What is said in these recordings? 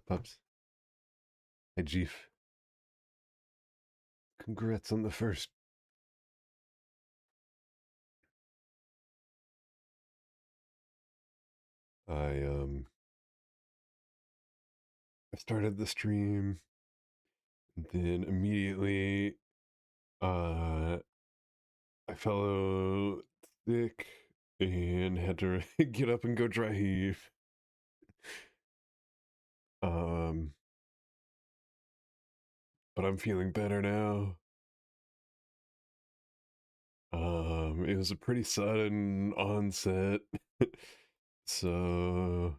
pups? Hi, Jeef. Congrats on the first. I I started the stream, and then immediately uh I fell sick and had to get up and go dry heave. Um, but I'm feeling better now. It was a pretty sudden onset, so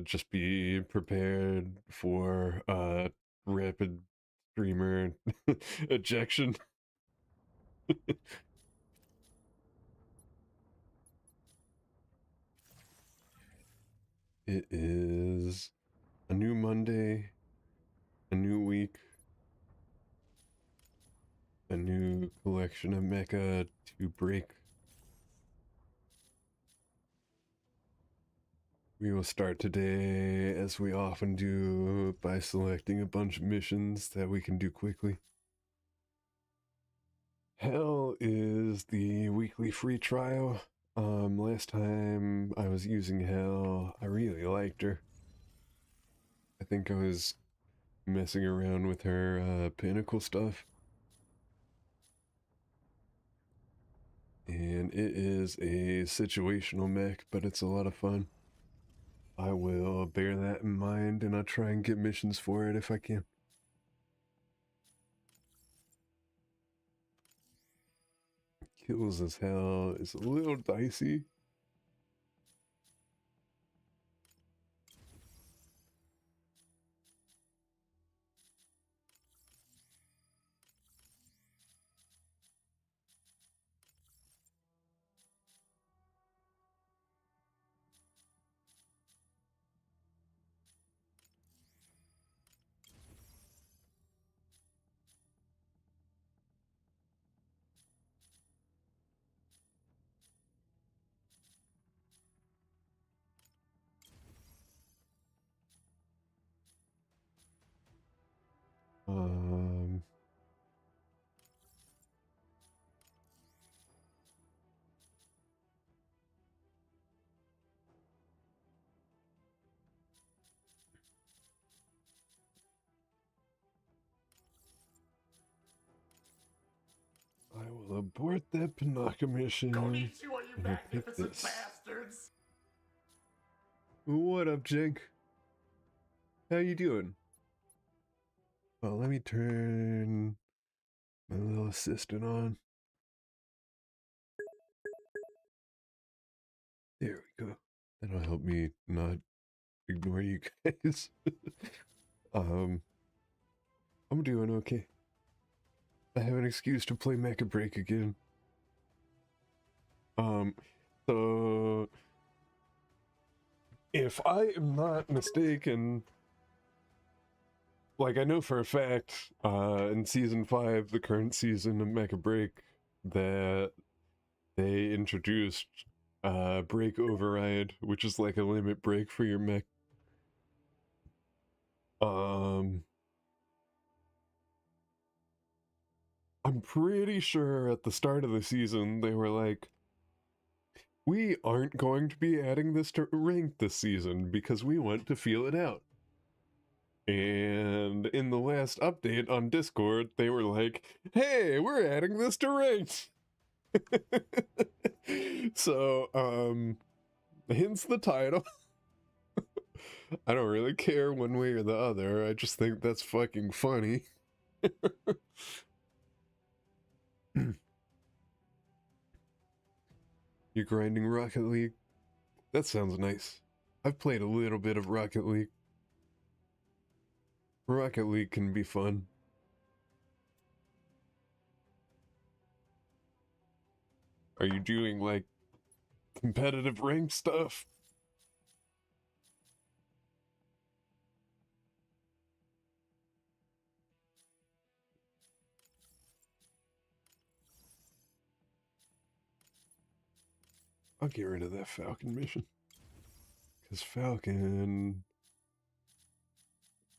just be prepared for rapid streamer ejection. It is a new Monday, a new week, a new collection of mecha to break. We will start today, as we often do, by selecting a bunch of missions that we can do quickly. Hell is the weekly free trial. Last time I was using Hell, I really liked her. I think I was messing around with her pinnacle stuff. And it is a situational mech, but it's a lot of fun. I will bear that in mind, and I'll try and get missions for it if I can. Kills as hell is a little dicey. Um, I will abort that Panaka mission. Konnichiwa, you and I'll pick magnificent this. bastards! What up, Jink? How you doing? Well, let me turn my little assistant on. There we go. That'll help me not ignore you guys. I'm doing okay. I have an excuse to play Mecha Break again. So if I am not mistaken, like I know for a fact, in season 5, the current season of Mecha Break, that they introduced break override, which is like a limit break for your mech. I'm pretty sure at the start of the season they were like, we aren't going to be adding this to ranked this season because we want to feel it out. And in the last update on Discord, they were like, hey, we're adding this to ranked. So, hence the title. I don't really care one way or the other. I just think that's fucking funny. You're grinding Rocket League? That sounds nice. I've played a little bit of Rocket League. Rocket League can be fun. Are you doing, like, competitive rank stuff? I'll get rid of that Falcon mission. Because Falcon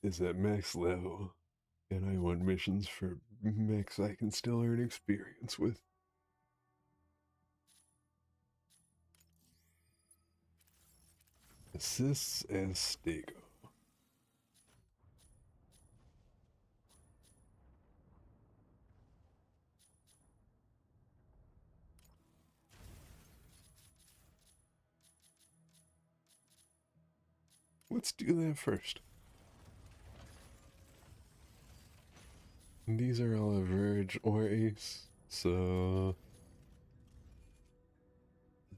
is at max level, and I want missions for mechs I can still earn experience with. Assists as Stego. Let's do that first. And these are all a Verge or Ace, so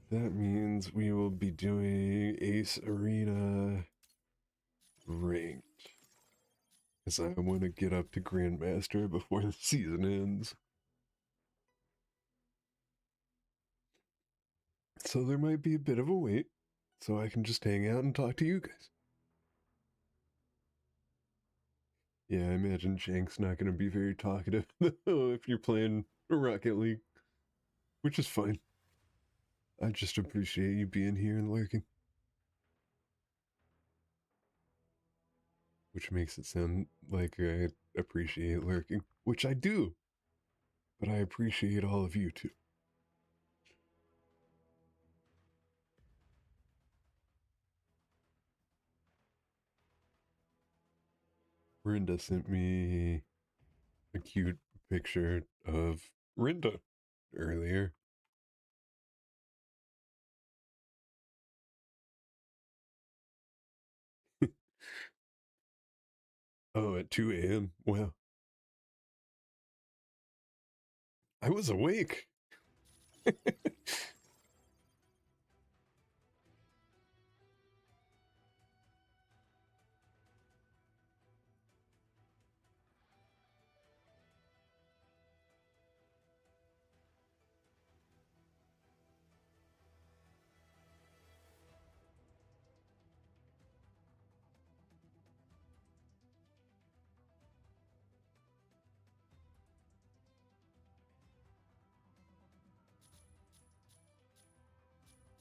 that means we will be doing Ace Arena ranked. Because I want to get up to Grandmaster before the season ends. So there might be a bit of a wait, so I can just hang out and talk to you guys. Yeah, I imagine Jank's not going to be very talkative if you're playing Rocket League, which is fine. I just appreciate you being here and lurking. Which makes it sound like I appreciate lurking, which I do. But I appreciate all of you too. Rinda sent me a cute picture of Rinda earlier. Oh, at 2 a.m. Wow. I was awake.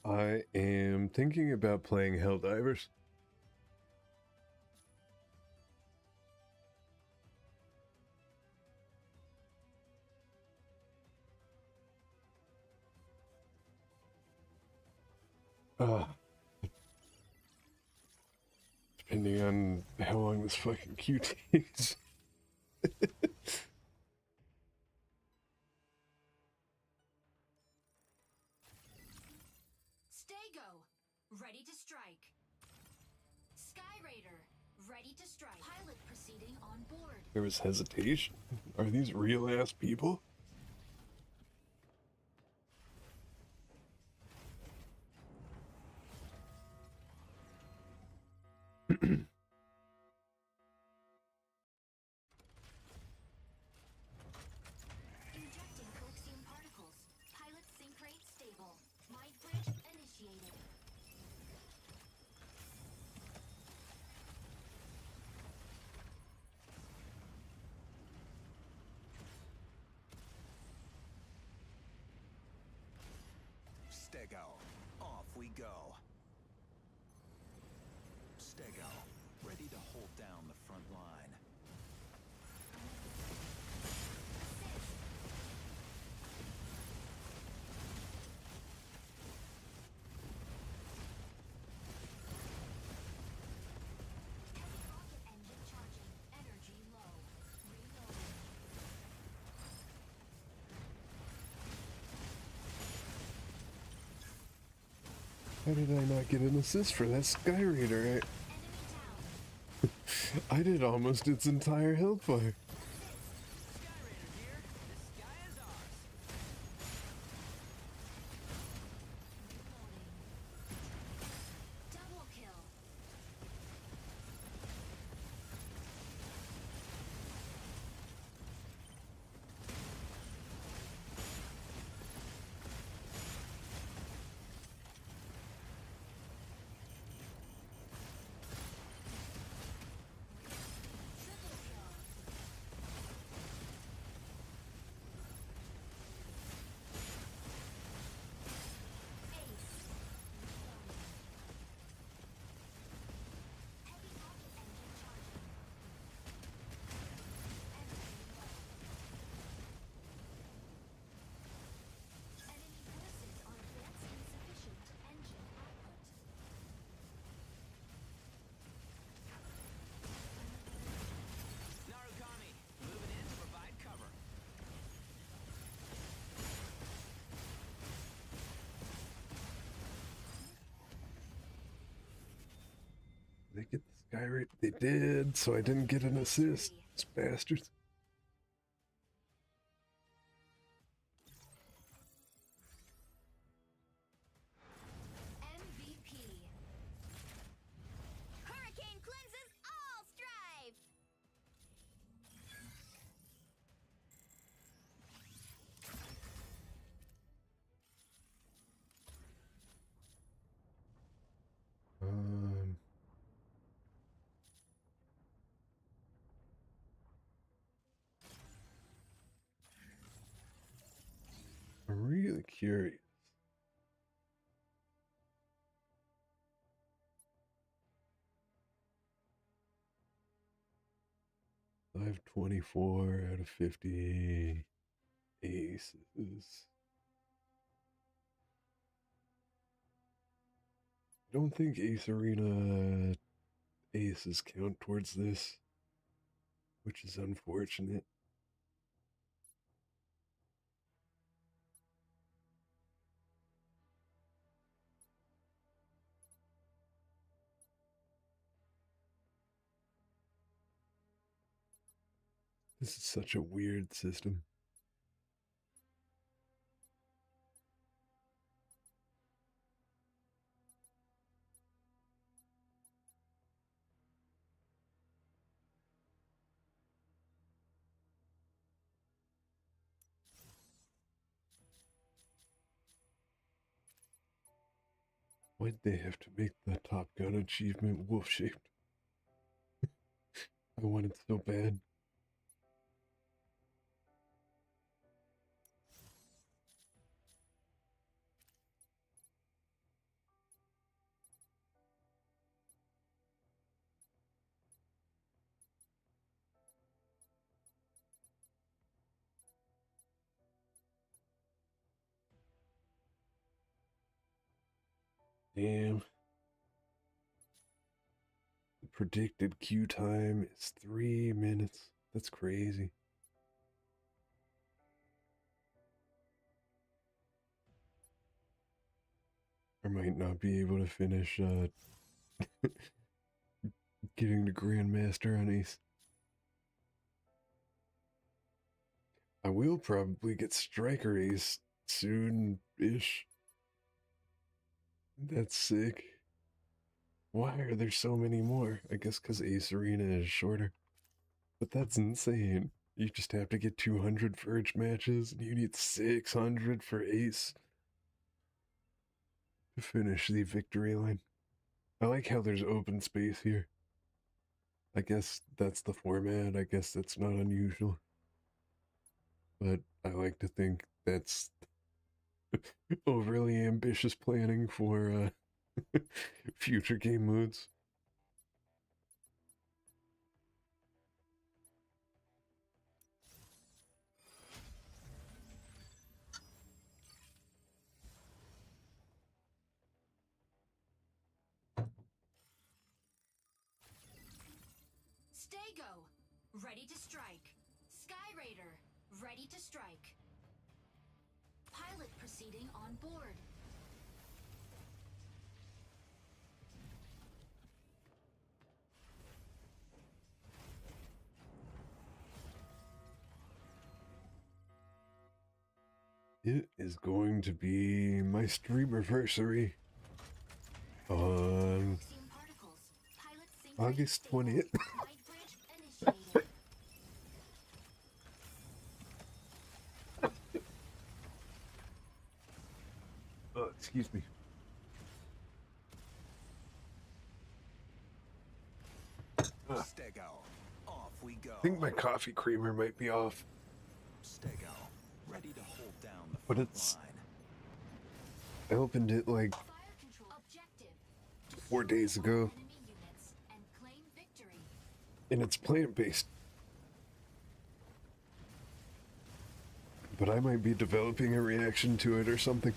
I am thinking about playing Helldivers. Depending on how long this fucking queue takes. Stego, ready to strike. Sky Raider, ready to strike. Pilot proceeding on board. There was hesitation. Are these real ass people? Injecting Coaxium particles. Pilot sync rate stable. Mind bridge initiated. Stego, off we go. Stego, ready to hold down the front line. Heavy rocket engine charging. Energy low. Reloading. How did I not get an assist for that Sky Raider? Enemy down. I did almost its entire health bar. Sky Raider here. The sky is ours. Reloading. Double kill. Triple kill. Skyrim, they did, so I didn't get an assist. These bastards. MVP. Hurricane cleanses all strife! Um, I'm really curious. I have 24 out of 50 aces. I don't think Ace Arena aces count towards this, which is unfortunate. This is such a weird system. Why'd they have to make the Top Gun achievement wolf shaped? I want it so bad. Damn. The predicted queue time is 3 minutes. That's crazy. I might not be able to finish getting to Grandmaster on Ace. I will probably get Striker Ace soon-ish. That's sick. Why are there so many more? I guess because Ace Arena is shorter. But that's insane. You just have to get 200 for each matches, and you need 600 for Ace to finish the victory line. I like how there's open space here. I guess that's the format. I guess that's not unusual. But I like to think that's overly ambitious planning for future game modes. Stego. Ready to strike. Sky Raider. Ready to strike. Pilot proceeding on board. It is going to be my streamiversary on Seeing particles. Pilot sync August stable. 20th. Light bridge initiated. Oh, excuse me. Stego, off we go. I think my coffee creamer might be off, Stego, ready to hold down the but front it's. line. I opened it like Fire control objective. 4 days ago, Enemy units and claim victory. and it's plant-based. But I might be developing a reaction to it or something.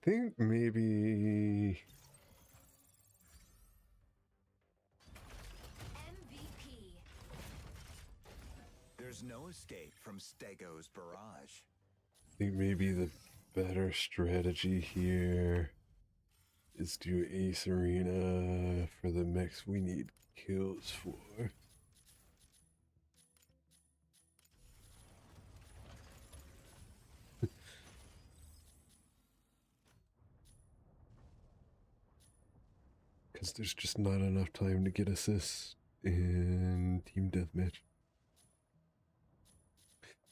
think maybe MVP. There's no escape from Stego's barrage. the better strategy here is do Ace Arena for the mechs we need kills for. Because there's just not enough time to get assists in Team Deathmatch.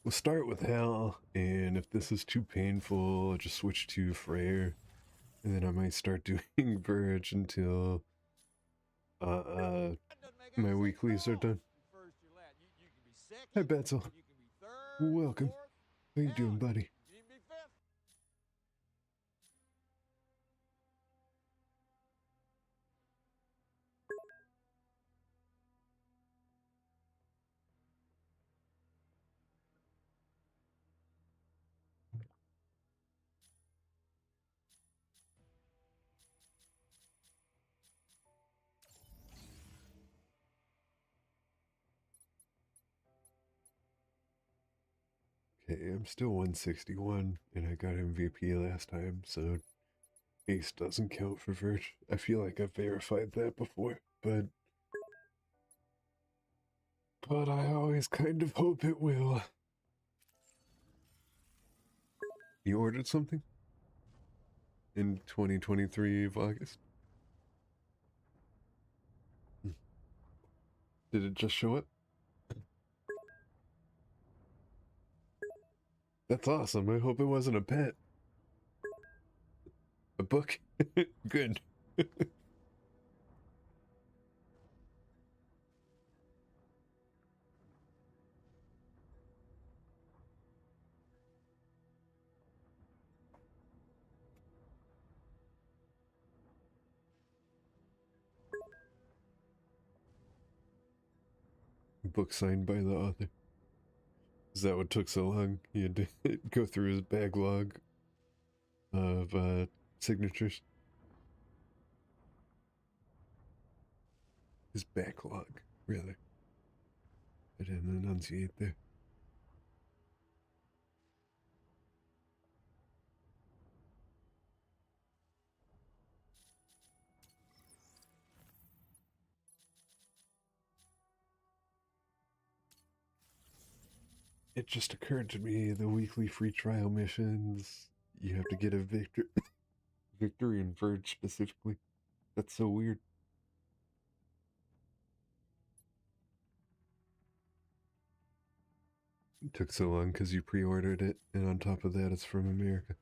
We'll start with Hell, and if this is too painful, I'll just switch to Freyr, and then I might start doing Verge until my weeklies are done. Hi, Betzel. Welcome. How you doing, buddy? Okay, I'm still 161, and I got MVP last time, so Ace doesn't count for Verge. I feel like I've verified that before, but I always kind of hope it will. You ordered something? In 2023 of August? Did it just show up? That's awesome. I hope it wasn't a pet. A book? Good. Book signed by the author. Is that what took so long? He had to go through his backlog of signatures. His backlog, rather. I didn't enunciate there. It just occurred to me, the weekly free trial missions, you have to get a victory in Verge specifically. That's so weird. It took so long because you pre-ordered it, and on top of that, it's from America.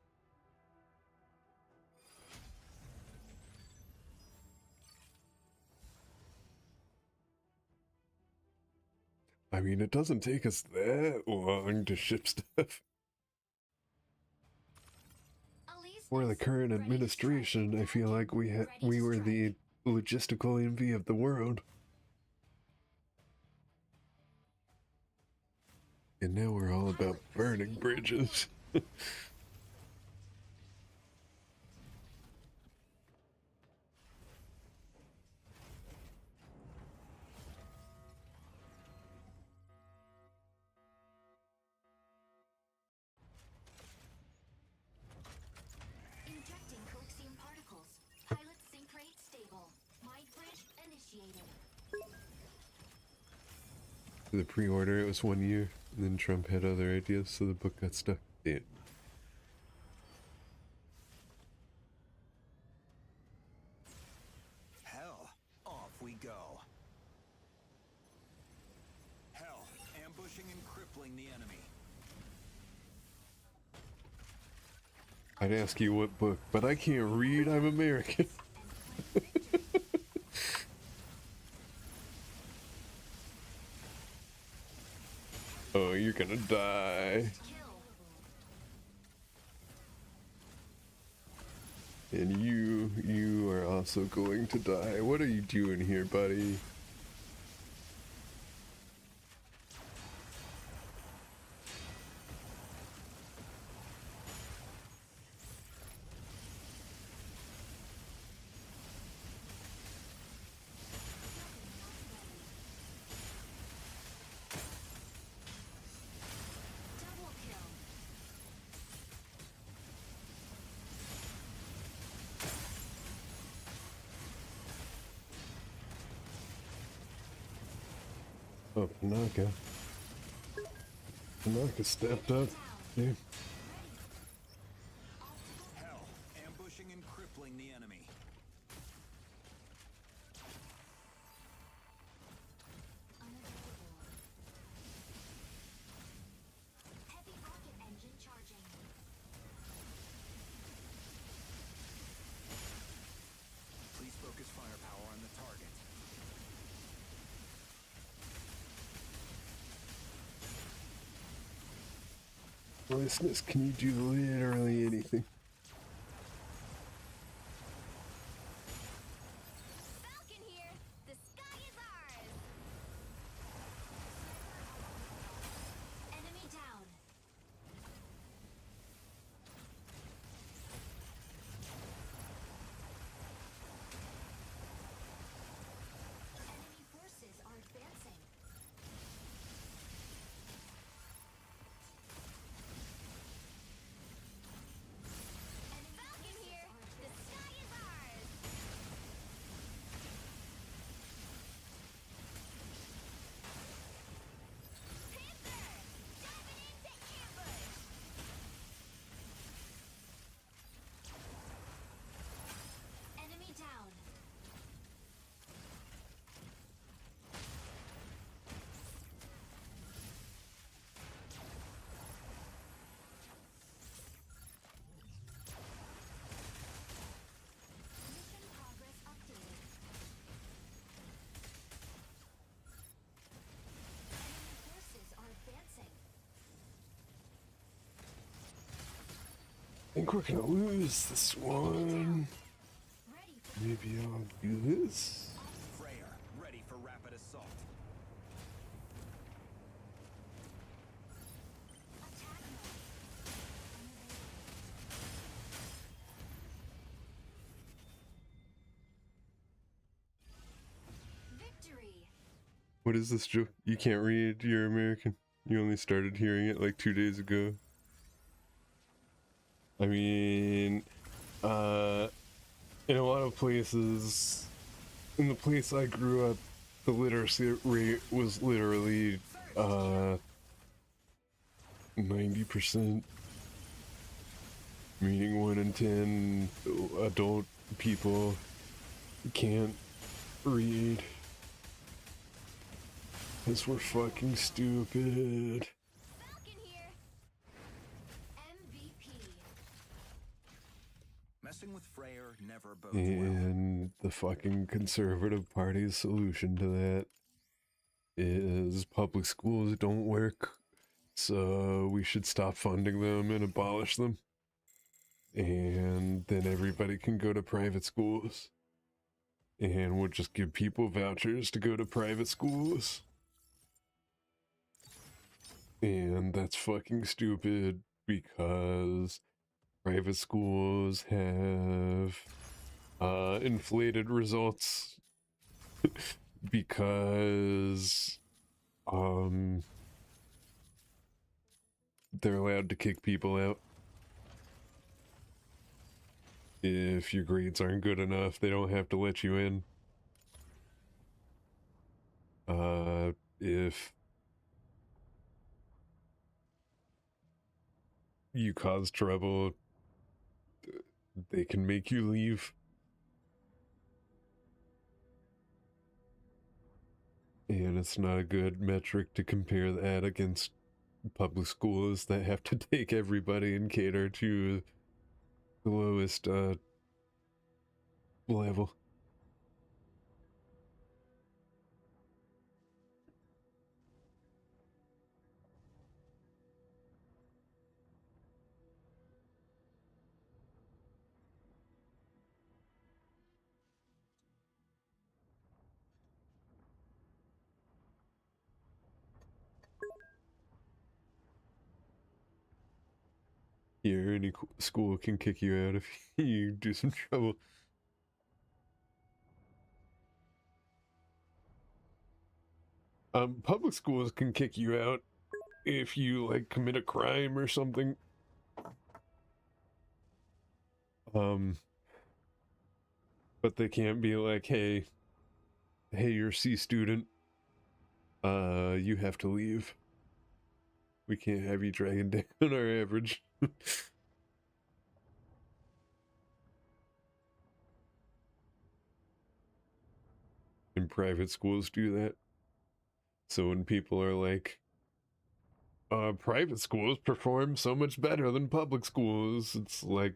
I mean, it doesn't take us that long to ship stuff. For the current administration, I feel like we were the logistical envy of the world. And now we're all about burning bridges. Injecting coaxium particles. Pilot sync rate stable. Mind bridge initiated. For the pre-order, it was 1 year, and then Trump had other ideas, so the book got stuck. Yeah. Hell, off we go. Hell, ambushing and crippling the enemy. I'd ask you what book, but I can't read, I'm American. Oh, you're gonna die. And you are also going to die. What are you doing here, buddy? Oh, Panaka. Panaka stepped up. Yeah. Hell, ambushing and crippling the enemy. Unavailable. Heavy rocket engine charging. Please focus firepower on the target. Listeners, can you do literally anything? Falcon here. The sky is ours. Enemy down. Enemy forces are advancing. Enemy Falcon forces here. are The advancing. sky is ours. Panther! Diving into ambush! Enemy down. Mission progress updated. Enemy forces are advancing. I think we're gonna lose this one. Ready for Maybe I'll do this. Freyr, ready for rapid assault. attack mode. Unavailable. Victory. What is this, Joe? You can't read, you're American. You only started hearing it like 2 days ago. I mean, in a lot of places, in the place I grew up, the literacy rate was literally, 90%. Meaning 1 in 10 adult people can't read. Because we're fucking stupid. Falcon here. MVP. Messing with Freyr never bodes well. And the fucking Conservative Party's solution to that is public schools don't work, so we should stop funding them and abolish them. And then everybody can go to private schools. And we'll just give people vouchers to go to private schools. And that's fucking stupid because private schools have inflated results because they're allowed to kick people out. If your grades aren't good enough, they don't have to let you in. If you cause trouble, they can make you leave. And it's not a good metric to compare that against public schools that have to take everybody and cater to the lowest level. Here, any school can kick you out if you do some trouble. Public schools can kick you out if you, like, commit a crime or something. But they can't be like, hey, you're a C student. You have to leave. We can't have you dragging down our average. And private schools do that. So when people are like, private schools perform so much better than public schools, it's like,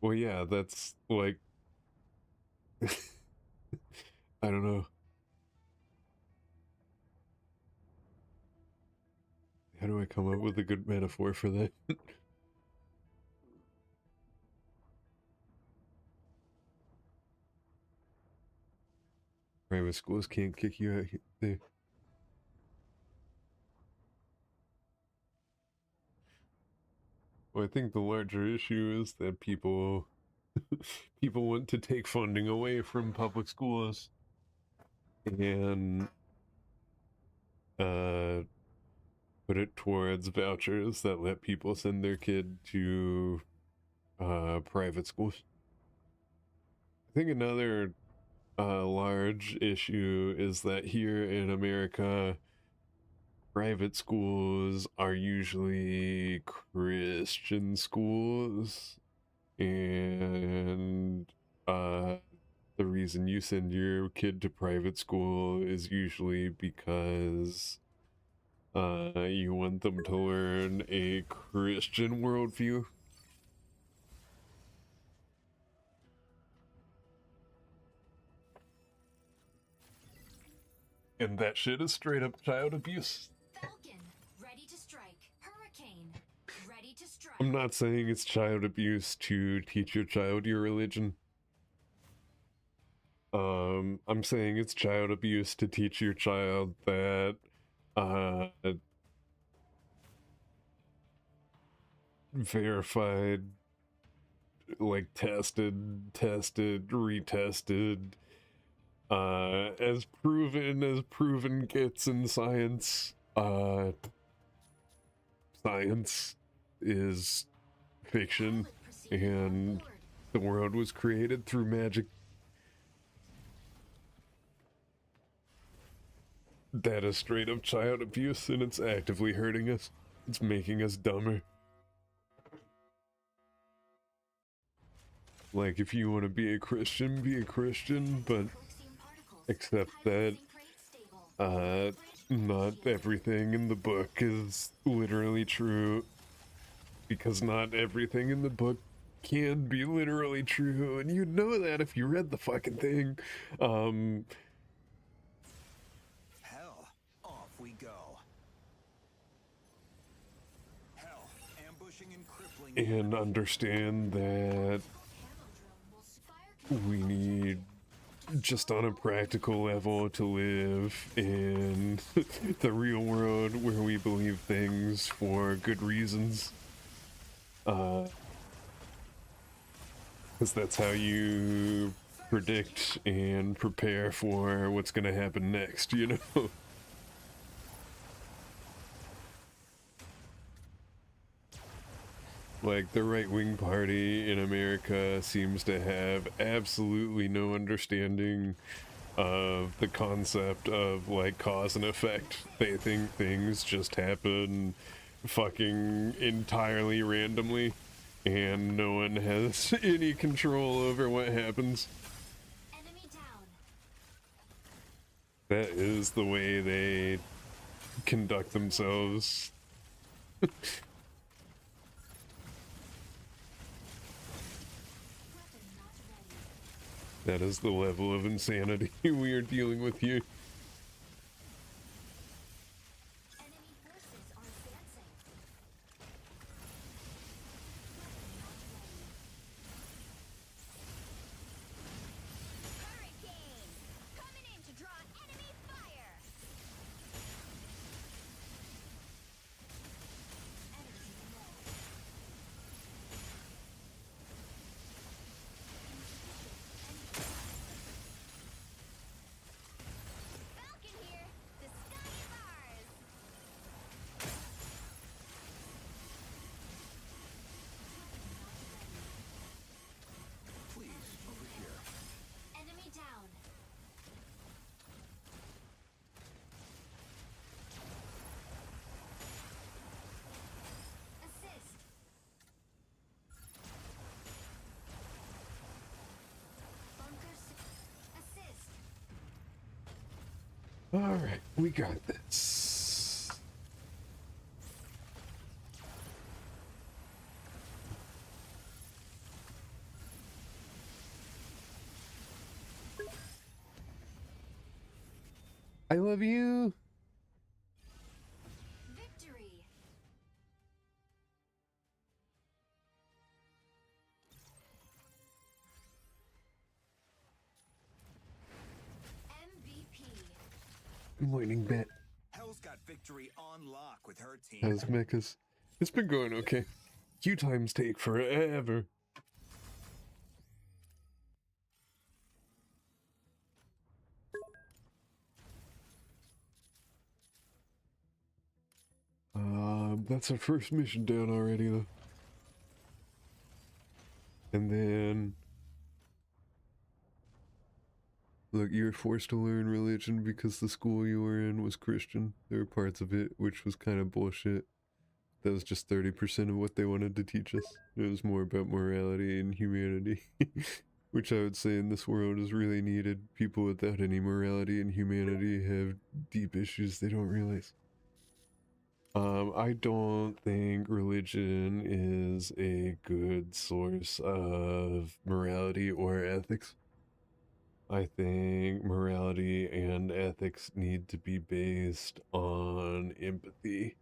well, yeah, that's like, I don't know. How do I come up with a good metaphor for that? Private schools can't kick you out there. Well, I think the larger issue is that people want to take funding away from public schools and put it towards vouchers that let people send their kid to private schools. I think another large issue is that here in America, private schools are usually Christian schools, and the reason you send your kid to private school is usually because you want them to learn a Christian worldview. And that shit is straight up child abuse. Falcon, ready to strike. Hurricane, ready to strike. I'm not saying it's child abuse to teach your child your religion. I'm saying it's child abuse to teach your child that verified, like tested, retested, as proven gets in science. Science is fiction, and the world was created through magic. That is straight up child abuse, and it's actively hurting us. It's making us dumber. Like, if you want to be a Christian, but accept that not everything in the book is literally true, because not everything in the book can be literally true, and you'd know that if you read the fucking thing. Hell, off we go. Hell, ambushing and crippling. And understand that we need, just on a practical level, to live in the real world where we believe things for good reasons. Because that's how you predict and prepare for what's going to happen next, you know? Like, the right-wing party in America seems to have absolutely no understanding of the concept of, like, cause and effect. They think things just happen fucking entirely randomly, and no one has any control over what happens. Enemy down. That is the way they conduct themselves. Weapon not ready. That is the level of insanity we are dealing with here. Enemy forces are advancing. Weapon not ready. Hurricane! Coming in to draw enemy fire! Energy low. Alright, we got this. I love you. Victory. MVP. Lightning bat. Hell's got victory on lock with her team. How's mechas? It's been going okay. Queue times take forever. That's our first mission down already, though. And then... Look, you were forced to learn religion because the school you were in was Christian. There were parts of it which was kind of bullshit. That was just 30% of what they wanted to teach us. It was more about morality and humanity. Which I would say in this world is really needed. People without any morality and humanity have deep issues they don't realize. I don't think religion is a good source of morality or ethics. I think morality and ethics need to be based on empathy.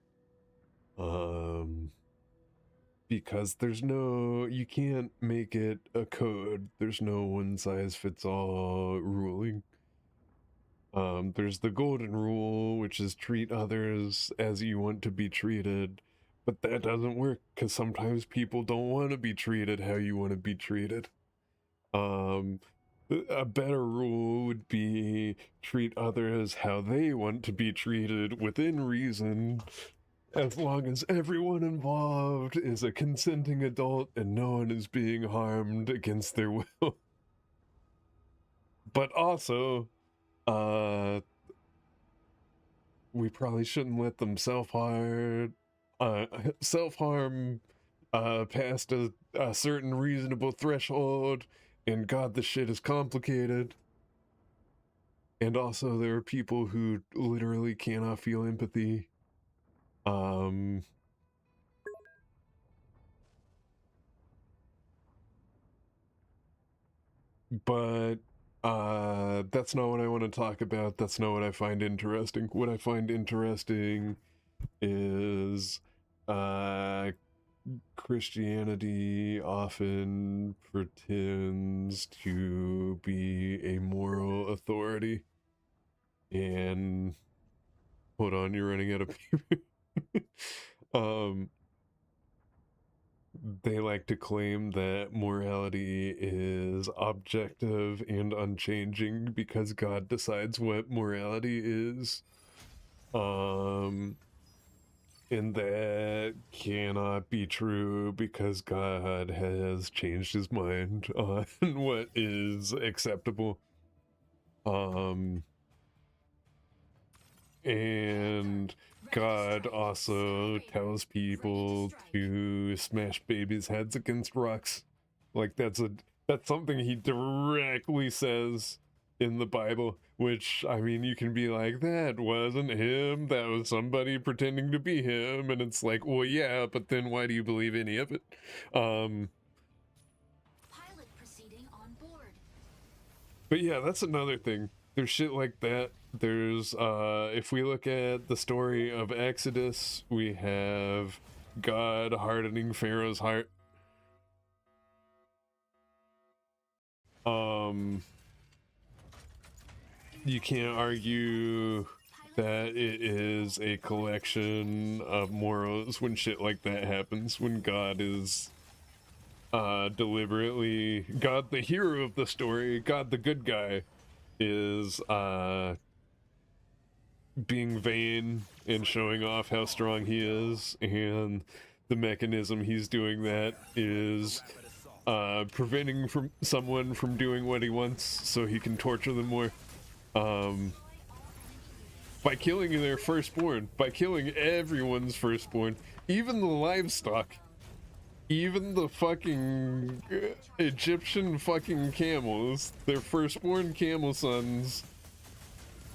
Because you can't make it a code. There's no one size fits all ruling. There's the golden rule, which is treat others as you want to be treated. But that doesn't work, because sometimes people don't want to be treated how you want to be treated. A better rule would be treat others how they want to be treated within reason, as long as everyone involved is a consenting adult and no one is being harmed against their will. But also, we probably shouldn't let them self-harm past a certain reasonable threshold, and God, the shit is complicated. And also, there are people who literally cannot feel empathy. But that's not what I want to talk about. That's not what I find interesting. What I find interesting is Christianity often pretends to be a moral authority. And hold on, you're running out of paper. They like to claim that morality is objective and unchanging because God decides what morality is. And that cannot be true because God has changed his mind on what is acceptable. And God also tells people to smash babies' heads against rocks. Like that's something he directly says in the Bible, which, I mean, you can be like, that wasn't him, that was somebody pretending to be him, and it's like, well, yeah, but then why do you believe any of it? Pilot proceeding on board. But yeah, that's another thing. There's shit like that. There's, if we look at the story of Exodus, we have God hardening Pharaoh's heart. You can't argue that it is a collection of morals when shit like that happens, when God is deliberately, God the hero of the story, God the good guy, is being vain and showing off how strong he is, and the mechanism he's doing that is preventing someone from doing what he wants so he can torture them more. By killing their firstborn, by killing everyone's firstborn, even the livestock, even the fucking Egyptian fucking camels, their firstborn camel sons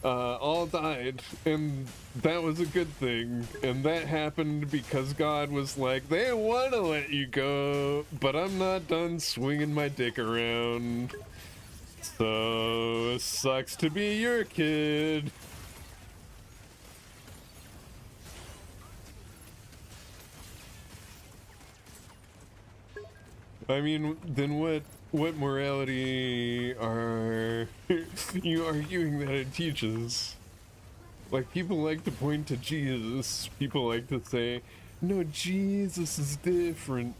all died, and that was a good thing. And that happened because God was like, they want to let you go, but I'm not done swinging my dick around. So it sucks to be your kid. I mean, then what morality are you arguing that it teaches? Like, people like to point to Jesus. People like to say, no, Jesus is different.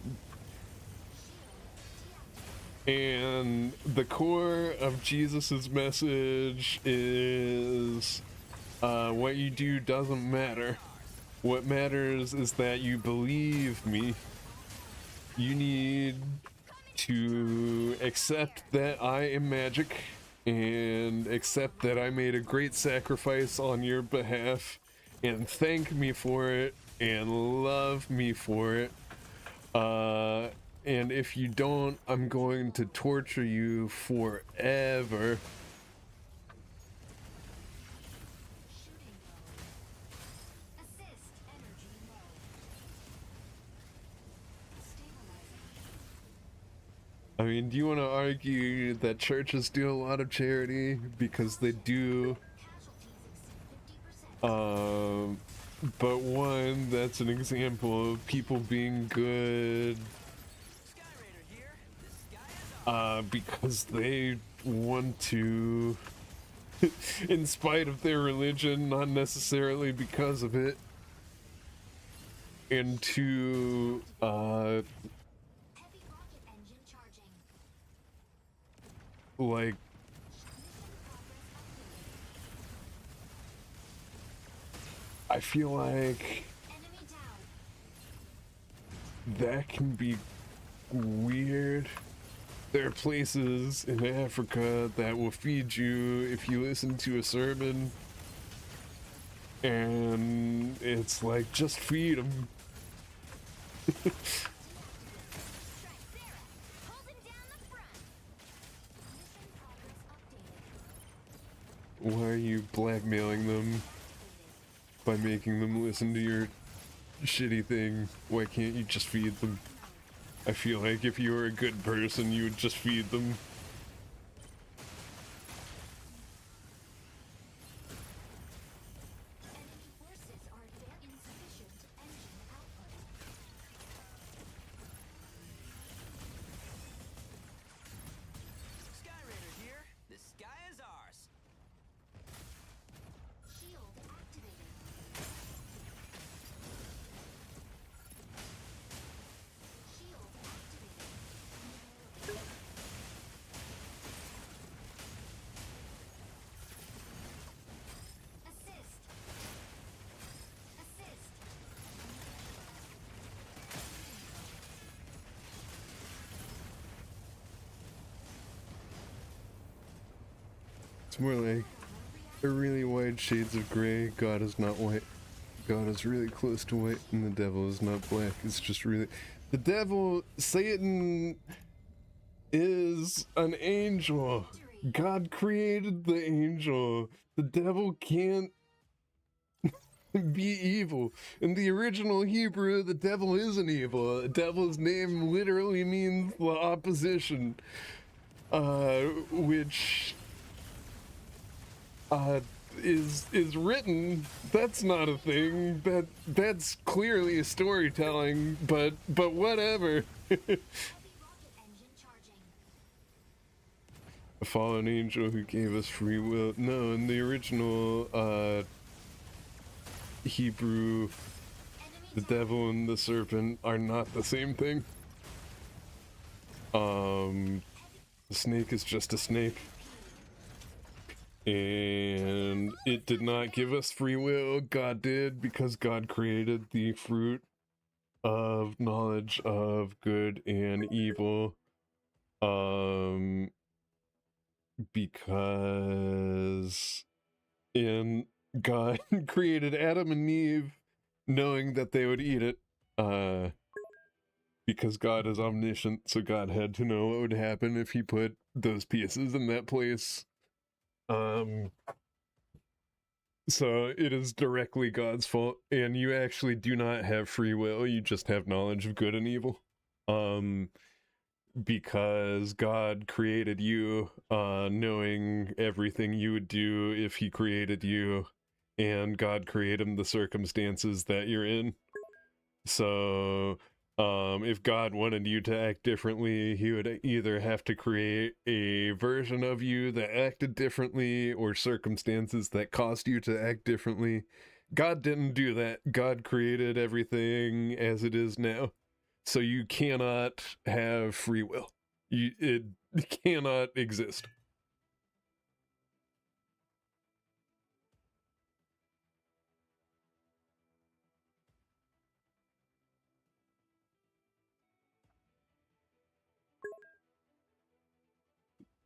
And the core of Jesus's message is what you do doesn't matter. What matters is that you believe me. You need to accept that I am magic and accept that I made a great sacrifice on your behalf and thank me for it and love me for it. And if you don't, I'm going to torture you forever. Shooting low. Assist. Energy low. Stabilizing. I mean, do you want to argue that churches do a lot of charity? Because they do. Casualties exceed 50%. But one, that's an example of people being good Sky Raider here. The sky is ours. because they want to, in spite of their religion, not necessarily because of it. And two, Heavy rocket engine charging. like, I feel like Enemy down. that can be weird. There are places in Africa that will feed you if you listen to a sermon, and it's like, just feed them. Strike Sarah. Holding down the front. Mission progress updated. Why are you blackmailing them by making them listen to your shitty thing? Why can't you just feed them? I feel like if you were a good person, you would just feed them. Enemy forces are insufficient engine output. Sky Raider here. The sky is ours. Shield activated. Shield activated. Assist. Assist. It's more like a really wide shades of gray. God is not white. God is really close to white, and the devil is not black. It's just really... The devil, Satan, is an angel. God created the angel. The devil can't be evil. In the original Hebrew, the devil isn't evil. The devil's name literally means the opposition. Which is written. That's not a thing. That's clearly storytelling, but whatever. Heavy rocket engine charging. A fallen angel who gave us free will. No, in the original Hebrew, the devil and the serpent are not the same thing. The snake is just a snake. And it did not give us free will. God did, because God created the fruit of knowledge of good and evil. Because God created Adam and Eve knowing that they would eat it. Because God is omniscient, so God had to know what would happen if he put those pieces in that place. So it is directly God's fault, and you actually do not have free will, you just have knowledge of good and evil. Because God created you, knowing everything you would do if he created you, and God created the circumstances that you're in. So, if God wanted you to act differently, he would either have to create a version of you that acted differently or circumstances that caused you to act differently. God didn't do that. God created everything as it is now. So you cannot have free will. It cannot exist.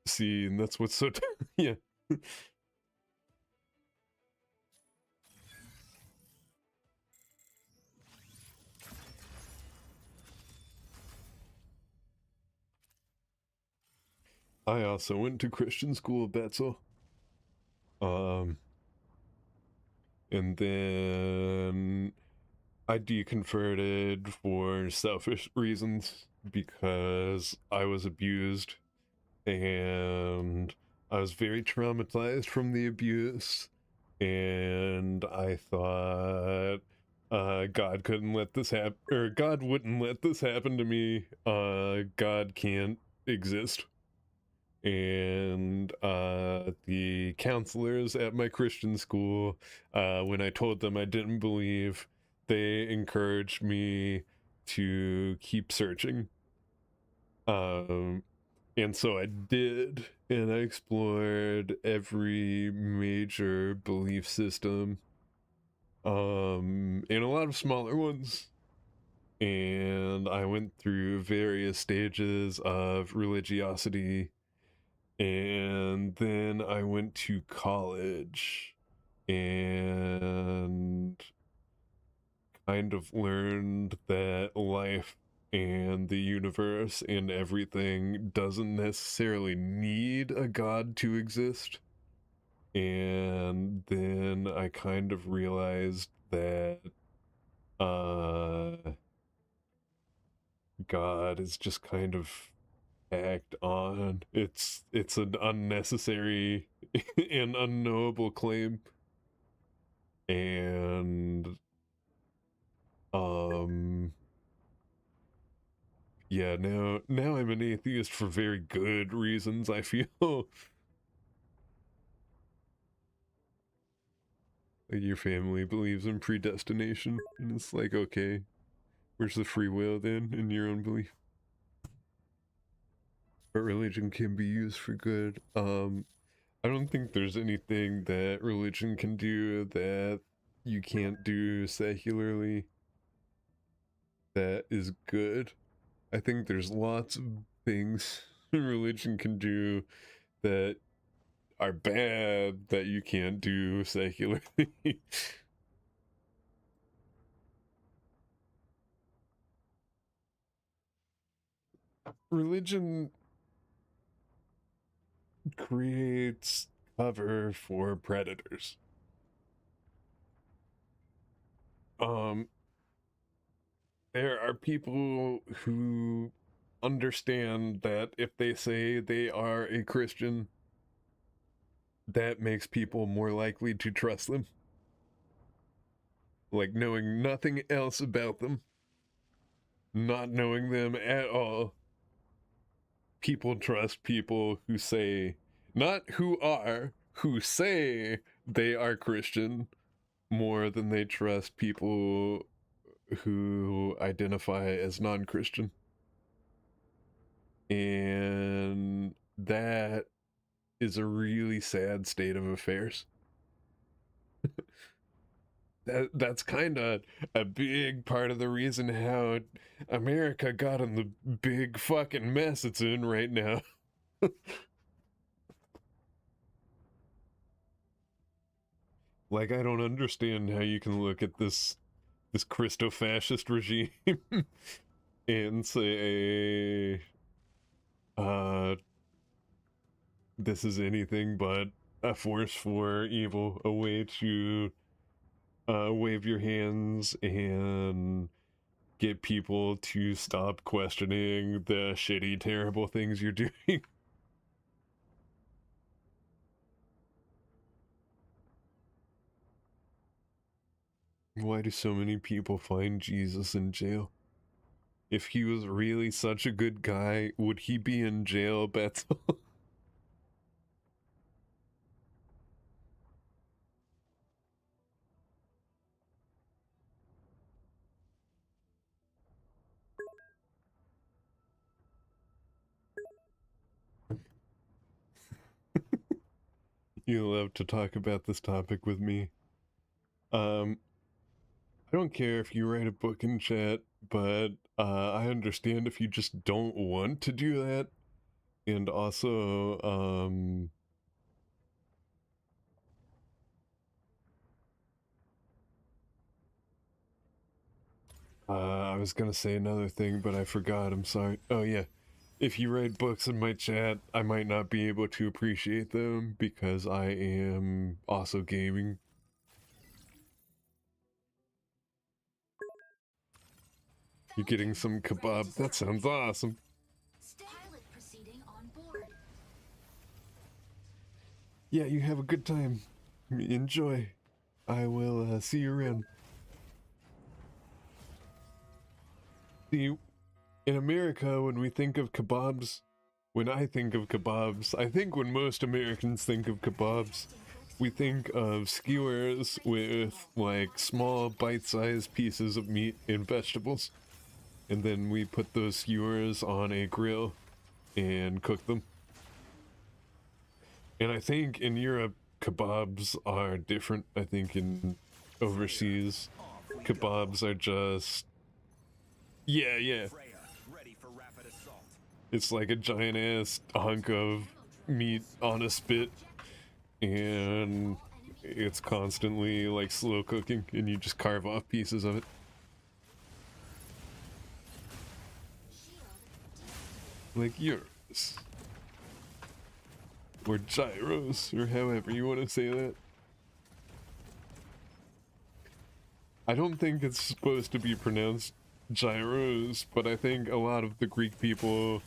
See, and that's what's so yeah. I also went to Christian school, Betzel. And then I deconverted for selfish reasons because I was abused and I was very traumatized from the abuse, and I thought God couldn't let this happen, or God wouldn't let this happen to me. God can't exist. And the counselors at my Christian school, when I told them I didn't believe, they encouraged me to keep searching. And so I did, and I explored every major belief system, and a lot of smaller ones. And I went through various stages of religiosity, and then I went to college and kind of learned that life and the universe and everything doesn't necessarily need a god to exist. And then I kind of realized that God is just kind of act on. It's an unnecessary and unknowable claim. And yeah, now I'm an atheist for very good reasons, I feel. Like, your family believes in predestination, and it's like, okay, where's the free will then in your own belief? But religion can be used for good. I don't think there's anything that religion can do that you can't do secularly that is good. I think there's lots of things religion can do that are bad that you can't do secularly. Religion creates cover for predators. There are people who understand that if they say they are a Christian, that makes people more likely to trust them. Like, knowing nothing else about them, not knowing them at all, people trust people who say, not who are, who say they are Christian, more than they trust people who identify as non-Christian. And that is a really sad state of affairs. That's kind of a big part of the reason how America got in the big fucking mess it's in right now. Like, I don't understand how you can look at this Christo-fascist regime and say, this is anything but a force for evil, a way to wave your hands and get people to stop questioning the shitty, terrible things you're doing. Why do so many people find Jesus in jail? If he was really such a good guy, would he be in jail, Bethel? You love to talk about this topic with me. I don't care if you write a book in chat, but I understand if you just don't want to do that. And also, I was gonna say another thing, but I forgot. I'm sorry. Oh yeah, if you write books in my chat, I might not be able to appreciate them because I am also gaming. You're getting some kebab. That sounds awesome. Pilot proceeding on board. Yeah, you have a good time. Enjoy. I will see you around. See, in America, when we think of kebabs, when I think of kebabs, I think when most Americans think of kebabs, we think of skewers with like small bite-sized pieces of meat and vegetables. And then we put those skewers on a grill and cook them. And I think in Europe, kebabs are different. I think in overseas, kebabs are just... Yeah. Freya, ready for rapid assault. It's like a giant ass hunk of meat on a spit. And it's constantly like slow cooking and you just carve off pieces of it. Like yours. Or gyros, or however you want to say that. I don't think it's supposed to be pronounced gyros, but I think a lot of the Greek people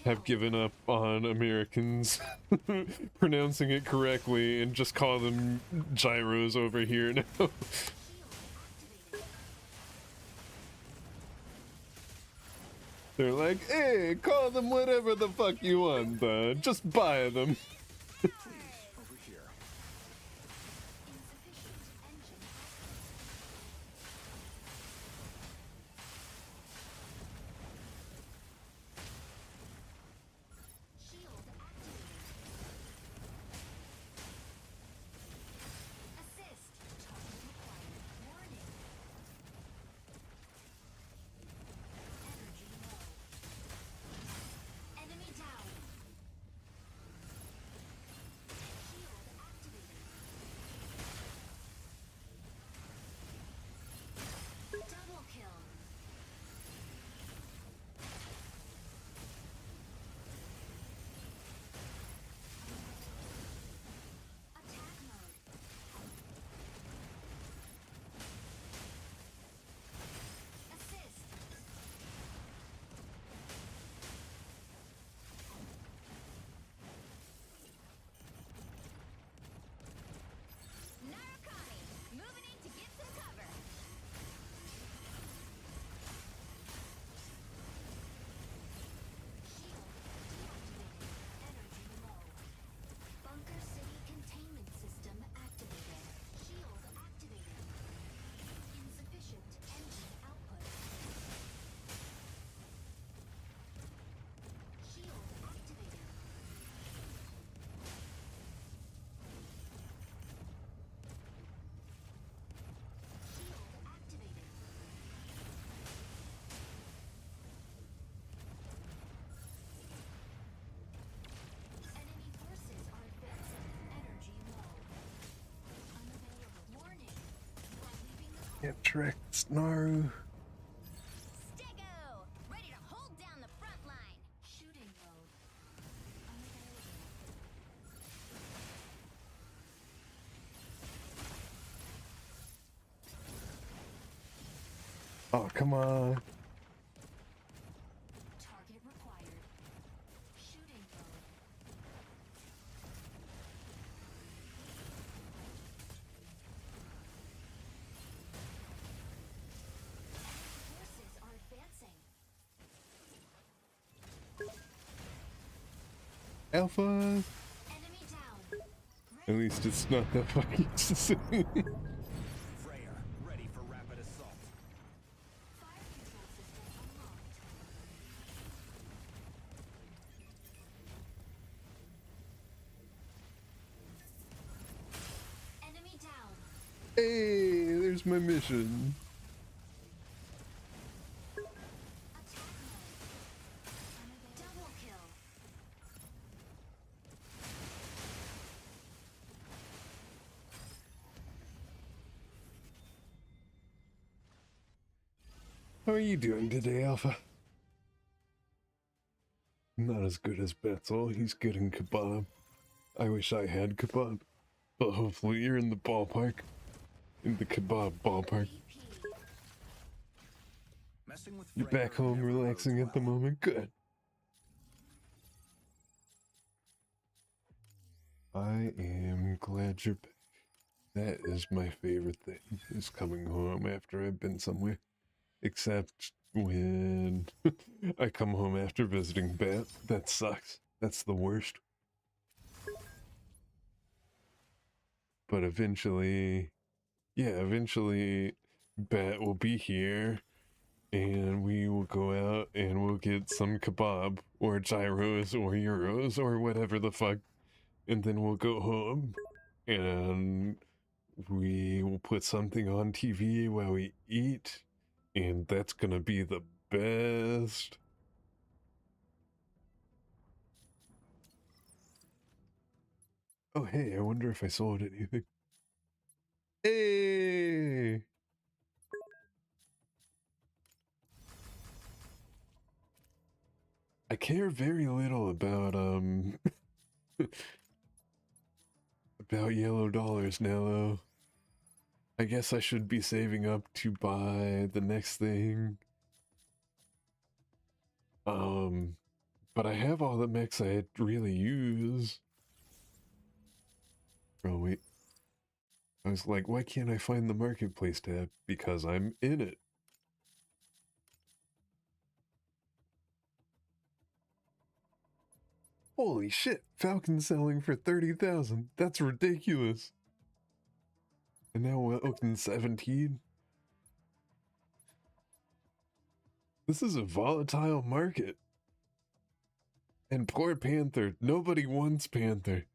have given up on Americans pronouncing it correctly and just call them gyros over here now. They're like, hey, call them whatever the fuck you want, just buy them. Over here. Shield activated. Assist. Target required. Warning. Energy low. Enemy down. Shield activated. Double kill. Attack mode. Assist. Narukami, moving in to get some cover. Shield deactivated. Energy low. Bunker City containment system activated. Shield activated. Insufficient engine output. Shield activated. Shield activated. Enemy forces are advancing. Energy low. Unavailable. Warning. You are leaving the call. Get tricked, Naru. Stego, ready to hold down the front line. Shooting mode. Unavailable. Oh, come on. Target required. Shooting mode. Forces are advancing. Alpha! Enemy down. At least it's not that fucking insane. Freya, ready for rapid assault. Fire control system unlocked. Enemy down. Hey, there's my mission. Attack mode. Double kill. How are you doing today, Alpha? Not as good as Betzel. He's getting kebab. I wish I had kebab. But hopefully you're in the ballpark. In the kebab ballpark. BP. Messing with You're Freya back home never relaxing bodes at the well. moment? Good. I am glad you're back. That is my favorite thing, is coming home after I've been somewhere. Except when I come home after visiting Bat. That sucks. That's the worst. But eventually, eventually Bat will be here and we will go out and we'll get some kebab or gyros or euros or whatever the fuck. And then we'll go home and we will put something on TV while we eat. And that's gonna be the best. Oh, hey, I wonder if I sold anything. Hey! I care very little about, about yellow dollars now, though. I guess I should be saving up to buy the next thing. But I have all the mechs I really use. Oh, wait. I was like, why can't I find the marketplace tab? Because I'm in it. Holy shit, Falcon selling for 30,000. That's ridiculous. And now Welcome 17. This is a volatile market. And poor Panther. Nobody wants Panther.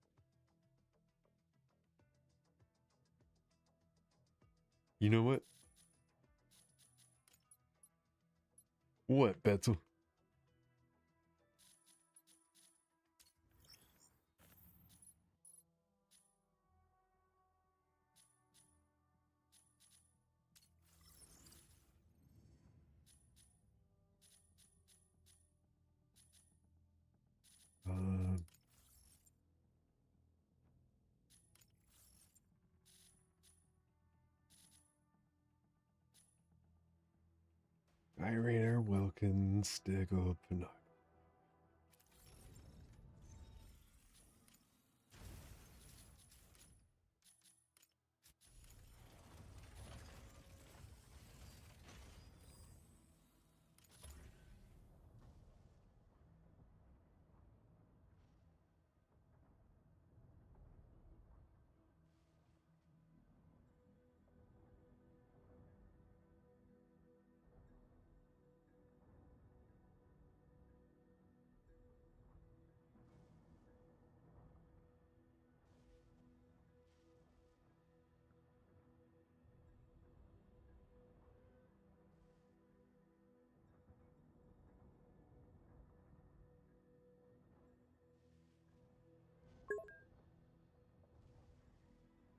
You know what? What, Betzel? Uh, Irene Wilkins, Stego, Pinocchio.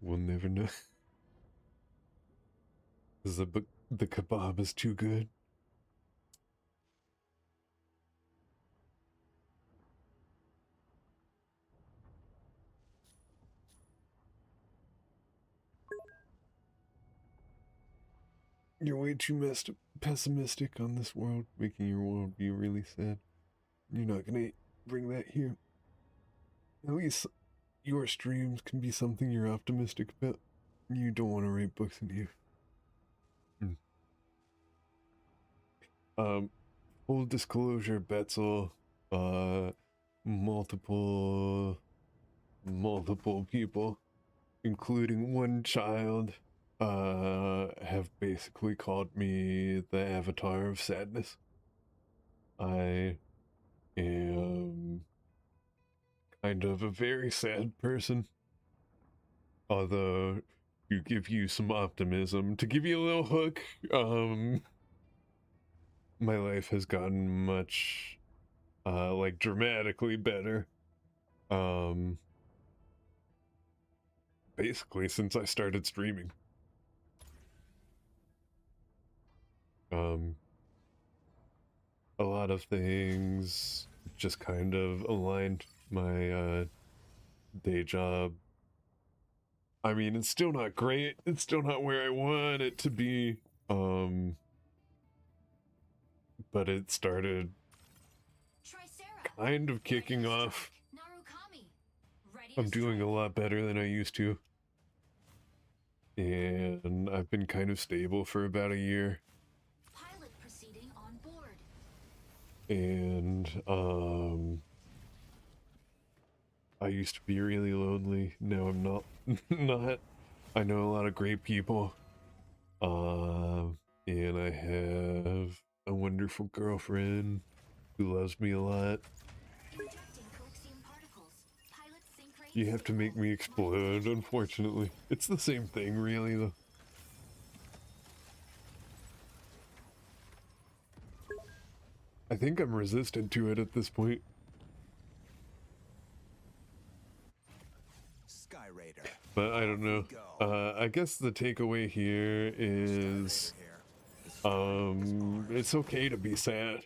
We'll never know. The kebab is too good. You're way too messed up. pessimistic on this world, making your world be really sad. You're not gonna bring that here. At least your streams can be something you're optimistic about. You don't want to write books in here. Full disclosure, Betzel, multiple people, including one child, have basically called me the avatar of sadness. I am kind of a very sad person, although to give you some optimism, to give you a little hook, my life has gotten much, like, dramatically better, basically since I started streaming. A lot of things just kind of aligned. My, day job, I mean, it's still not great, it's still not where I want it to be, but it started Tricera. kind of kicking off. Narukami. Ready to I'm doing a strike. lot better than I used to. And I've been kind of stable for about a year. Pilot proceeding on board. And I used to be really lonely. Now I'm not not. I know a lot of great people. And I have a wonderful girlfriend who loves me a lot. Injecting coaxium particles. Pilot sync rate You have to make stable. me explode, unfortunately. It's the same thing, really, though. I think I'm resistant to it at this point. Sky Raider. But I don't know. I guess the takeaway here is, Here. it's okay to be sad.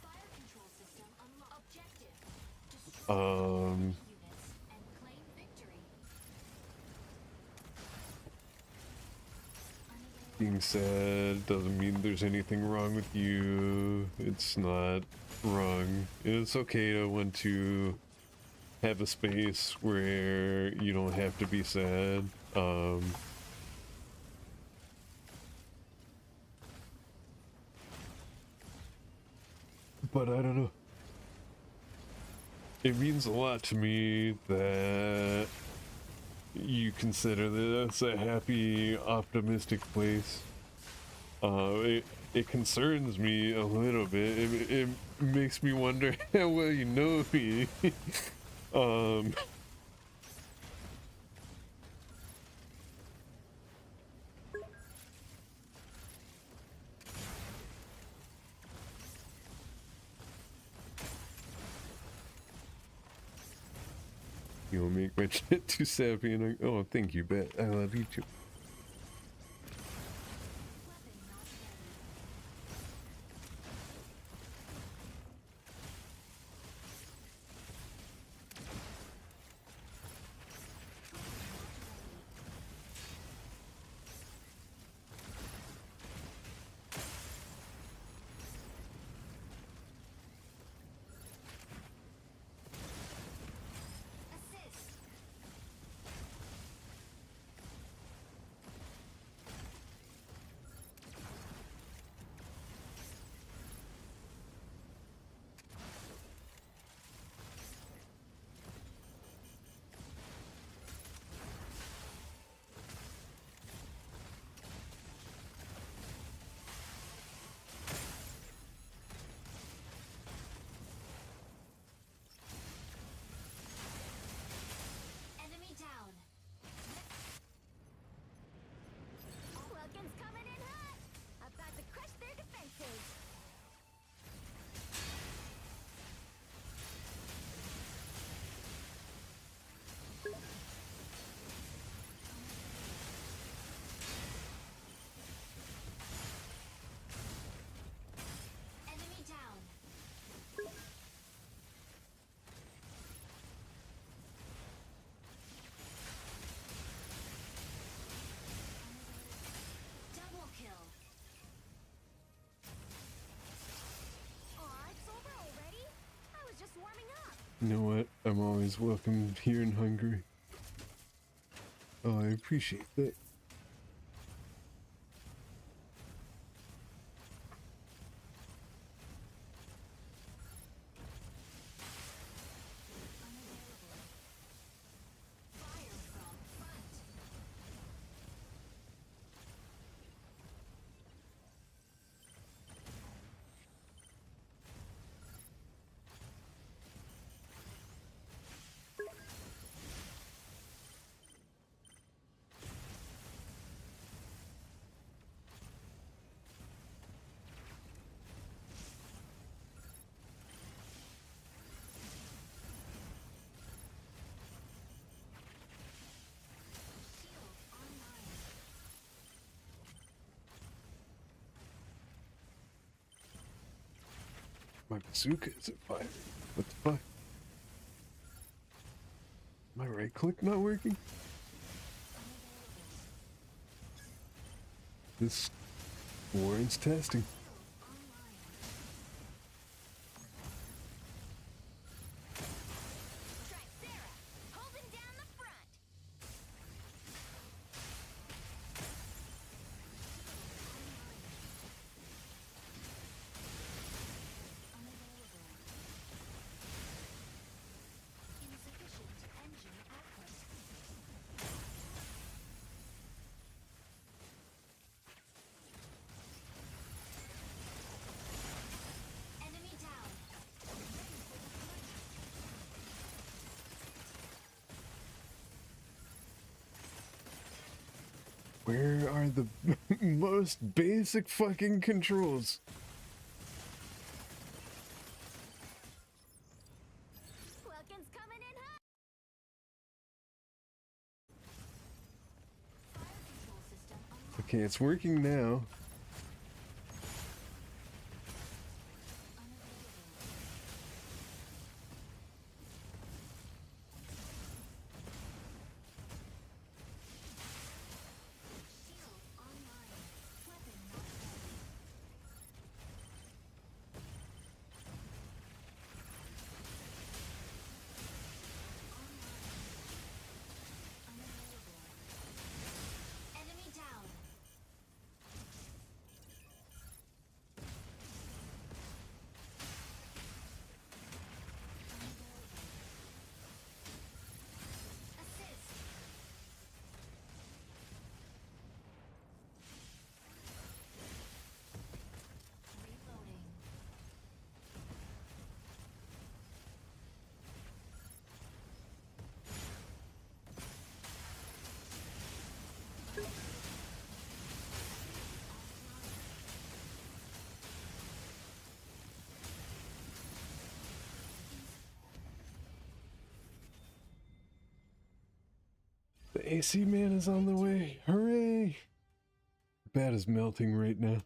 Fire control system unlocked. Objective. Destroy Um, units and claim victory. Being sad doesn't mean there's anything wrong with you. It's not wrong. It's okay to want to have a space where you don't have to be sad. But I don't know. It means a lot to me that you consider this a happy, optimistic place. It concerns me a little bit. It makes me wonder how well you know me. You'll make my chat too sappy, and oh, thank you, Bet. I love you too. Weapon not ready. Assist. You know what? I'm always welcome here in Hungary. Oh, I appreciate that. Fire from front. Shield online. My bazooka isn't firing. What the fuck? My right click not working? This warrants testing. Online. Tricera, holding down the front. Unavailable. Insufficient engine output. Enemy down. Ready for deployment. Where are the most basic fucking controls? Welkin's coming in hot. Fire control system unlocked. Okay, it's working now. Shield online. Weapon not ready. Unavailable. Enemy down. Assist. Reloading. The AC man is on the way. Hooray! The bat is melting right now.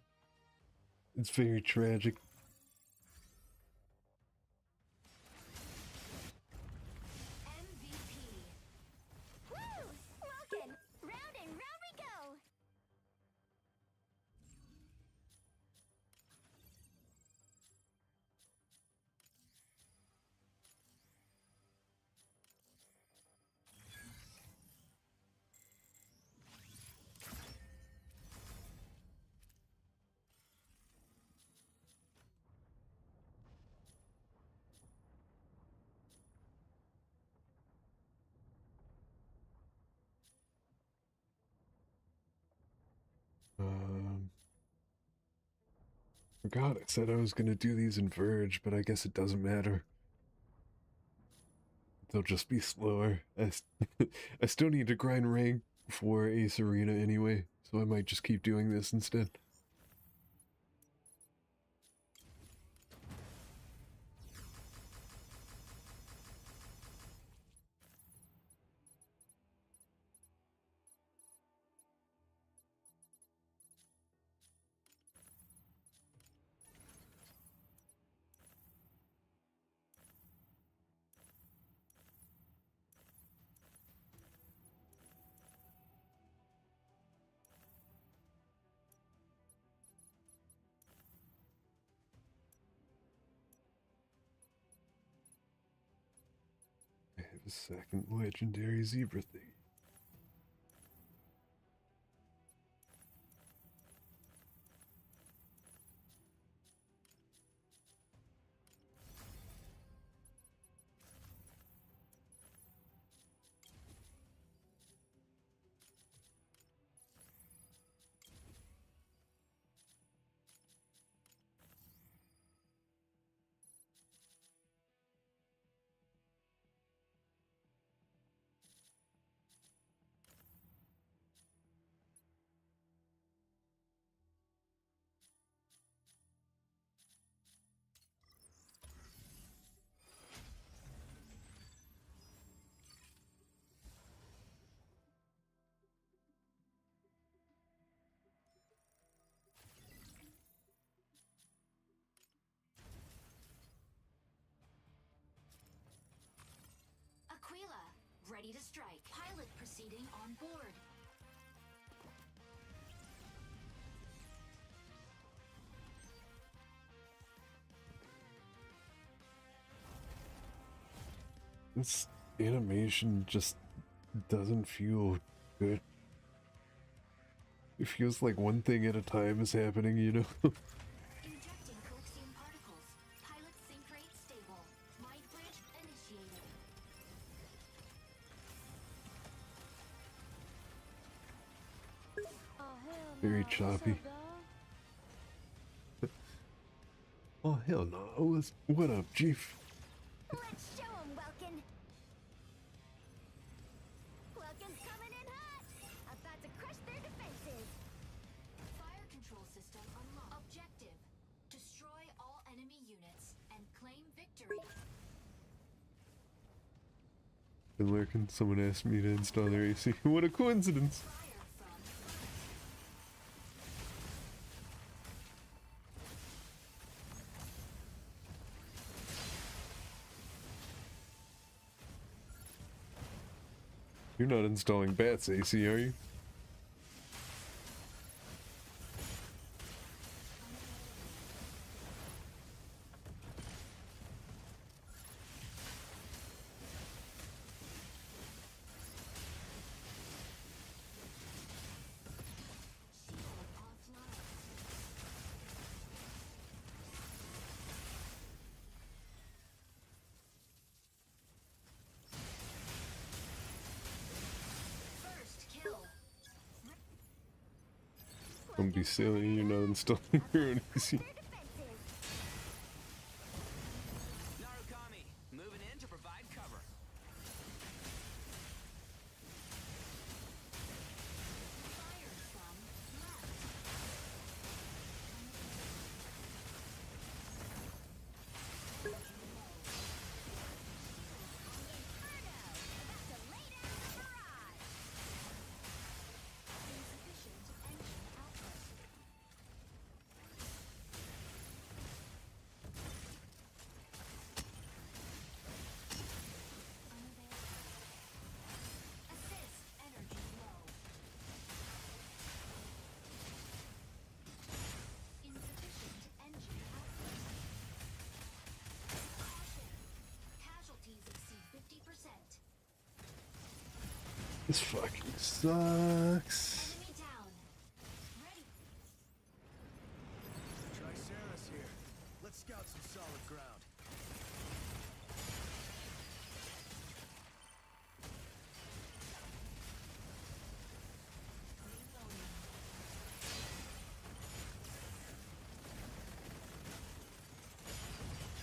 It's very tragic. MVP. Woo! Welkin, round and round we go. Forgot I said I was gonna do these in Verge, but I guess it doesn't matter. They'll just be slower. I still need to grind rank for Ace Arena anyway, so I might just keep doing this instead. a second legendary zebra thing. Aquila, ready to strike. Pilot proceeding on board. This animation just doesn't feel good. It feels like one thing at a time is happening, you know? Injecting Coaxium particles. Pilot sync rate stable. Mind bridge initiated. Very choppy. Oh, hell no. What up, Chief? Let's show 'em, Welkin. Welkin's coming in hot. About to crush their defenses. Fire control system unlocked. Objective: destroy all enemy units and claim victory. Been lurking. Someone asked me to install their AC. What a coincidence! Fire from You're not installing Bats AC, are you? shield offline. First kill. Don't be silly, you're not installing your own AC. Their defenses. Narukami, moving in to provide cover. Fire from left. Inferno. About to lay down the barrage. Insufficient engine output. Unavailable. Assist energy low. Insufficient engine output. Caution. Casualties exceed 50%. This fucking sucks. Enemy down. Ready. Triceras here. Let's scout some solid ground. Reloading.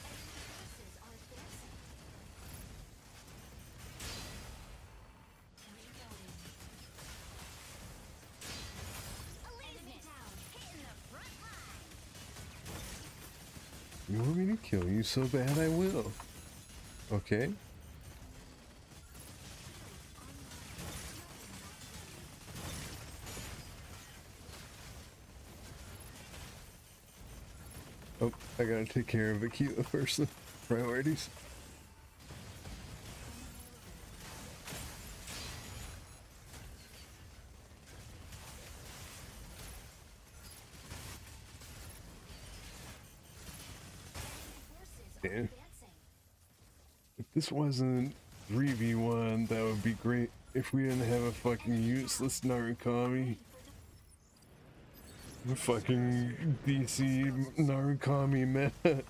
Enemy forces are advancing. Reloading. Enemy Elysius. down. Hitting the front line. You want me to kill you so bad I will. Okay. Oh, I gotta take care of Akila first. Priorities. Forces are Yeah. advancing. If this wasn't 3v1, that would be great if we didn't have a fucking useless Narukami. The fucking DC Narukami meta.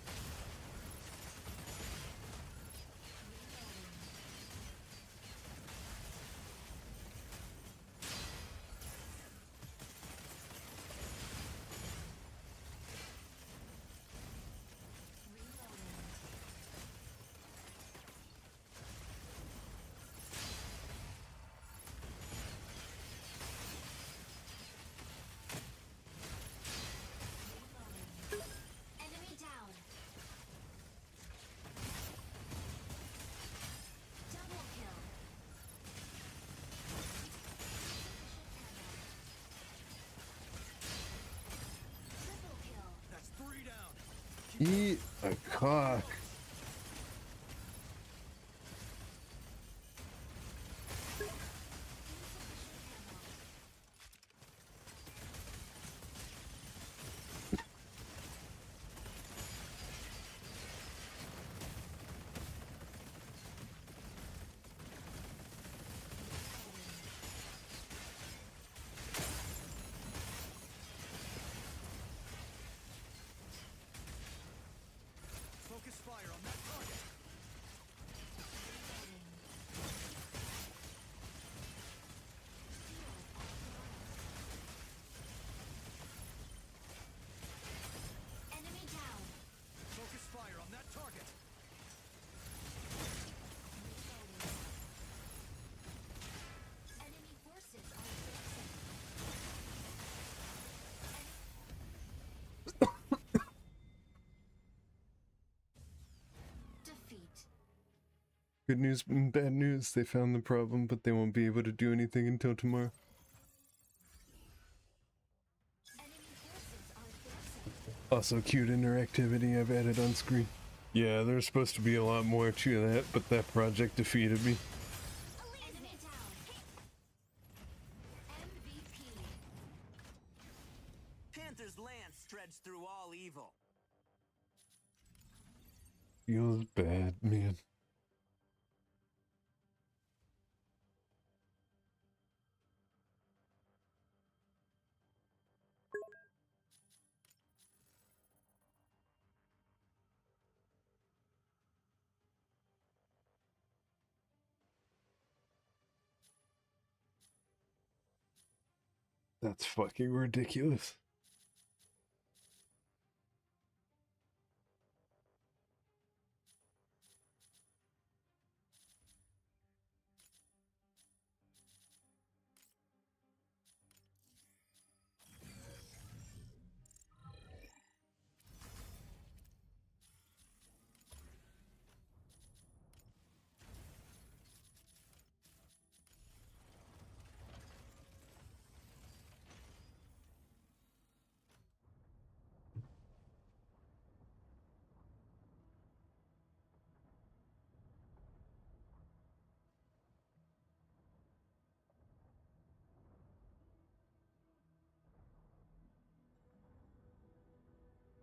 Enemy down. Double kill. Triple kill. That's 3 down. Eat a cock. Focus fire on that target. Enemy down. Focus fire on that target. Enemy forces are advancing. Defeat. Good news and bad news, they found the problem, but they won't be able to do anything until tomorrow. Enemy forces are advancing. Also, cute interactivity I've added on screen. Yeah, there's supposed to be a lot more to that, but that project defeated me. Enemy down. MVP. Panther's lance stretched through all evil. Feels bad, man. That's fucking ridiculous.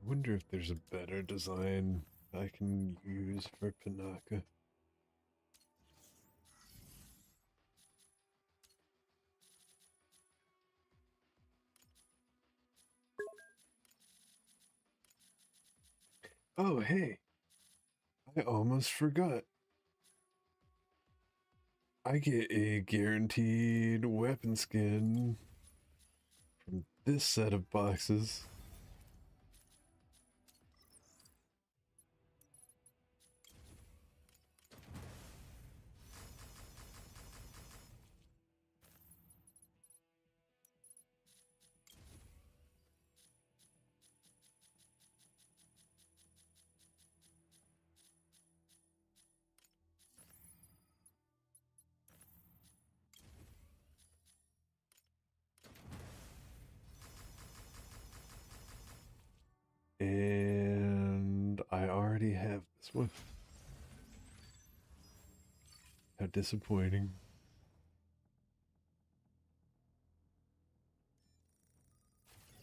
Wonder if there's a better design I can use for Panaka. Oh, hey, I almost forgot. I get a guaranteed weapon skin from this set of boxes. And I already have this one. How disappointing.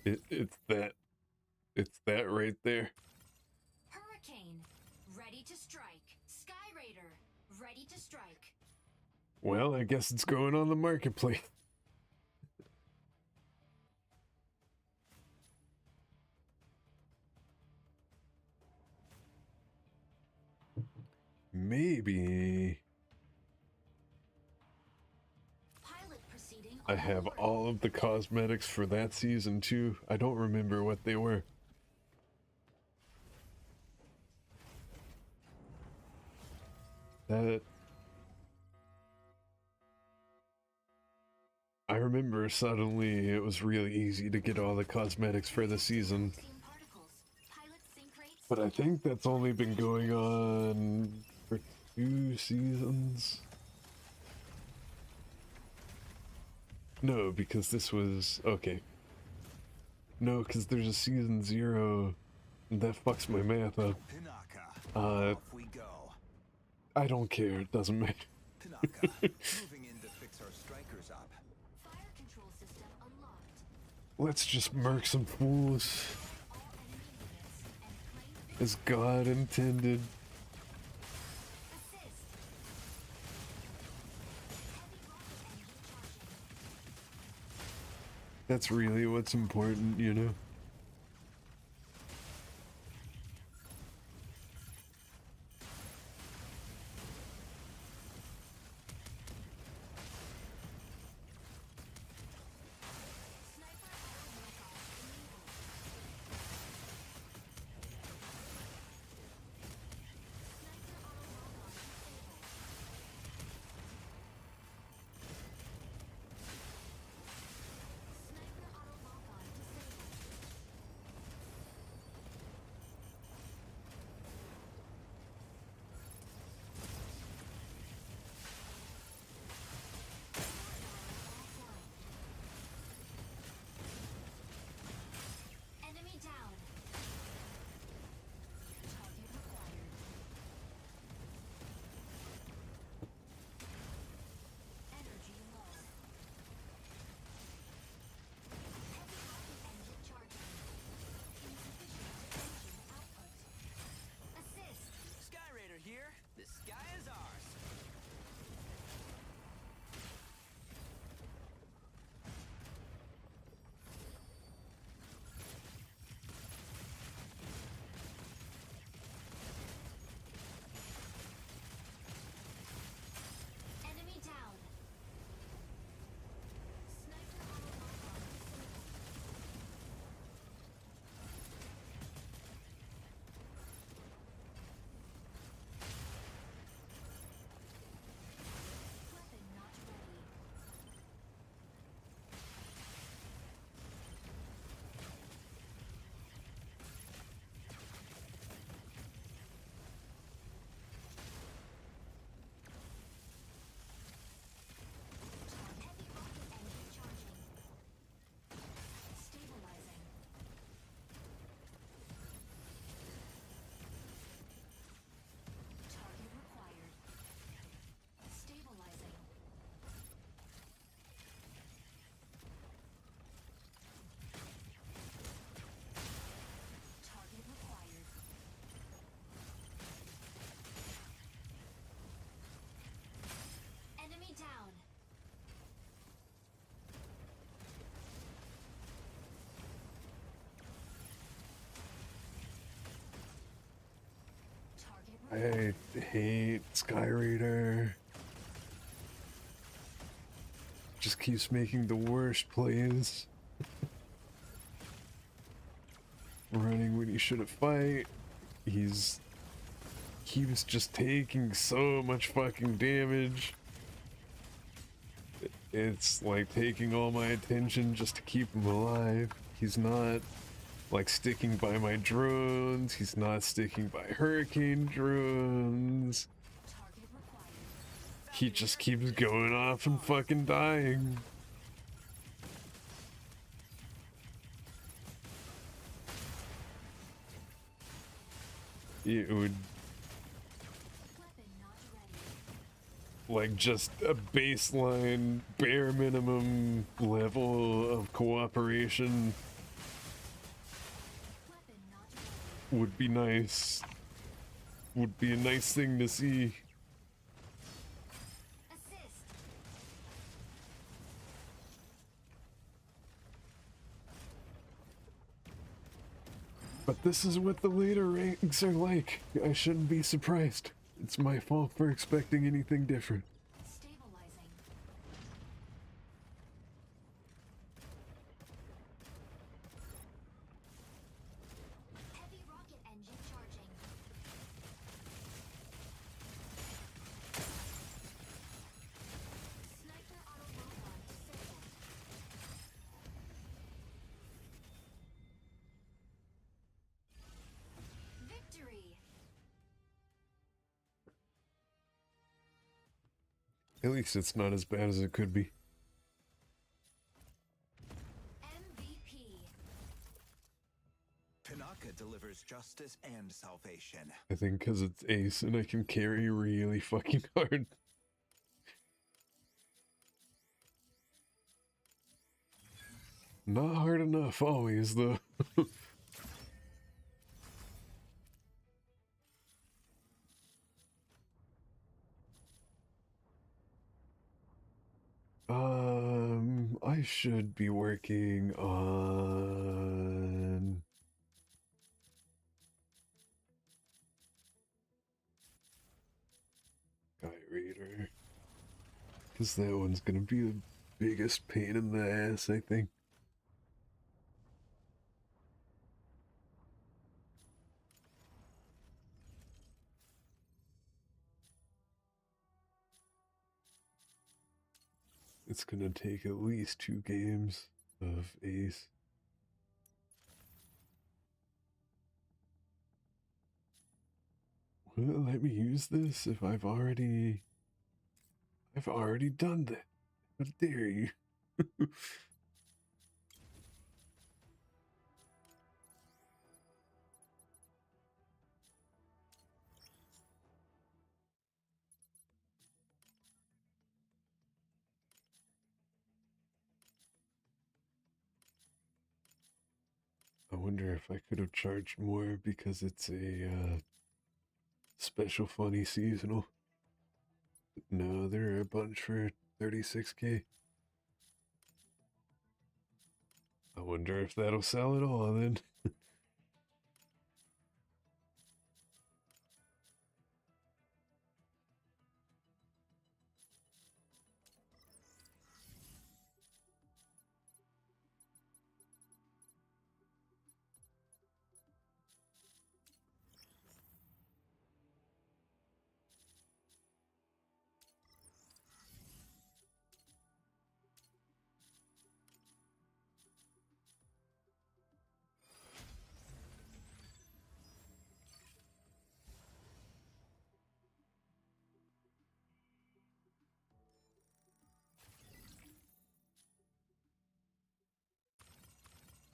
It's that right there. Hurricane. Ready to strike. Sky Raider. Ready to strike. Well, I guess it's going on the marketplace. Maybe Pilot proceeding. I have on board. all of the cosmetics for that season too. I don't remember what they were. That I remember suddenly it was really easy to get all the cosmetics for the season. Steam particles. Pilot sync rates. But I think that's only been going on for 2 seasons. No, because this was... okay. No, because there's a season 0. And that fucks my math up. Pinaka. Off we go. I don't care, it doesn't matter. Pinaka. Moving in to fix our strikers up. Fire control system unlocked. Let's just murk some fools. All enemy units and claim As God intended. assist. Heavy rocket engine charging. That's really what's important, you know? Sniper auto missile enabled. Sniper auto lock-on disabled. Sniper auto lock-on disabled. Enemy down. Target required. Energy low. Heavy rocket engine charging. Insufficient engine output. Assist. Sky Raider here. The sky is ours. Enemy down. Sniper auto lock-on disabled. Weapon not ready. Heavy rocket engine charging. Stabilizing. Target required. Stabilizing. Target required. Enemy down. Target required. I hate Sky Raider. Just keeps making the worst plays. Running when he shouldn't fight. He's keeps just taking so much fucking damage. It's like taking all my attention just to keep him alive. He's not like sticking by my drones. He's not sticking by hurricane drones. Target required. He just keeps going off and fucking dying. It would Weapon not ready. like just a baseline bare minimum level of cooperation Weapon not ready. would be nice. Would be a nice thing to see. But this is what the later ranks are like. I shouldn't be surprised. It's my fault for expecting anything different. Stabilizing. Heavy rocket engine charging. Sniper auto-robot disabled. Victory! At least it's not as bad as it could be. MVP. Tanaka delivers justice and salvation. I think because it's Ace and I can carry really fucking hard. Not hard enough always, though. I should be working on... Guy Raider. Because that one's gonna be the biggest pain in the ass, I think. It's gonna take at least 2 games of Ace. Will it let me use this if I've already done that? How dare you? I wonder if I could have charged more because it's a special funny seasonal. No, there are a bunch for 36k. I wonder if that'll sell at all then.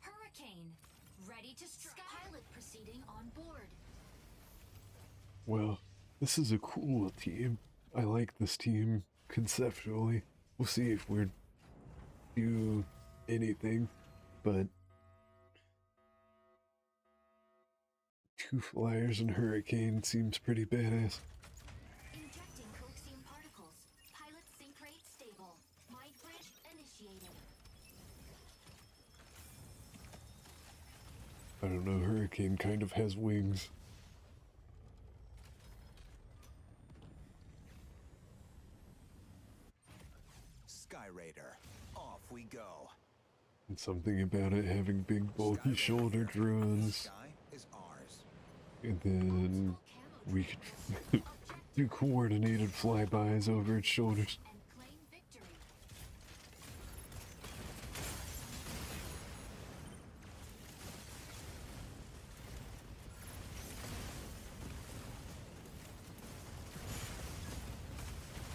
Hurricane. Ready to strike. Pilot proceeding on board. Well, this is a cool team. I like this team conceptually. We'll see if we're do anything, but 2 flyers and Hurricane seems pretty badass. Injecting coaxium particles. Pilot sync rate stable. Mind bridge initiated. I don't know, Hurricane kind of has wings. Sky Raider, off we go. And something about it having big Sky bulky Raider shoulder here. The drones. sky is ours. And then we could do coordinated flybys over its shoulders. And claim victory.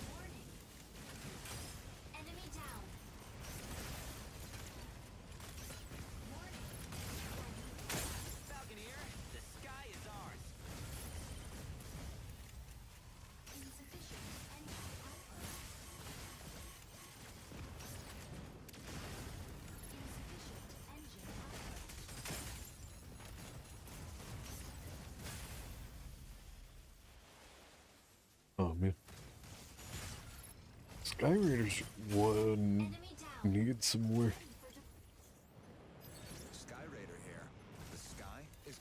Warning. Enemy down. Warning. Falconeer, the sky is ours. Insufficient engine output. Insufficient engine output. Oh man. Sky Raiders 1 Enemy down. needs some work. Ready for Sky Raider here. The sky is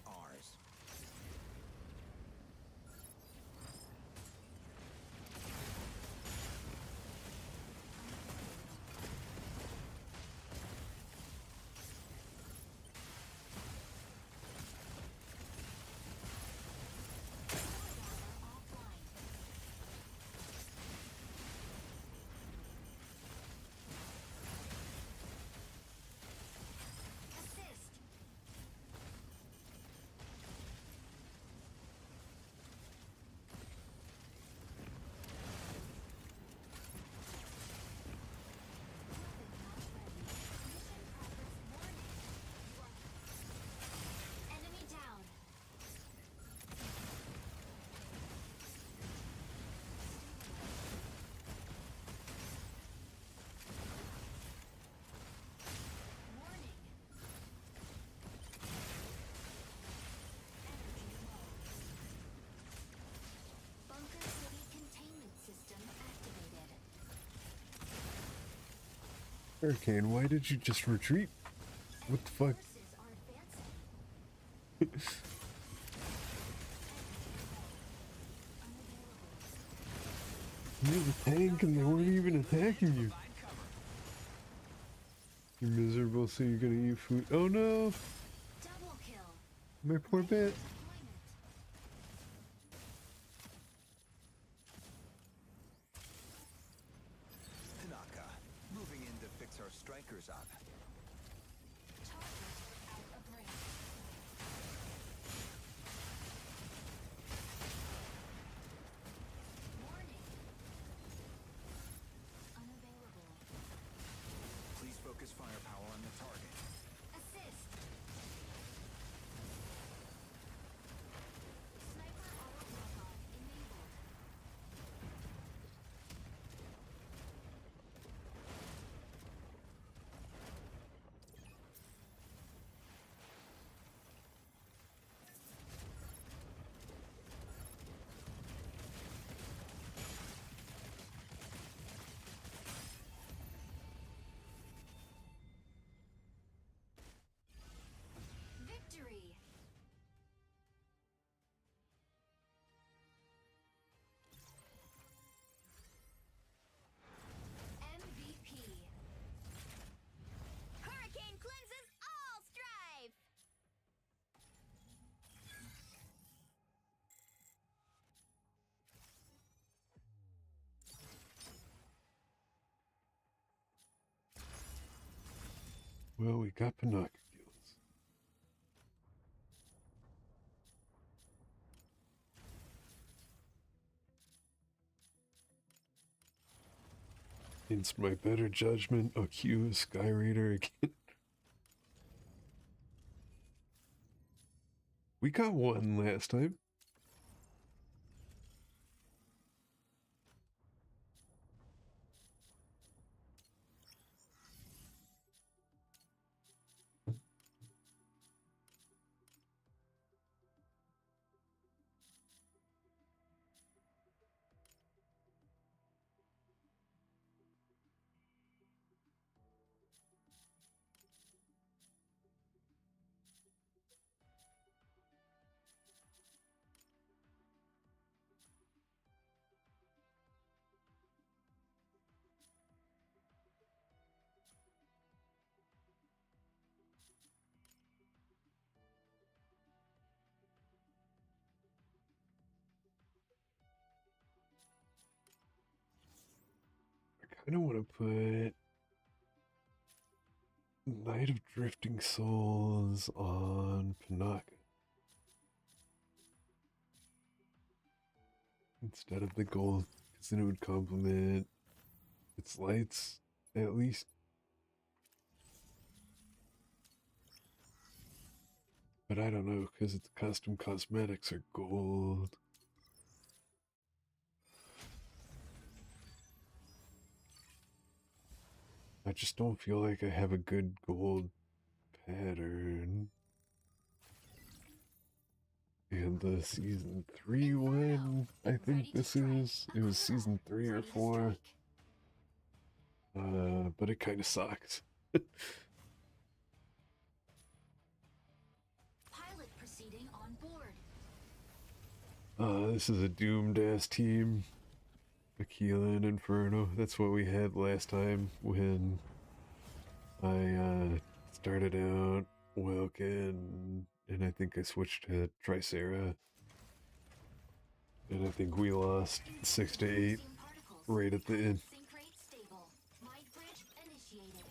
Hurricane, why did you just retreat? What the fuck? Forces are advancing. You have a tank and they weren't even attacking you. Find cover. You're miserable, so you're gonna eat food. Oh no! Double kill. My poor bat. Deployment. Tanaka, moving in to fix our strikers up. Target out of range. Warning. Unavailable. Please focus firepower on the target. Assist. Sniper auto lock-on enabled. Victory. MVP. Hurricane cleanses all strife! Well, we got binoculars. Against my better judgment, accuse Sky Raider again. We got one last time. I kind of want to put Night of Drifting Souls on Panaka instead of the gold, because then it would complement its lights at least. But I don't know, because its custom cosmetics are gold. I just don't feel like I have a good gold pattern. And the season 3 one, I think this is, it was season 3 or 4. But it kind of sucks. Pilot proceeding on board. This is a doomed ass team. Aquila and Inferno. That's what we had last time when I started out Welkin, and I think I switched to Tricera. And I think we lost 6 to 8 Steam particles. right at the end. Sync rate stable. Mind bridge initiated.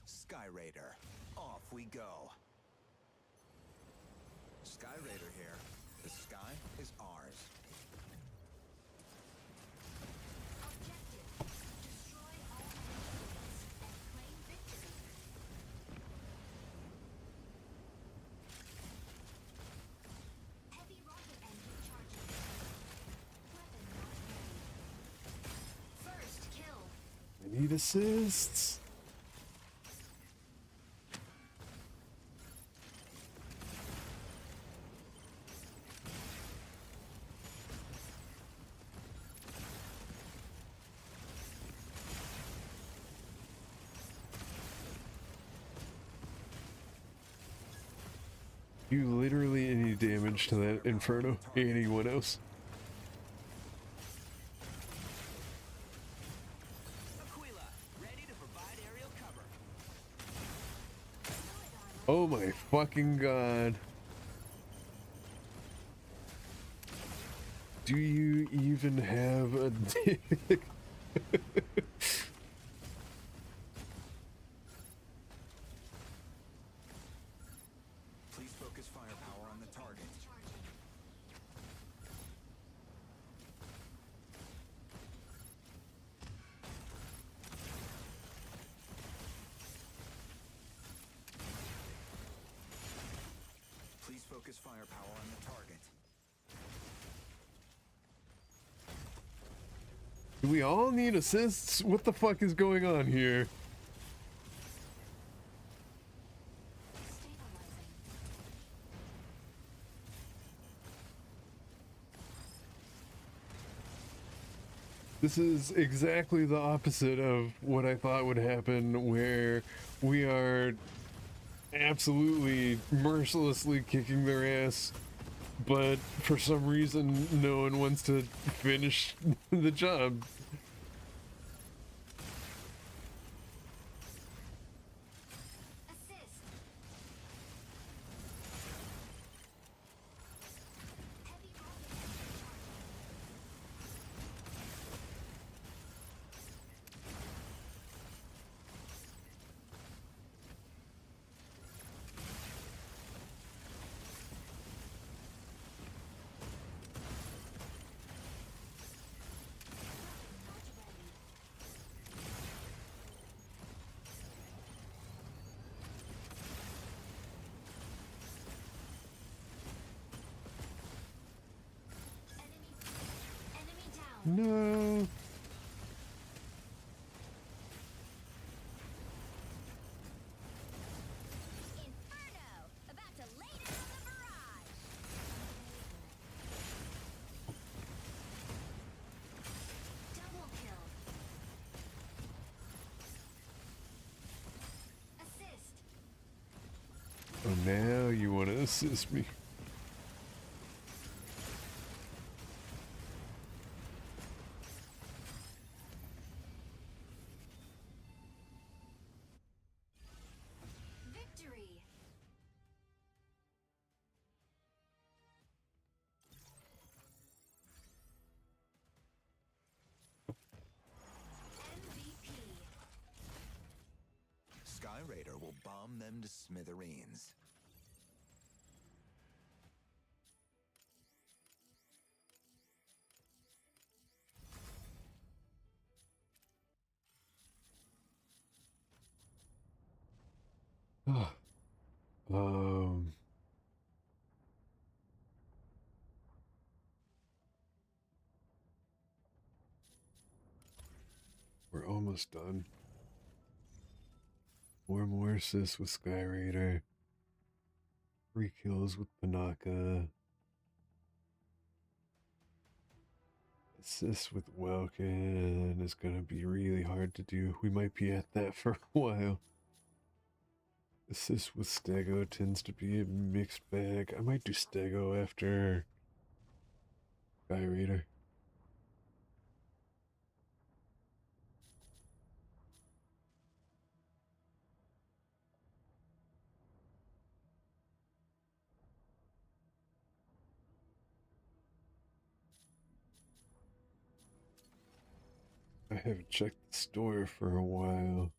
Sky Raider, off we go. Sky Raider here. The sky is ours. Objective. Destroy all enemies and claim victory. Heavy rocket engine charging. Weapon not ready. First kill. I need assists. Do literally any damage to that Inferno? Anyone else? Aquila, ready to provide aerial cover. Oh my fucking god. Do you even have a dick? Please focus firepower on the target. Please focus firepower on the target. Do we all need assists? What the fuck is going on here? Stabilizing. This is exactly the opposite of what I thought would happen, where we are absolutely mercilessly kicking their ass, but for some reason no one wants to finish the job. Assist. Heavy rocket engine charging. Charge ready. Enemy down. No. Inferno! About to lay down the barrage! Double kill. Assist. Oh, now you want to assist me. Victory. MVP. Sky Raider will bomb them to smithereens. Um. We're almost done. Four more assists with Sky Raider. 3 kills with Panaka. Assist with Welkin is gonna be really hard to do. We might be at that for a while. Assist with Stego tends to be a mixed bag. I might do Stego after Sky Raider. I haven't checked the store for a while.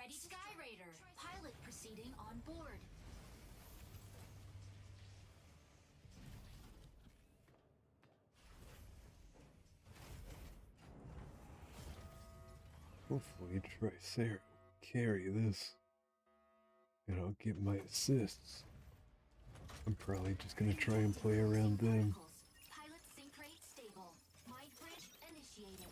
Ready Sky Raider. Pilot proceeding on board. Hopefully Tricera will carry this. And I'll get my assists. I'm probably just gonna try and play around them. Pilot sync rate stable. Mind bridge initiated.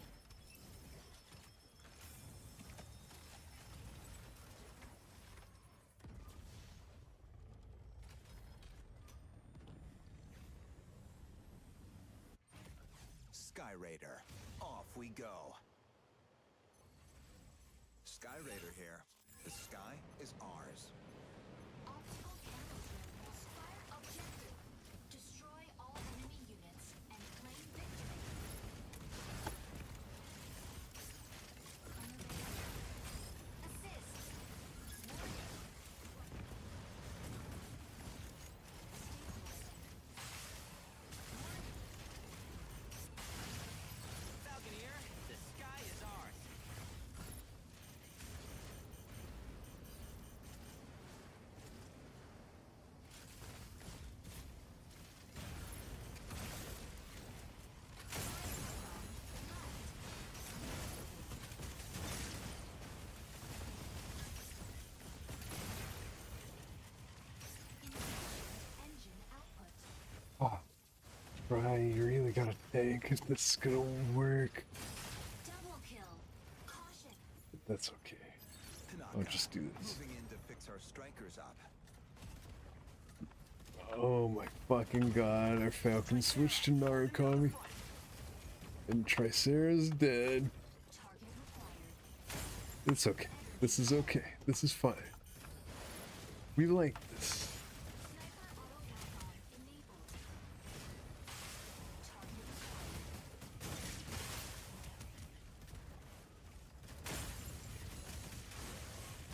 Sky Raider, off we go. Sky Raider here. The sky is ours. Optical canister will fire objective. Destroy all enemy units and claim victory. Assist. Warning. Stabilizing. Falconeer, the sky is ours. Engine output. Ah, Try, you really gotta think if this is gonna work. Double kill. Caution. But that's okay. Tanaka, I'll just do this. moving in to fix our strikers up. Oh my fucking god, our Falcon switched to Narukami. And Tricera's dead. Target required. It's okay. This is okay. This is fine. We like this. Sniper auto weapon enabled. Target required.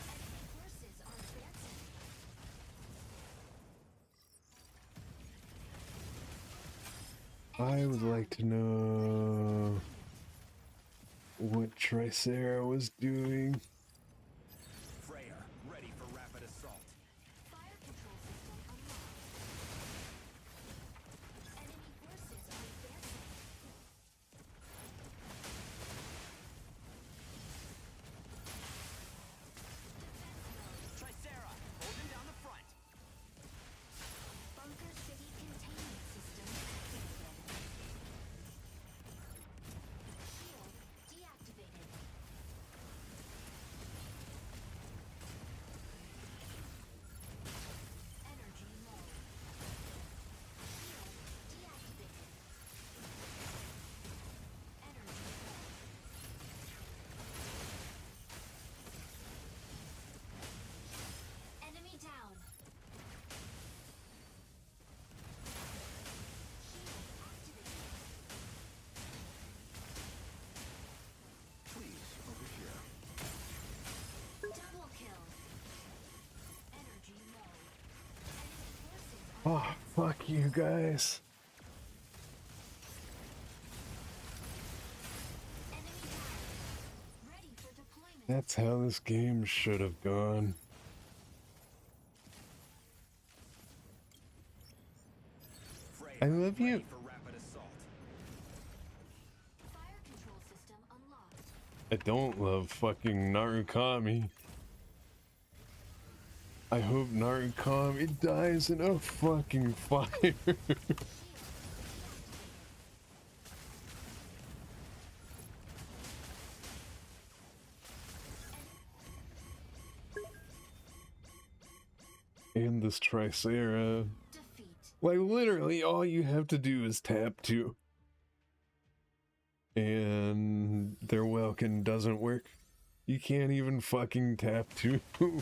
Enemy forces are advancing. I would like to know what Tricera was doing. Freya, ready for rapid assault. Fire control system unlocked. Enemy forces are advancing. Tricera, holding down the front. Bunker City containment system activated. Shield deactivated. Energy low. Shield deactivated. Energy low. Enemy down. Shield activated. Please, over here. Double kill. Energy low. Enemy forces are Oh, fuck you guys. enemy down. Ready for deployment. That's how this game should have gone. Freya, I love you. ready for rapid assault. Fire control system unlocked. I don't love fucking Narukami. I hope Narukami dies in a fucking fire. Shield deactivated. And this Tricera. Defeat. Like, literally, all you have to do is tap 2. And their Welkin doesn't work. You can't even fucking tap 2. MVP.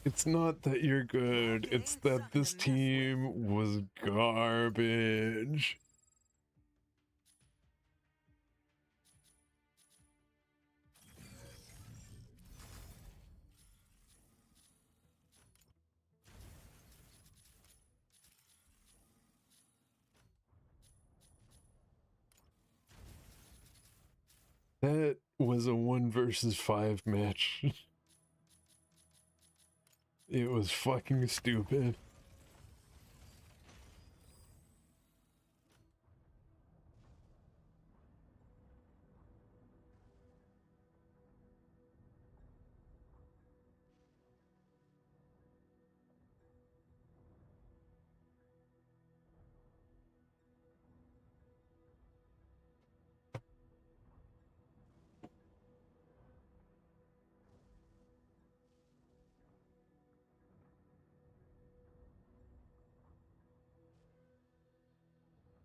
It's not that you're good, it's that this team was garbage. That was a 1 versus 5 match. It was fucking stupid.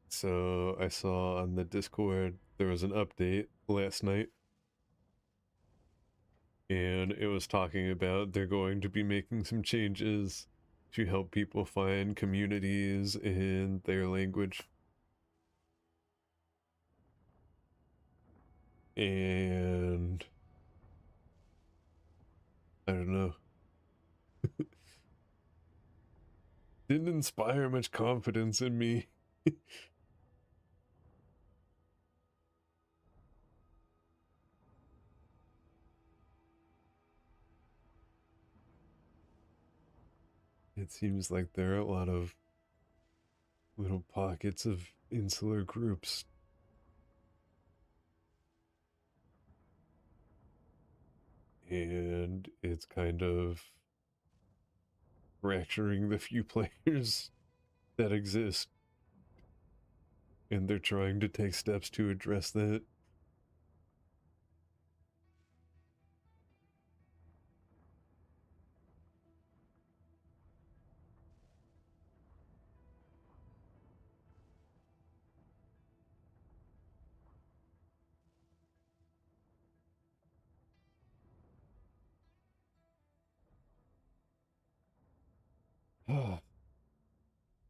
So I saw on the Discord there was an update last night, and it was talking about they're going to be making some changes to help people find communities in their language. And I don't know. Didn't inspire much confidence in me. It seems like there are a lot of little pockets of insular groups. And it's kind of fracturing the few players that exist. And they're trying to take steps to address that. Ah,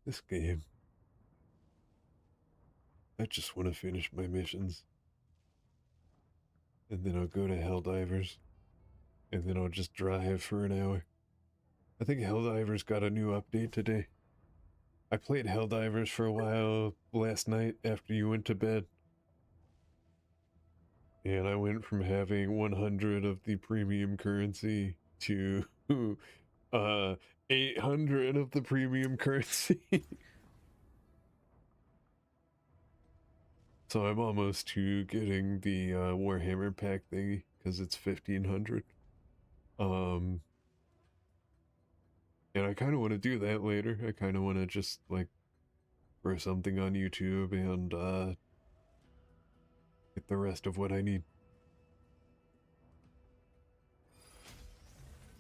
this game. I just want to finish my missions. And then I'll go to Helldivers. And then I'll just drive for an hour. I think Helldivers got a new update today. I played Helldivers for a while last night after you went to bed. And I went from having 100 of the premium currency to 800 of the premium currency. So I'm almost to getting the Warhammer pack thingy because it's 1500. And I kind of want to do that later. I kind of want to just like throw something on YouTube and get the rest of what I need.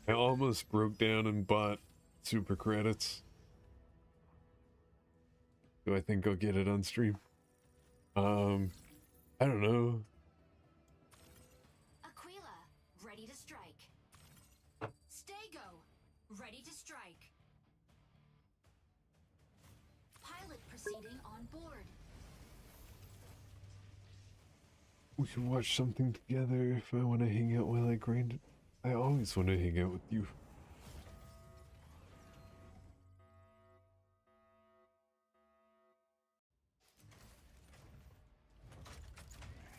I almost broke down and bought super credits. Do I think I'll get it on stream? I don't know. Aquila, ready to strike. Stego, ready to strike. Pilot proceeding on board. We can watch something together if I want to hang out while I grind it. I always want to hang out with you.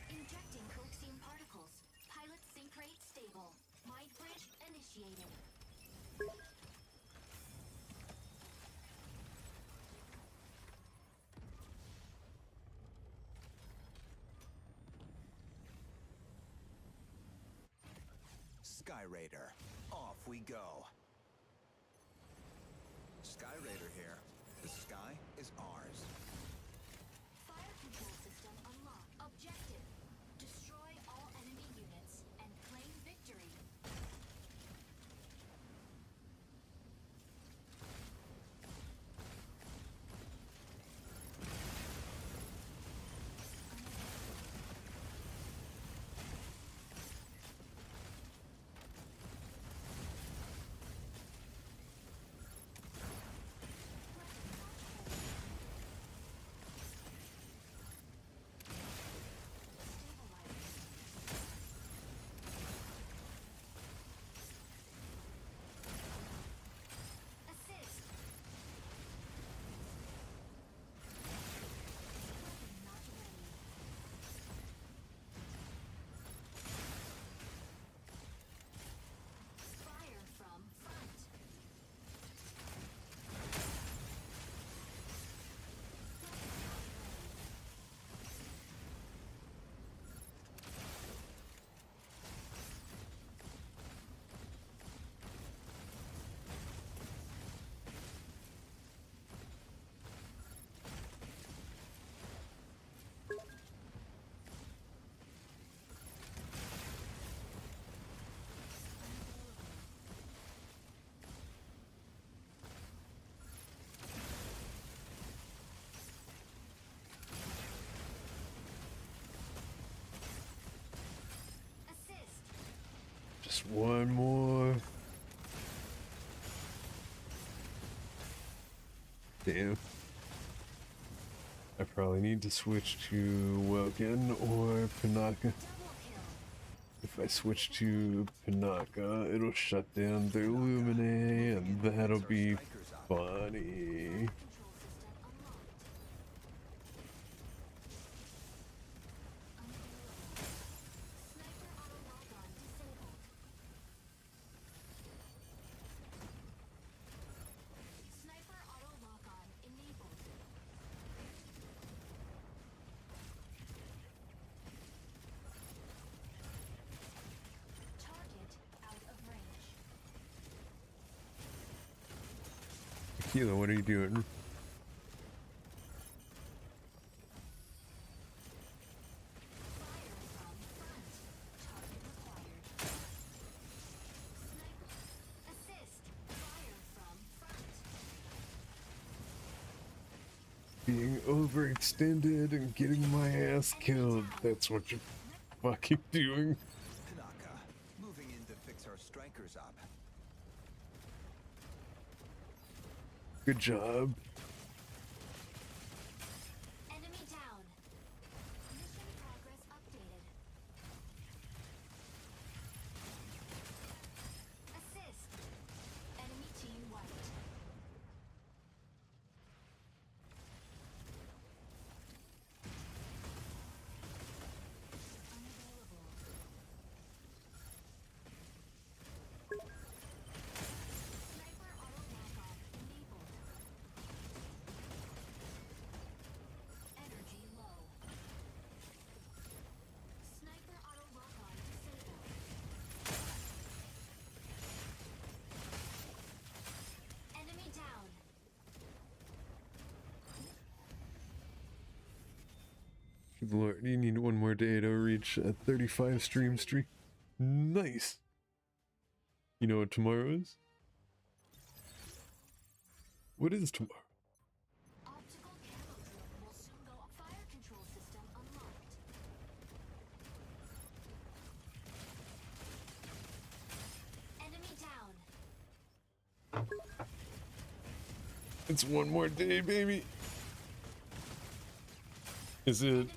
Injecting coaxium particles. Pilot sync rate stable. Mind bridge initiated. Sky Raider, off we go. Sky Raider here. The sky is ours. Fire control system unlocked. Objective. Destroy all enemy units and claim victory. Just one more. Damn. I probably need to switch to Welkin or Panaka. Double kill. If I switch to Panaka, it'll shut down their Lumine, and that'll be funny. Control system unlocked. Unavailable. Sniper auto lock-on disabled. Sniper auto lock-on enabled. Target out of range. Tequila, what are you doing? Fire from front. Target required. Sniper. Assist. Fire from front. Being overextended and getting my ass killed. That's what you're fucking doing. Tanaka, moving in to fix our strikers up. Good job. Enemy down. Mission progress updated. Assist. Enemy team wiped. Unavailable. Sniper auto lock-on enabled. Energy low. Sniper auto lock-on disabled. Enemy down. Good Lord, you need one more day to reach a 35 stream streak. Nice. You know what tomorrow is? What is tomorrow? Optical camo drone will soon go up. Fire control system unlocked. Enemy down. It's one more day, baby. Is it Enemy down.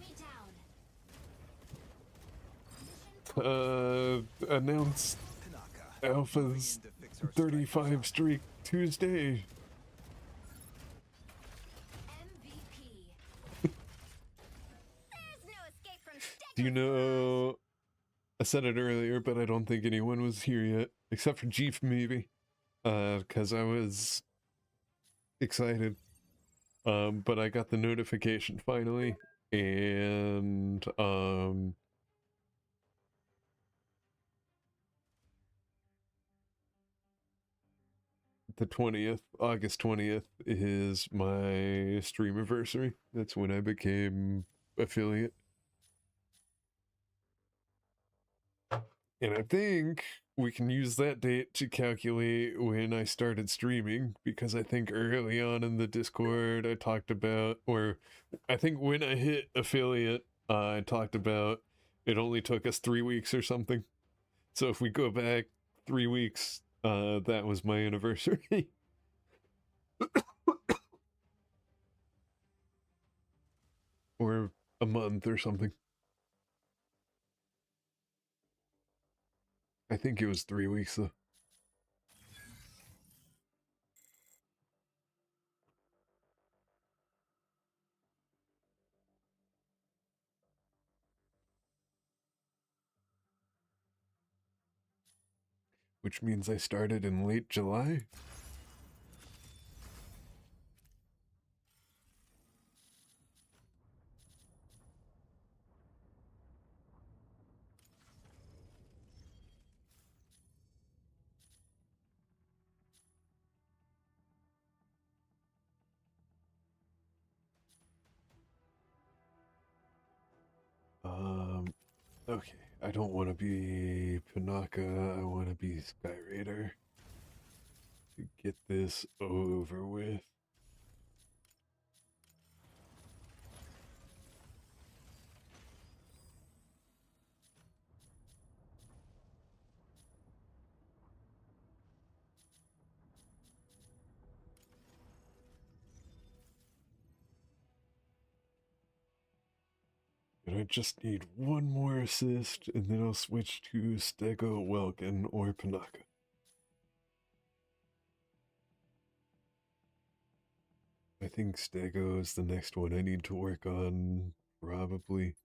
announced Tanaka, Alpha's moving in to fix our 35 streak Tuesday? MVP. There's no escape from Do you know? I said it earlier, but I don't think anyone was here yet, except for Jeef maybe, because I was excited. But I got the notification finally, and the 20th, August 20th, is my stream anniversary. That's when I became affiliate. And I think we can use that date to calculate when I started streaming, because I think early on in the Discord I talked about, or I think when I hit affiliate, I talked about it only took us 3 weeks or something. So if we go back 3 weeks, that was my anniversary. Or a month or something. I think it was 3 weeks though. Which means I started in late July. Okay, I don't want to be Panaka, I want to be Sky Raider. To get this over with. But I just need one more assist, and then I'll switch to Stego, Welkin, or Panaka. I think Stego is the next one I need to work on, probably.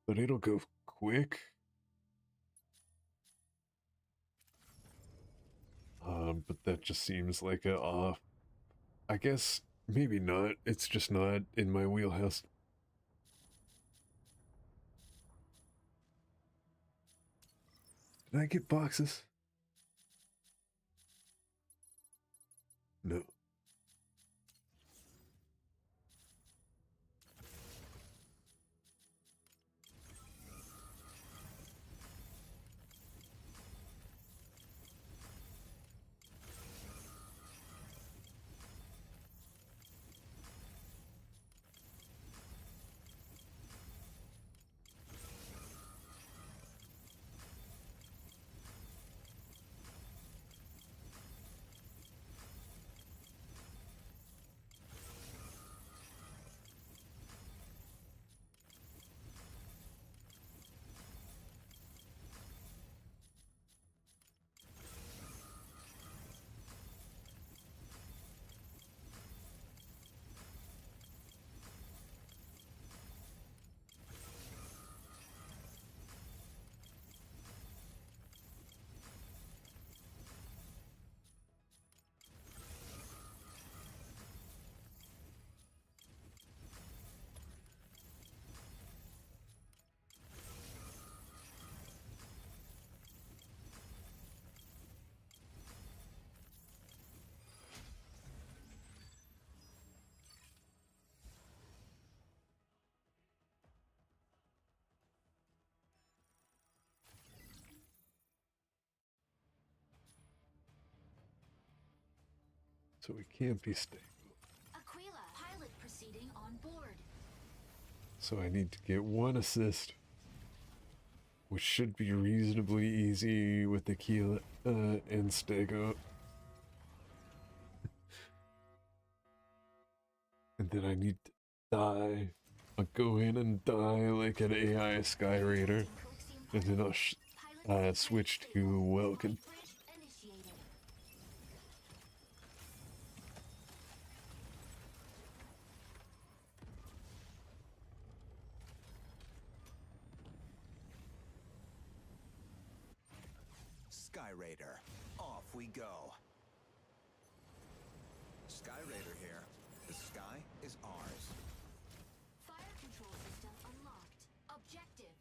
But it'll go quick. But that just seems like a off. I guess maybe not. It's just not in my wheelhouse. Did I get boxes? No. So we can't be Stego. Aquila, pilot proceeding on board. So I need to get one assist, which should be reasonably easy with Aquila and Stego. And then I need to die. I'll go in and die like an AI Sky Raider, and then I'll switch to Welkin. Sky Raider, off we go. Sky Raider here. The sky is ours. Fire control system unlocked. Objective: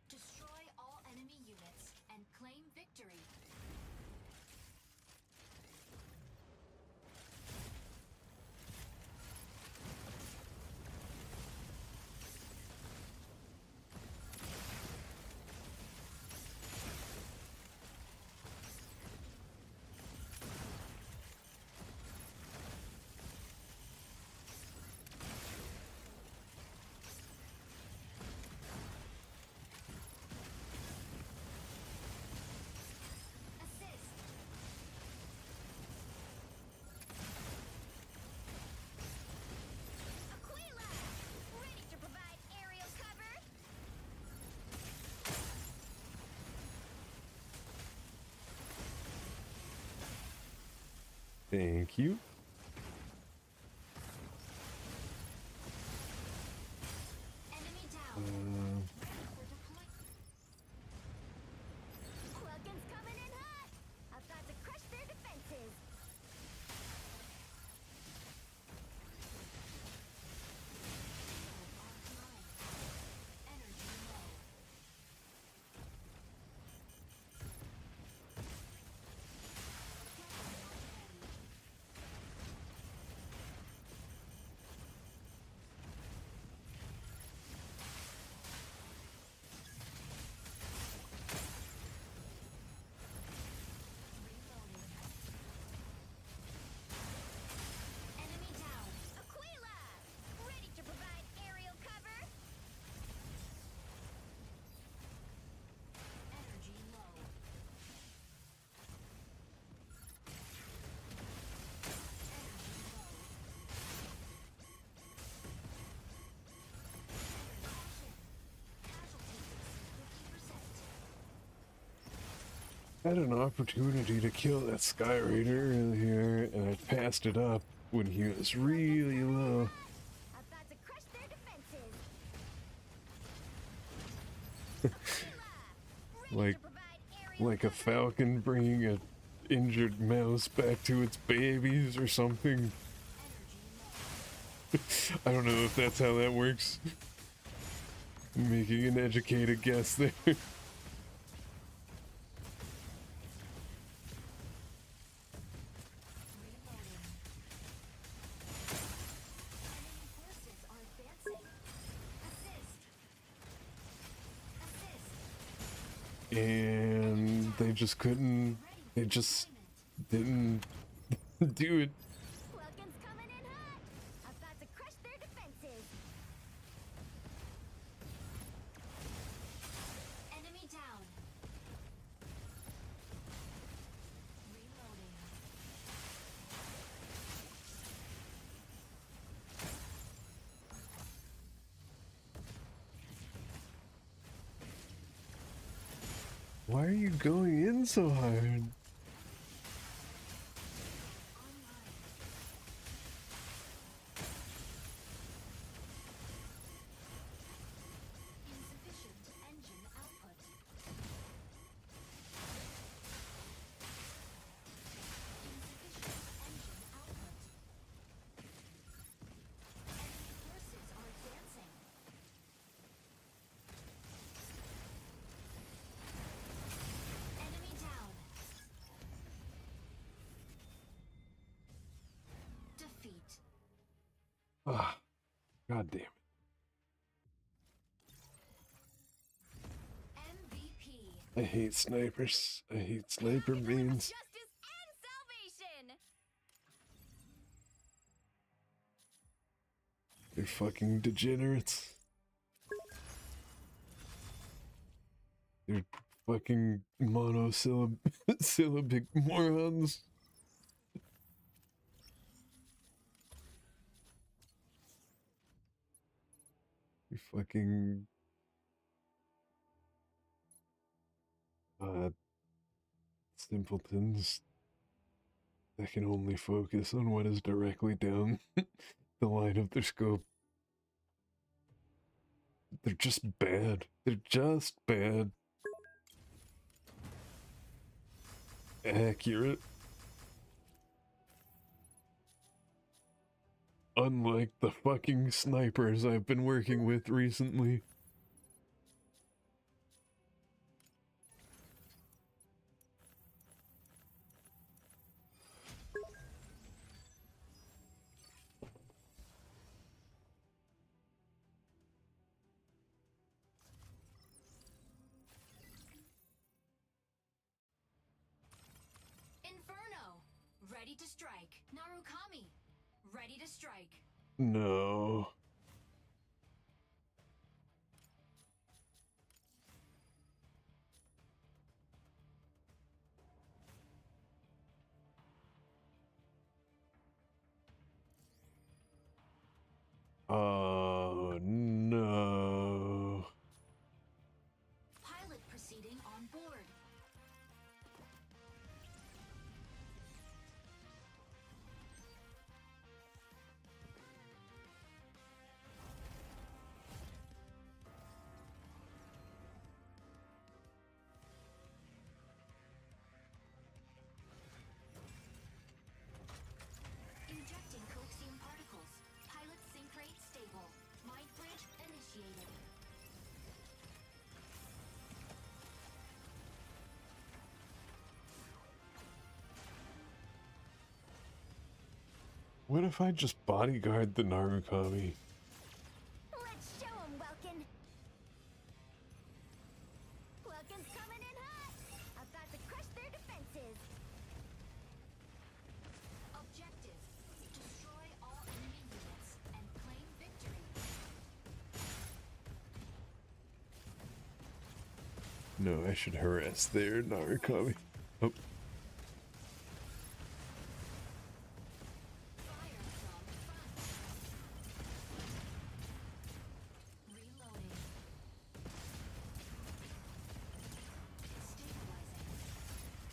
destroy all enemy units and claim victory. Assist. Aquila! Ready to provide aerial cover? Thank you. Enemy down. Ready for deployment. Welkin's coming in hot! About to crush their defenses! Energy low. had an opportunity to kill that Sky Raider earlier, and I passed it up when he was really low. About to crush their defenses. Ready Like- to provide aerial Like a falcon bringing a injured mouse back to its babies or something. I don't know if that's how that works. Making an educated guess there. Enemy forces are advancing. Assist. And they just couldn't, they just didn't do it. Welcome's coming in hot. About to crush their defenses. Enemy down. Reloading. Why are you going in so hard? Online. Insufficient engine output. Insufficient engine output. Enemy forces are advancing. Enemy down. Defeat. Ah, god damn it. MVP. I hate snipers. I hate sniper beans. Justice and salvation. They're fucking degenerates. They're fucking monosyllabic morons. You fucking simpletons that can only focus on what is directly down the line of their scope. They're just bad. They're just bad. Accurate. Unlike the fucking snipers I've been working with recently. Inferno. Ready to strike. Narukami. Ready to strike. No. Oh no. Pilot proceeding on board. Injecting coaxium particles. Pilot sync rate stable. Mind bridge initiated. What if I just bodyguard the Narukami? Let's show 'em, Welkin. Welkin's coming in hot. About to crush their defenses. Objective. Destroy all enemy units and claim victory. No, I should harass their Narukami. Oh, Fire from front. Reloading. Stabilizing.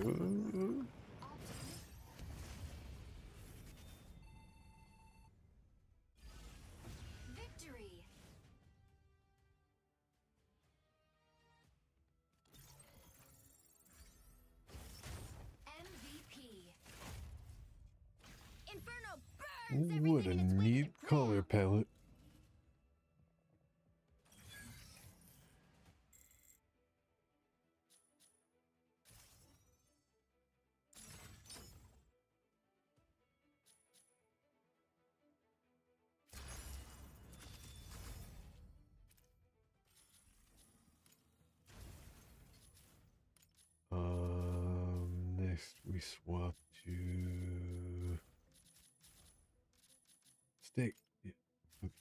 Optimus. Victory. MVP. Inferno burns everything What a in its way to neat the color ground. palette. Next we swap to steak. Yeah. Okay.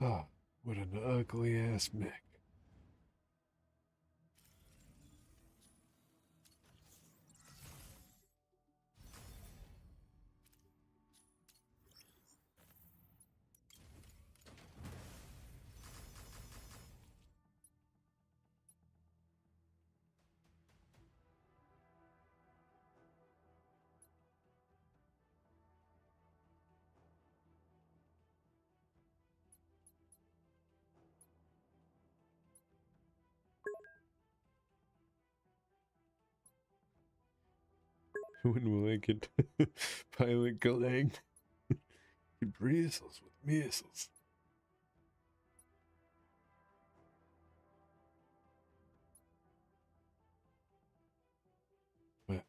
Ah, what an ugly ass mech. When will I get pilot Galang? Bristles with missiles. What?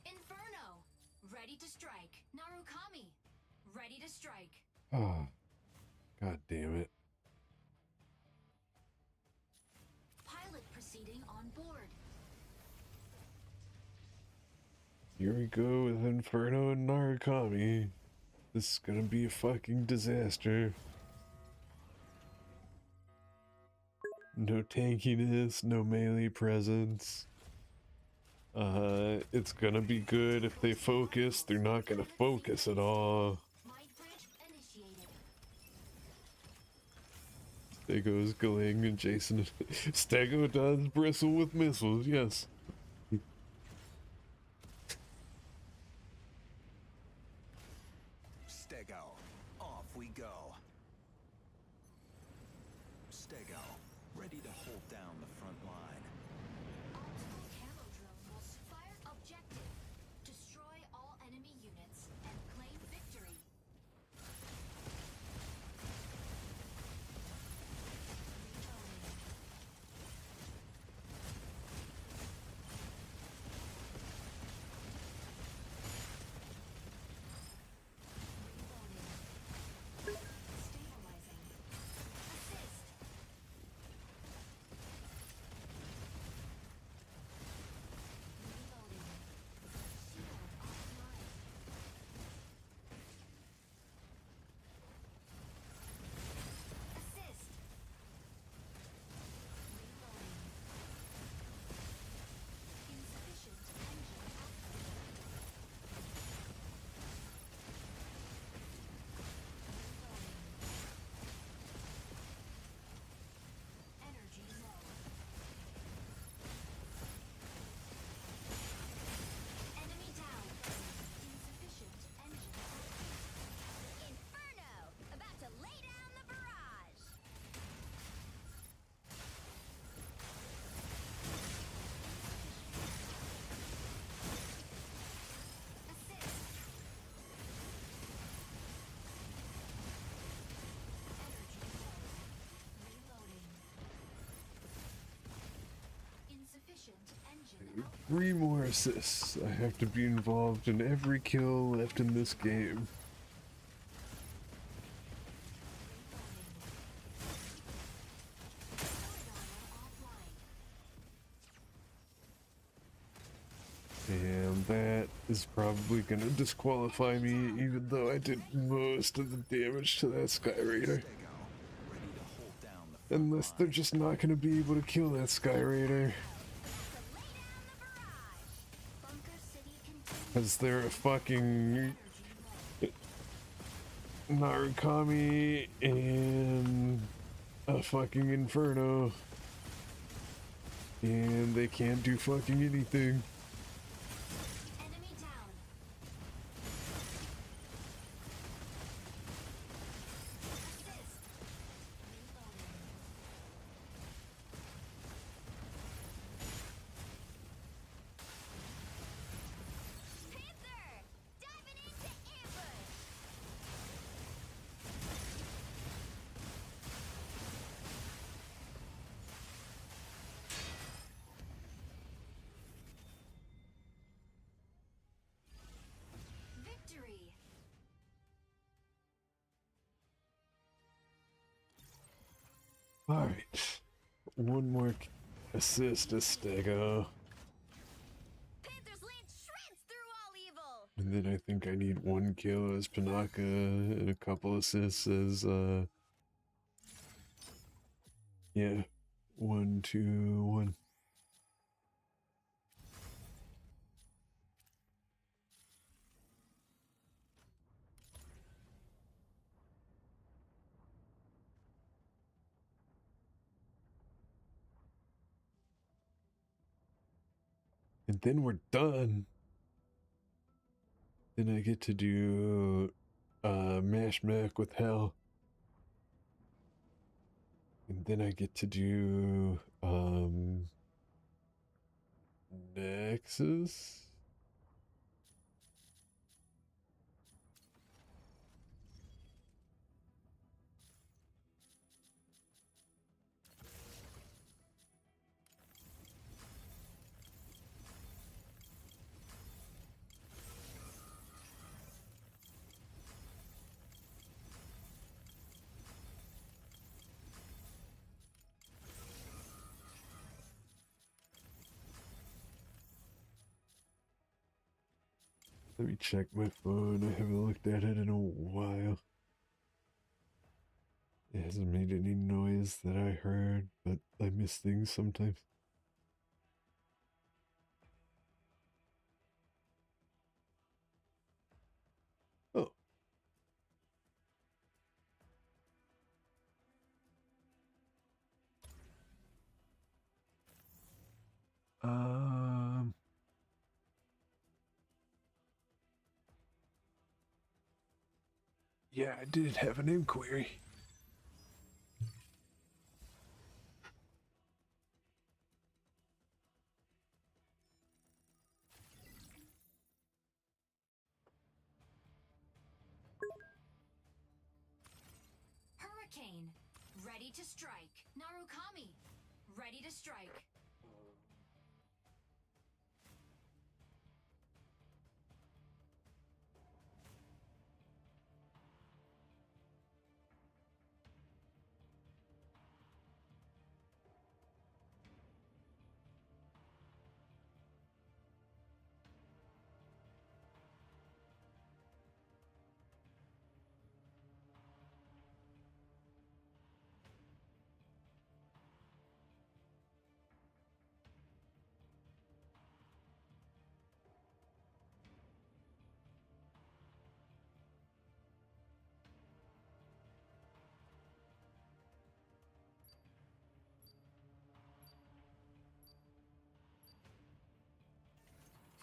Inferno. Ready to strike. Narukami. Ready to strike. Ah, god damn it. Pilot proceeding on board. Here we go with Inferno and Narukami. This is gonna be a fucking disaster. No tankiness, no melee presence. It's gonna be good if they focus. They're not gonna focus at all. Might bridge initiated. There goes Galing and Jason. Stego does bristle with missiles, yes. Stego, off we go. Stego, ready to hold down the front line. Optimal camo drone will fire objective. Destroy all enemy units and claim victory. Reloading. 3 more assists. I have to be involved in every kill left in this game. And that is probably gonna disqualify me, even though I did most of the damage to that Sky Raider. Stego, ready to hold down the front Unless they're line. just not gonna be able to kill that Sky Raider. Bunker City continues. Because they're a fucking Energy low. Narukami and a fucking Inferno. And they can't do fucking anything. Enemy down. Assist. Reloading. Panther! Diving into ambush! Victory. Alright. One more assist to Stego. Panthers land shreds through all evil! And then I think I need 1 kill as Panaka and a couple assists as, yeah. 1, 2, 1. And then we're done. Then I get to do Mash Mac with Hell. And then I get to do Nexus. Let me check my phone. I haven't looked at it in a while. It hasn't made any noise that I heard, but I miss things sometimes. Oh. Yeah, I did have an inquiry. Hurricane. Ready to strike. Narukami. Ready to strike.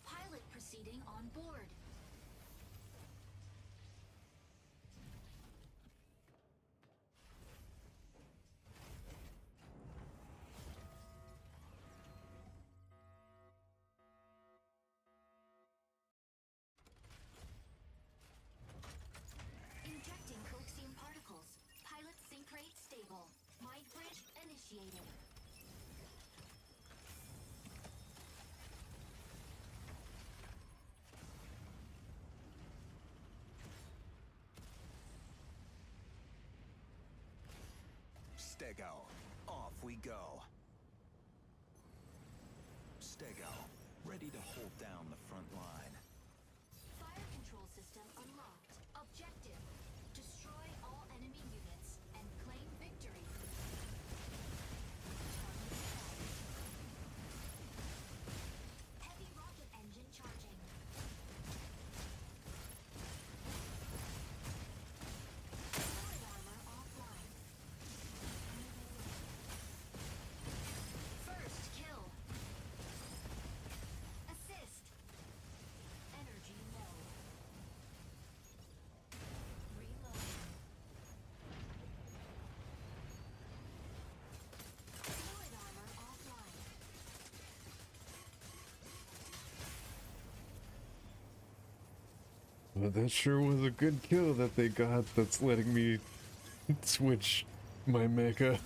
Pilot proceeding on board. Injecting coaxium particles. Pilot sync rate stable. Mind bridge initiated. Stego. Off we go. Stego, ready to hold down the front line. Fire control system unlocked. Objective: destroy all enemy units and claim victory. Target acquired. Heavy rocket engine charging. Turret armor offline. First kill. Assist. Energy low. Reloading. Fluid armor offline. Well, that sure was a good kill that they got that's letting me switch my mecha.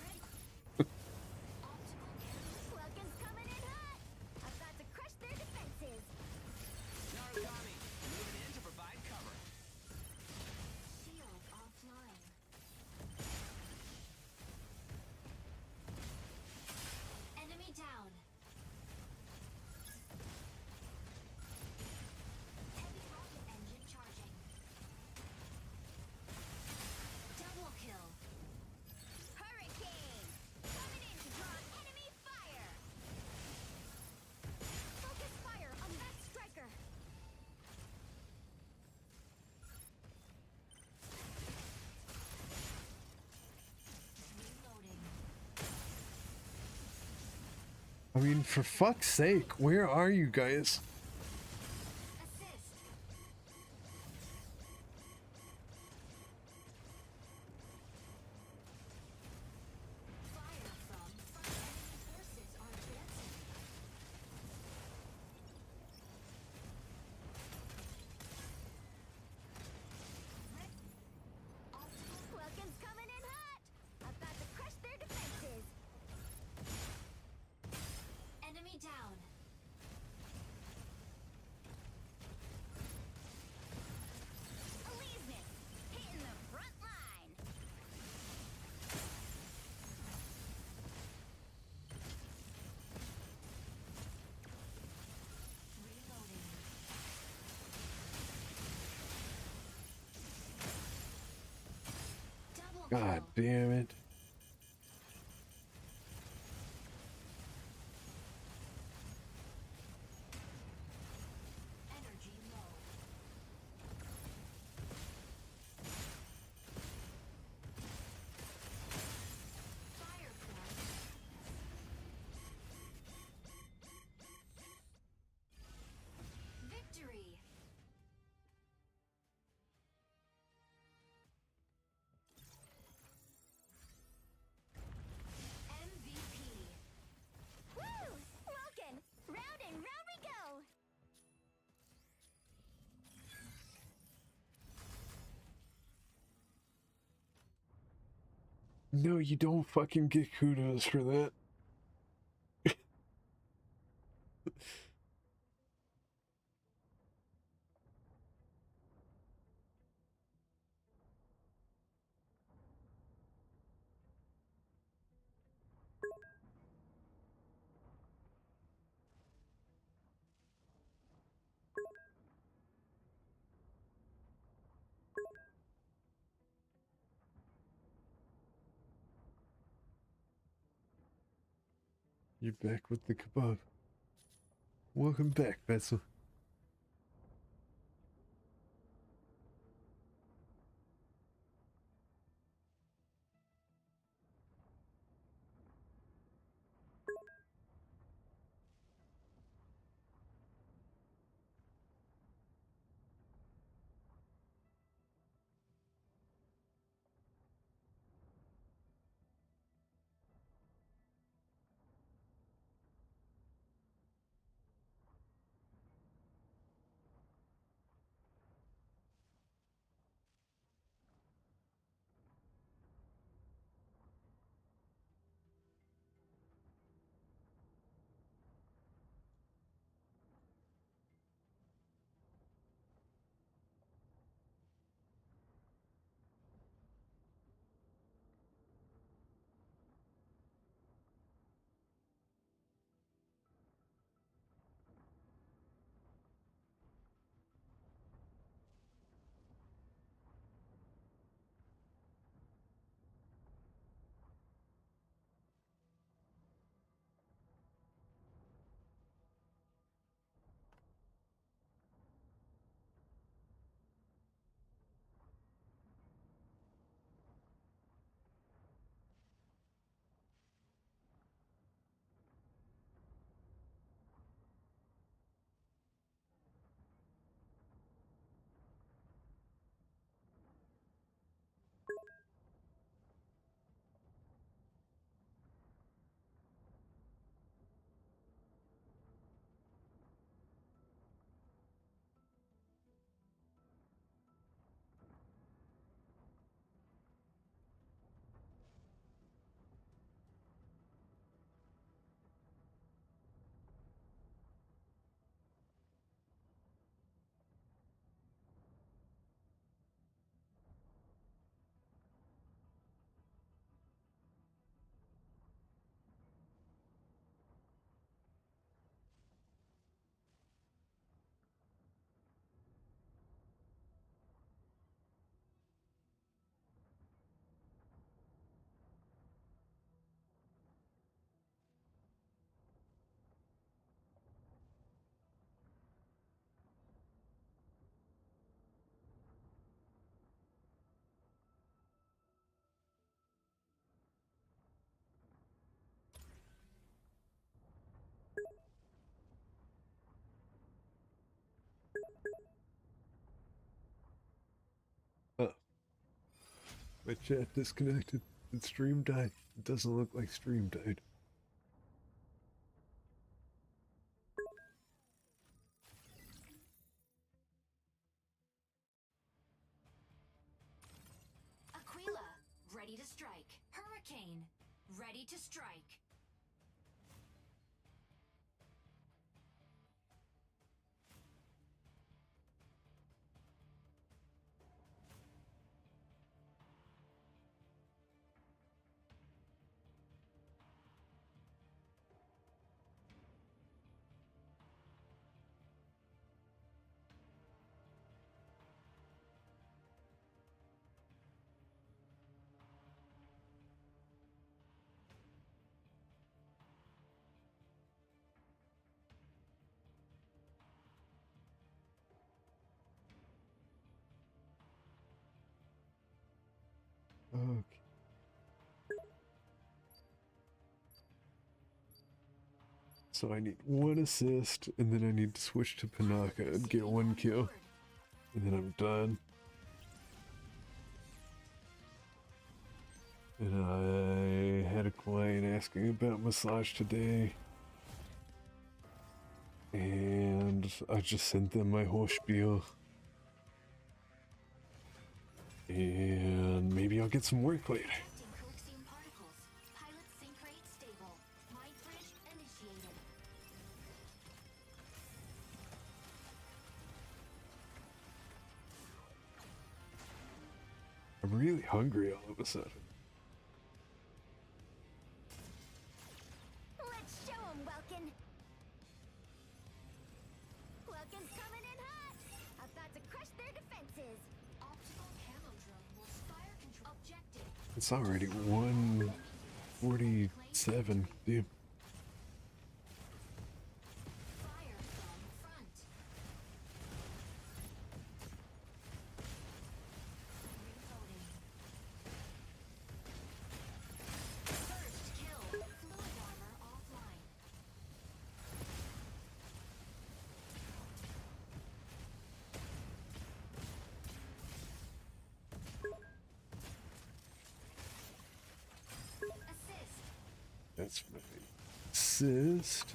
Optical cannon. Welcome's coming in hot. About to crush their defenses. Narukami, moving in to provide cover. Shield offline. Enemy down. Heavy rocket engine charging. Double kill. Hurricane! Coming in to draw enemy fire! Focus fire on that striker! Reloading. I mean, for fuck's sake, where are you guys? Assist. Fire from enemy forces are advancing. Optical Welcome's coming in hot! About to crush their defenses! enemy down. Elysius! Hitting the front line! Reloading. Double God kill. damn it. Energy low. Firefly. Victory. MVP. Woo! Rockin'! Round and round we go! No, you don't fucking get kudos for that. You're back with the kebab. Welcome back, Betzel. My chat disconnected. Did stream die? It doesn't look like stream died. Aquila, ready to strike. Hurricane, ready to strike. Okay. So I need one assist, and then I need to switch to Panaka and get one kill, and then I'm done. And I had a client asking about massage today, and I just sent them my whole spiel. And maybe I'll get some work later. Detecting coaxium particles. Pilot sync rate stable. Mind bridge initiated. I'm really hungry all of a sudden. Let's show 'em, Welkin. Welkin's coming in hot. About to crush their defenses. Optical camo drone will fire control objective. It's already 1:47. Damn. Fire from front. Reloading. First kill. Fluid armor offline. Assist. That's my assist.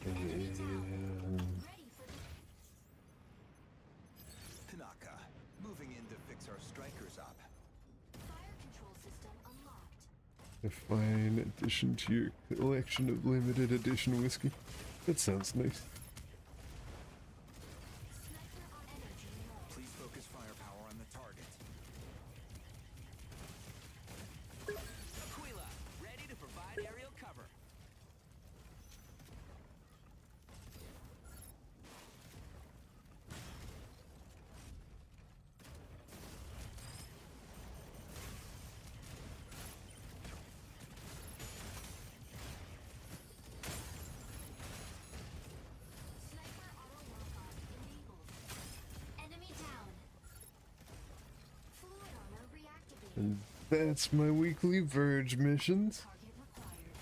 And Ready for the Tanaka, moving in to fix our strikers up. fire control system unlocked. a fine addition to your collection of limited edition whiskey. That sounds nice. Sniper on energy low. Please focus firepower on the target. Aquila, ready to provide aerial cover. Sniper auto lock-on enabled. Enemy down. Fluid armor reactivated. And that's my weekly Verge missions. Target required.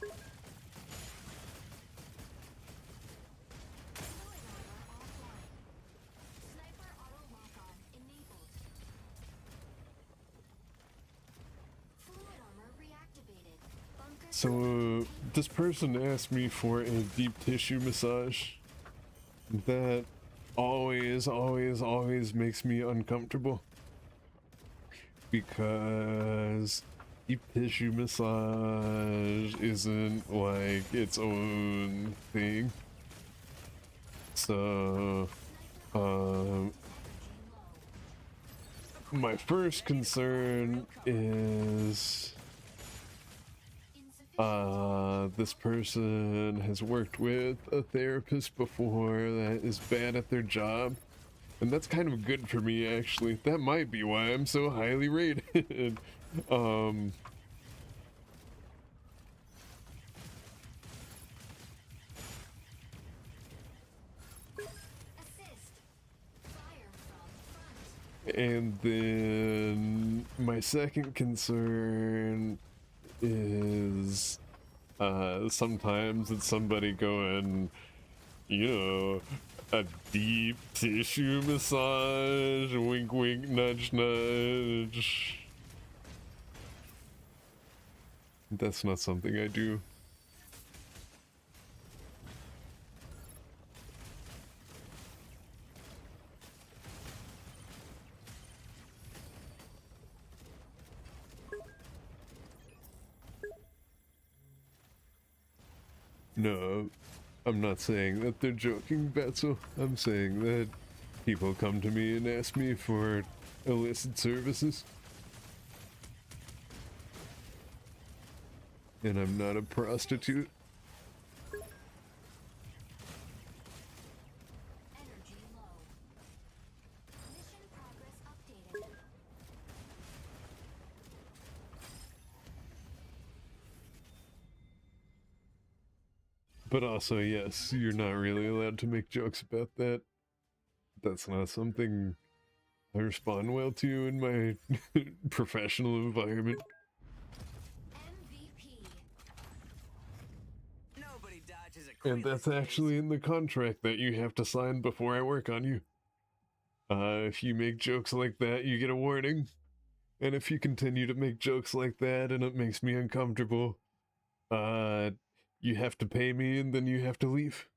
Fluid armor offline. Sniper auto lock-on enabled. Fluid armor reactivated. Bunker So, this person asked me for a deep tissue massage. That always makes me uncomfortable. Because deep tissue massage isn't like its own thing. So, my first concern is this person has worked with a therapist before that is bad at their job, and that's kind of good for me actually. That might be why I'm so highly rated. assist. Fire from front. And then my second concern is sometimes it's somebody going, you know, a deep tissue massage, wink wink, nudge nudge. That's not something I do. No, I'm not saying that they're joking, Betzel. I'm saying that people come to me and ask me for illicit services. And I'm not a prostitute. Energy low. Mission progress updated. But also, yes, you're not really allowed to make jokes about that. That's not something I respond well to in my professional environment. MVP. Nobody dodges a queen And that's these days. actually in the contract that you have to sign before I work on you. If you make jokes like that, you get a warning. And if you continue to make jokes like that and it makes me uncomfortable, you have to pay me and then you have to leave.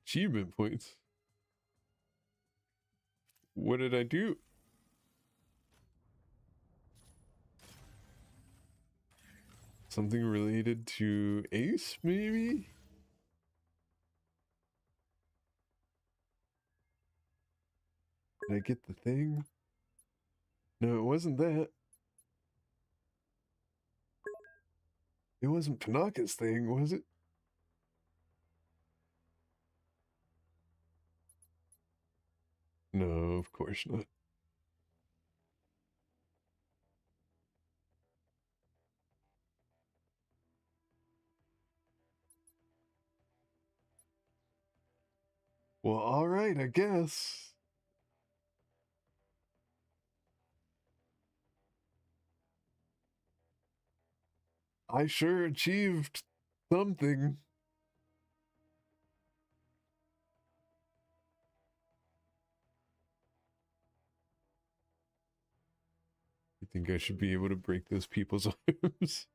Achievement points. What did I do? Something related to Ace, maybe? Did I get the thing? No, it wasn't that. It wasn't Panaka's thing, was it? No, of course not. Well, alright, I guess. I sure achieved something. I think I should be able to break those people's arms.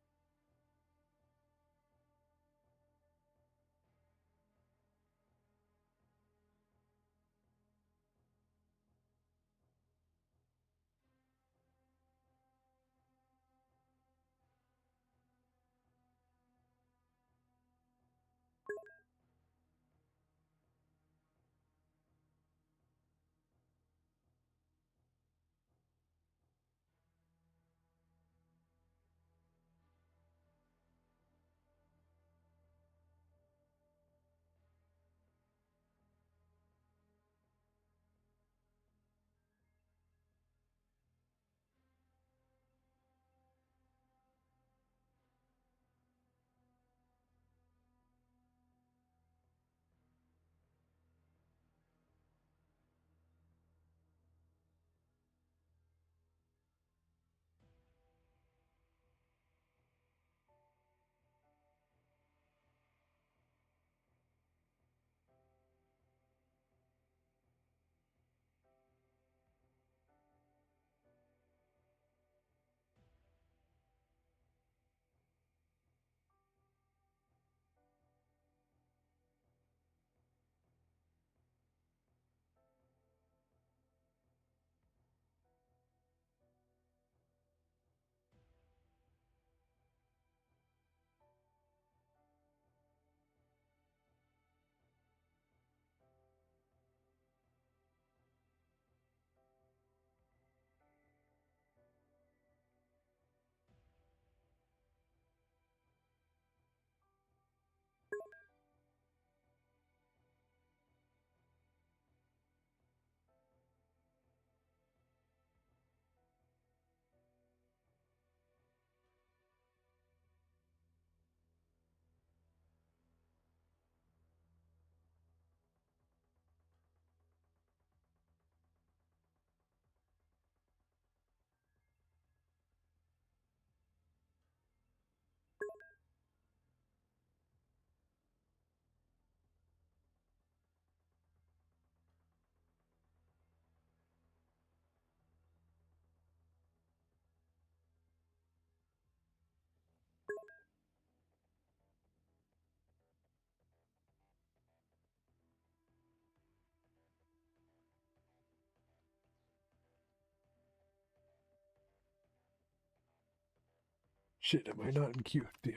Shit, am I not in queue? Damn.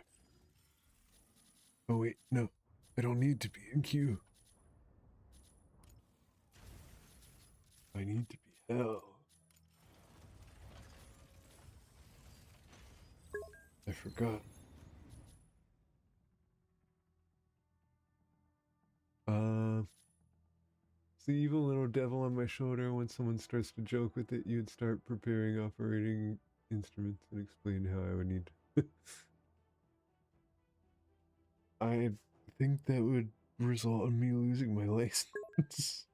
Oh wait, no. I don't need to be in queue. I need to be hell. I forgot. It's the evil little devil on my shoulder. When someone starts to joke with it, you'd start preparing operating instruments and explain how I would need to. I think that would result in me losing my license.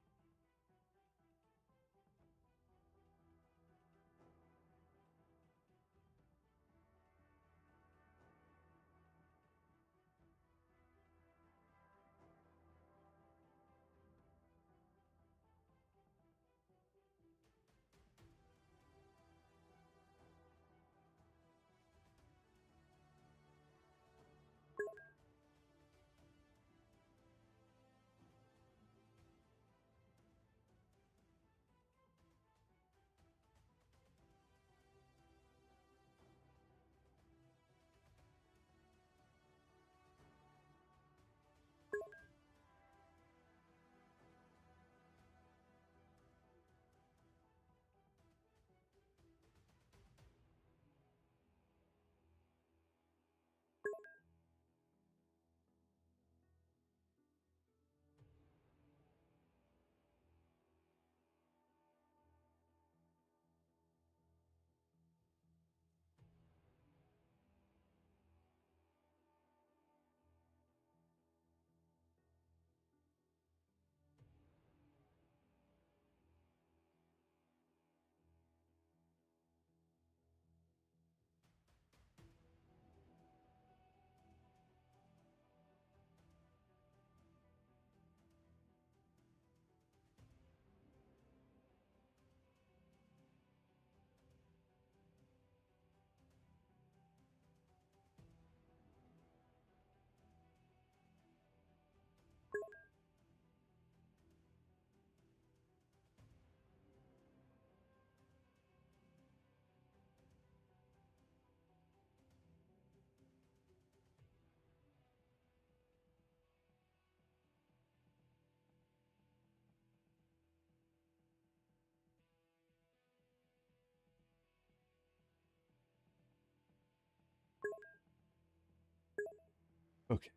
Okay.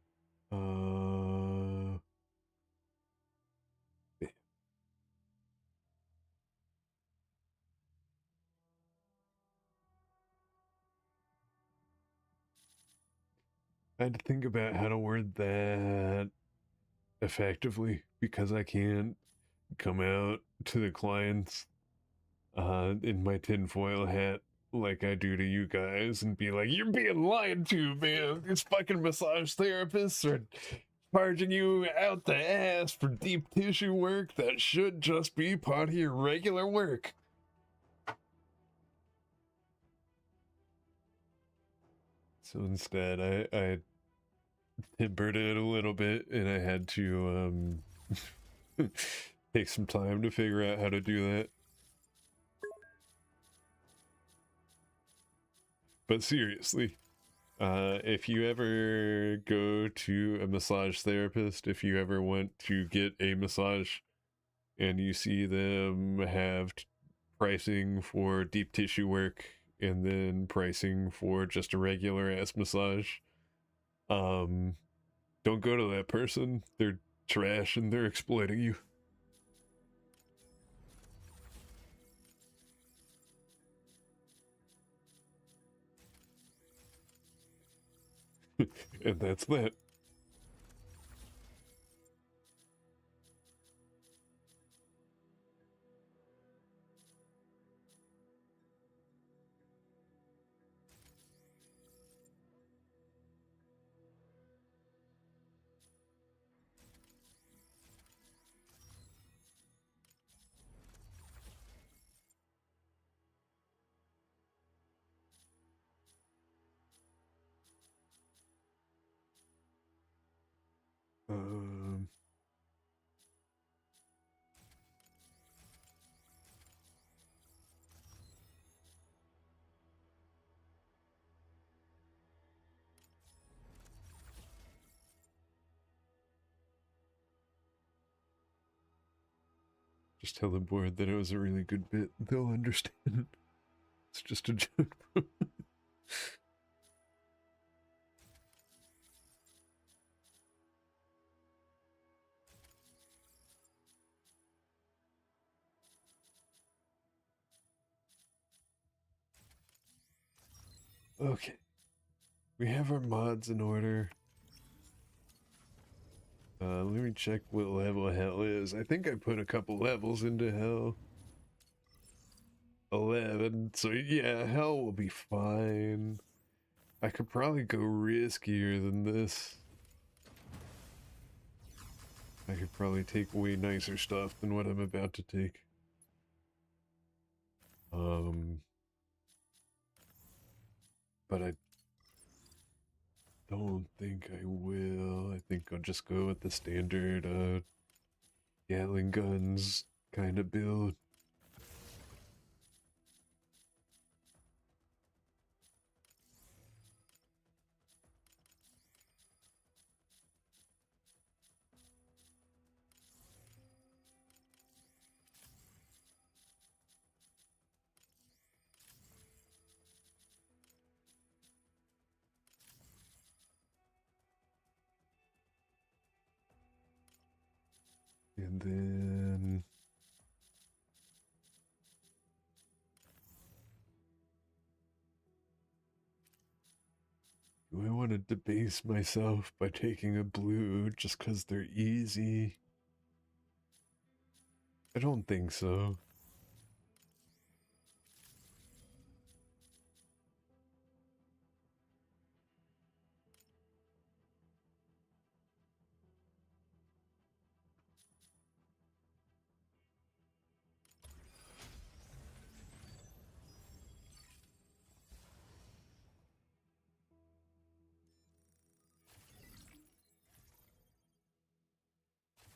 Yeah. I had to think about how to word that effectively because I can't come out to the clients in my tinfoil hat like I do to you guys and be like, you're being lied to, man. These fucking massage therapists are charging you out the ass for deep tissue work that should just be part of your regular work. So instead, I tempered it a little bit and I had to take some time to figure out how to do that. But seriously, if you ever go to a massage therapist, if you ever want to get a massage and you see them have pricing for deep tissue work and then pricing for just a regular ass massage, don't go to that person. They're trash and they're exploiting you. And that's that. Just tell the board that it was a really good bit. They'll understand. It's just a joke. Okay. We have our mods in order. Let me check what level hell is. I think I put a couple levels into hell. 11. So yeah, hell will be fine. I could probably go riskier than this. I could probably take way nicer stuff than what I'm about to take. But I don't think I will. I think I'll just go with the standard Gatling guns kind of build. And then do I want to debase myself by taking a blue just because they're easy? I don't think so.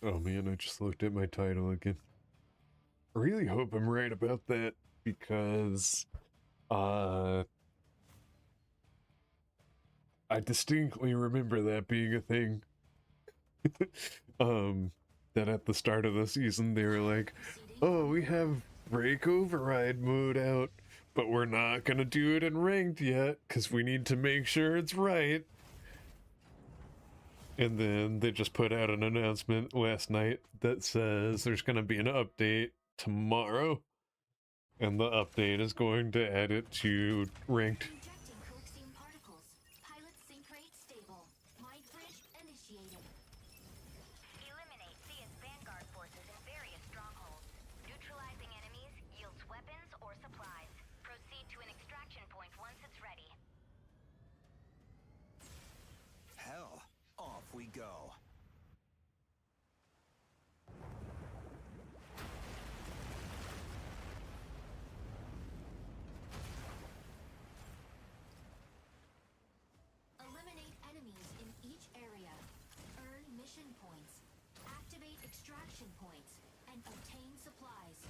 Oh man, I just looked at my title again. I really hope I'm right about that because I distinctly remember that being a thing. That at the start of the season they were like, "Oh, we have break override mode out, but we're not gonna do it in ranked yet because we need to make sure it's right." And then they just put out an announcement last night that says there's going to be an update tomorrow. And the update is going to add it to ranked. Injecting Coaxium particles. Pilot sync rate stable. Mind bridge initiated. Eliminate Thea's Vanguard forces in various strongholds. Neutralizing enemies yields weapons or supplies. Proceed to an extraction point once it's ready. Hell, off we go. Eliminate enemies in each area. Earn mission points. Activate extraction points. And obtain supplies.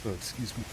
Oh, excuse me.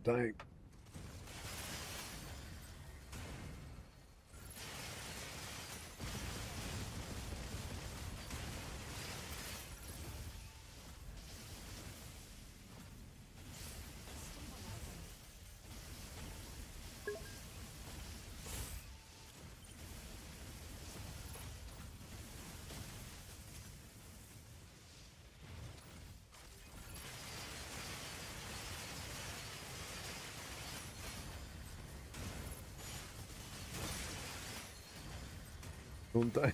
dying. Don't die.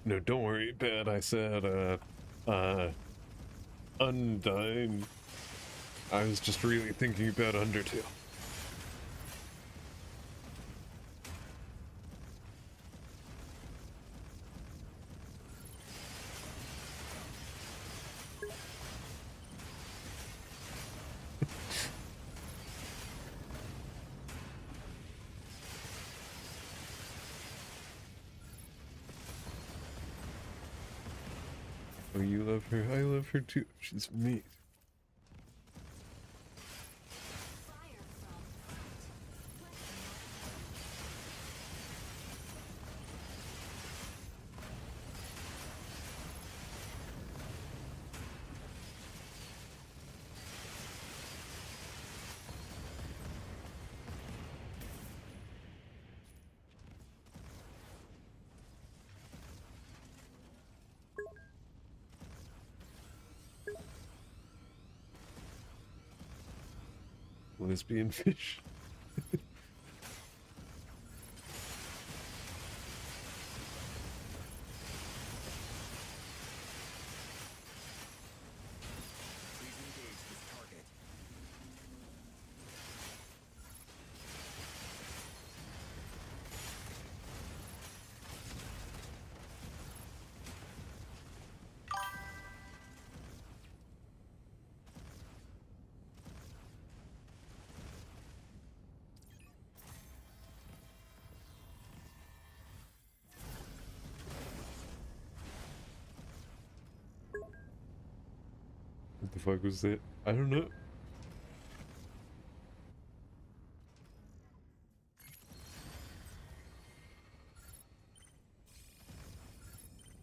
No, don't worry, Pat. I said, Undyne. I was just really thinking about Undertale. Oh, you love her? I love her too. She's neat. Fire from front. Lesbian fish. Please engage this target. What the fuck was that? I don't know.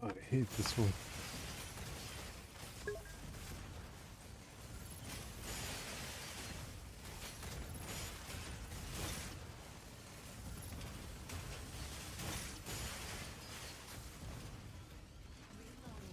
I hate this one. Reloading.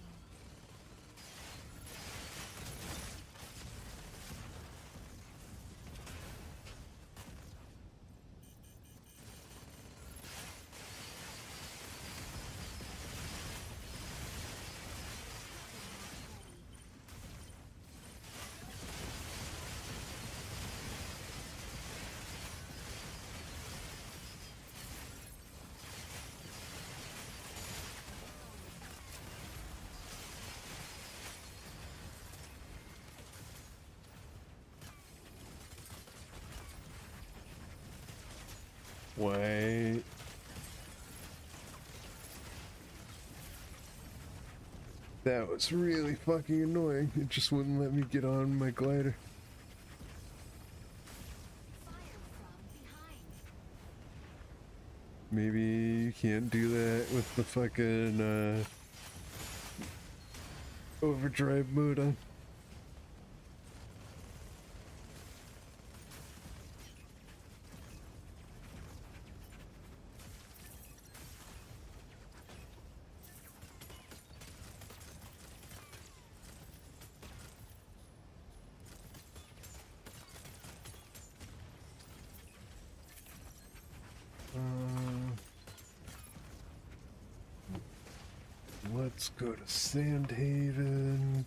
Wait. That was really fucking annoying. It just wouldn't let me get on my glider. Fire from behind. Maybe you can't do that with the fucking overdrive mode on. Let's go to Sandhaven.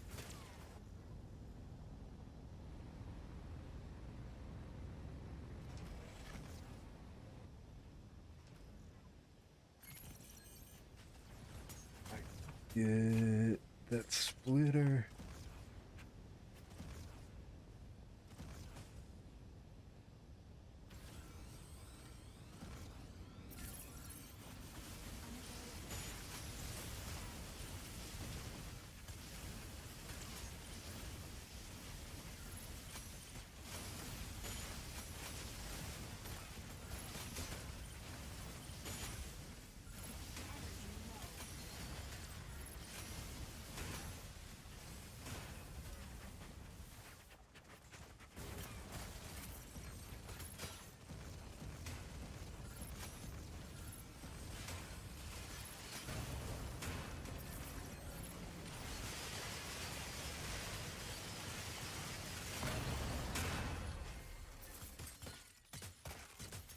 I get that splitter.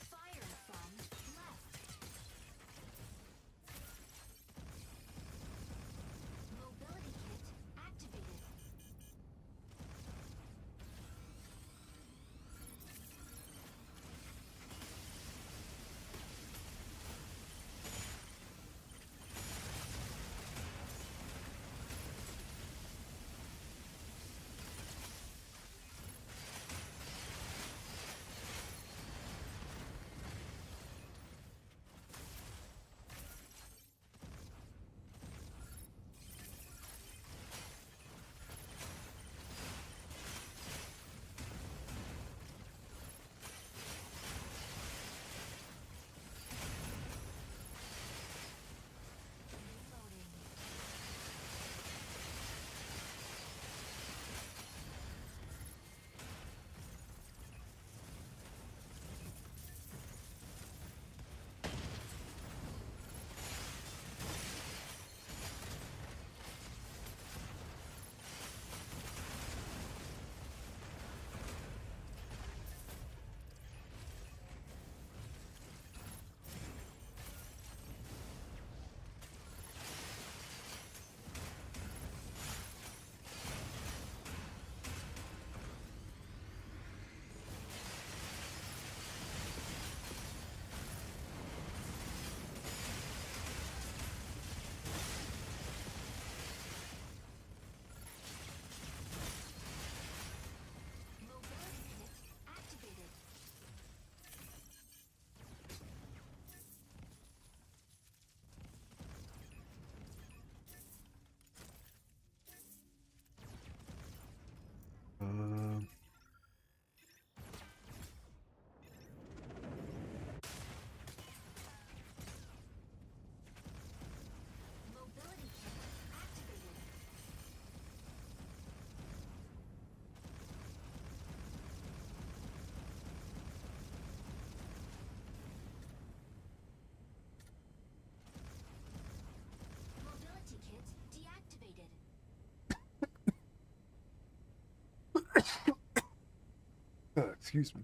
Fire from left. Mobility kit activated. Reloading. Mobility kit activated. Um, Mobility kit activated. Mobility kit deactivated. excuse me.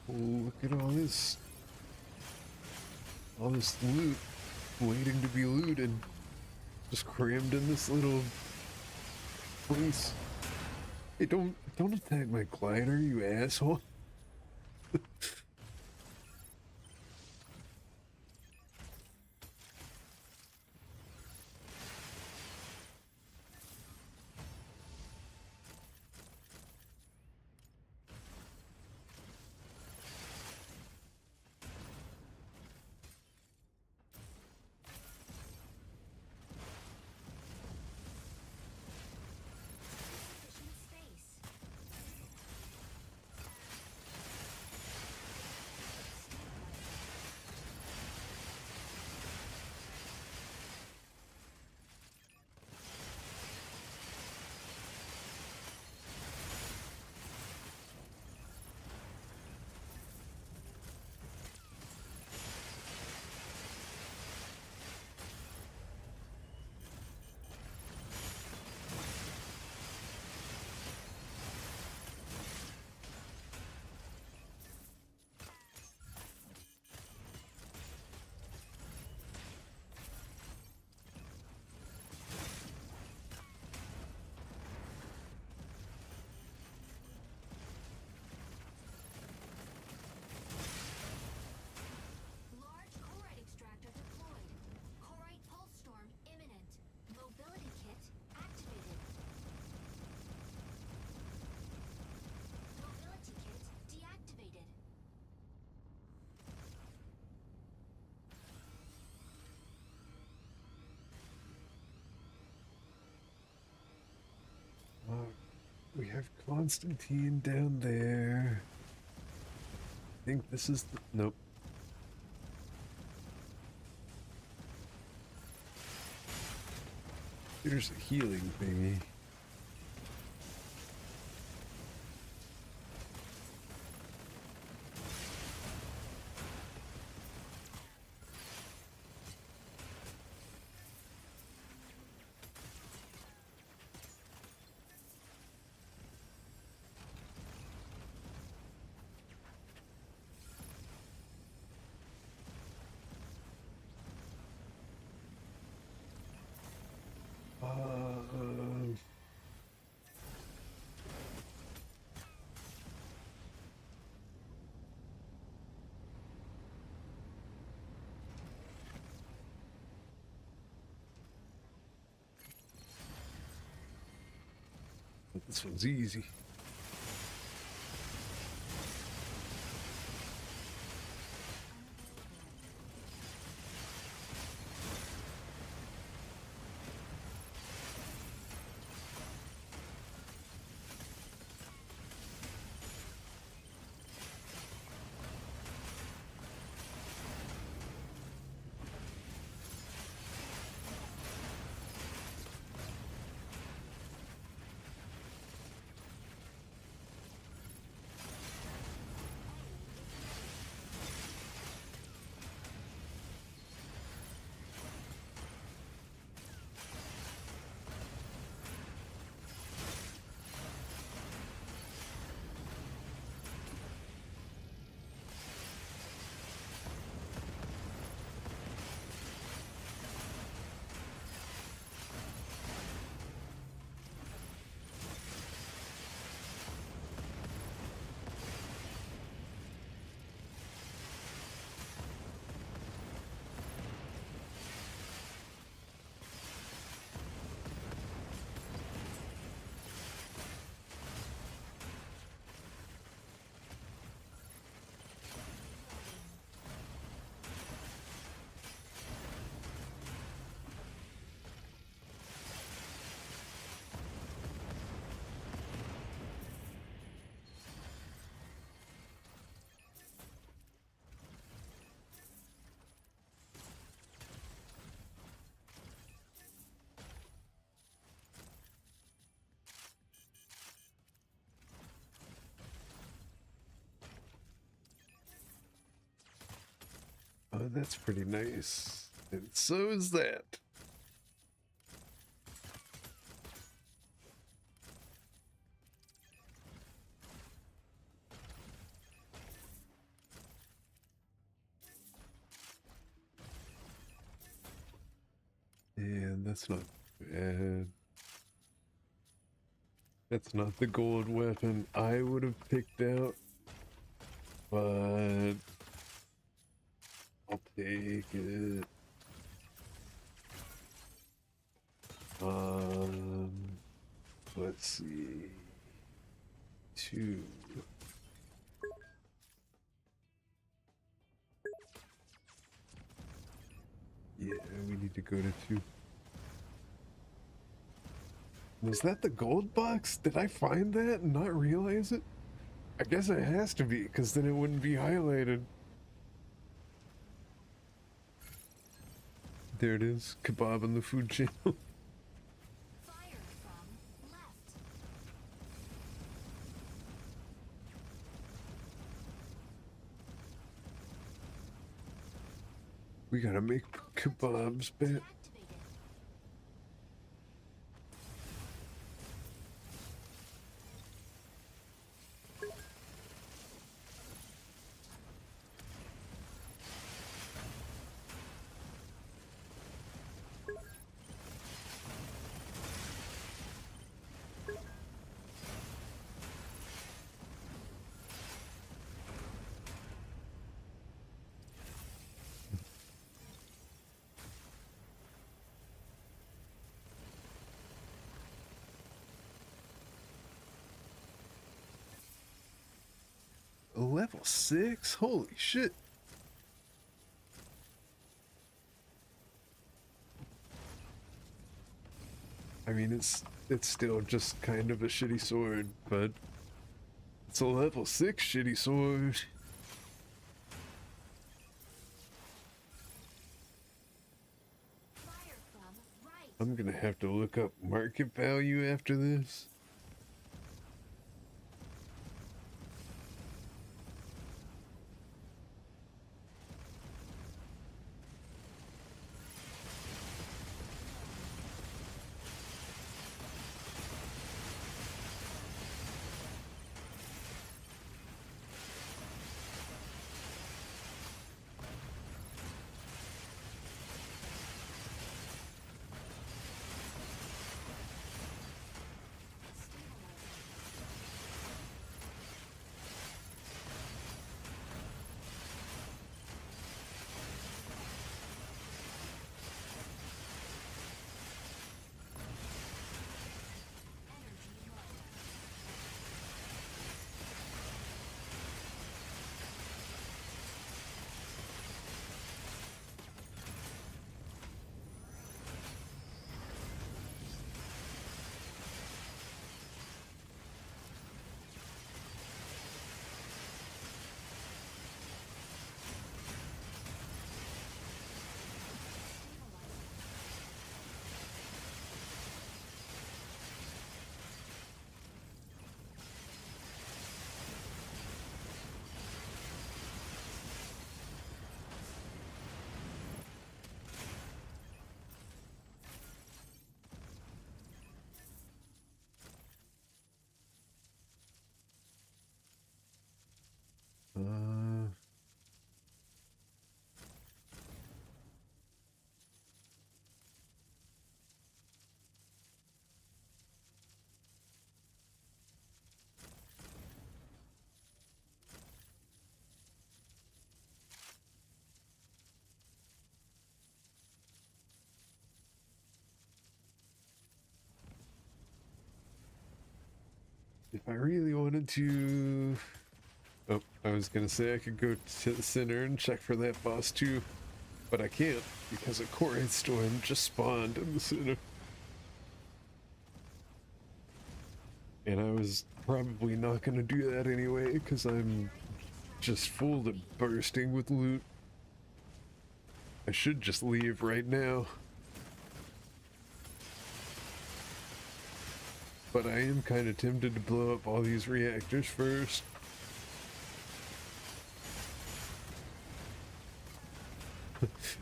Oh, look at all this loot waiting to be looted, just crammed in this little place. Hey, don't attack my glider, you asshole. Insufficient space. Drive Constantine down there. I think this is the... Nope. There's a healing thingy. But this one's easy. Oh, that's pretty nice. And so is that. And that's not bad. That's not the gold weapon I would have picked out, but I'll take it. Let's see. 2. Yeah, we need to go to 2. Was that the gold box? Did I find that and not realize it? I guess it has to be, because then it wouldn't be highlighted. There it is, kebab on the food channel. Fire from left. We gotta make kebabs back. Activated. Level 6? Holy shit. I mean, it's still just kind of a shitty sword, but it's a level 6 shitty sword. Fire from right. I'm gonna have to look up market value after this. Energy low. Uh, if I really wanted to... Oh, I was gonna say I could go to the center and check for that boss too, but I can't because a Koraid Storm just spawned in the center. And I was probably not gonna do that anyway because I'm just full to bursting with loot. I should just leave right now. But I am kind of tempted to blow up all these reactors first.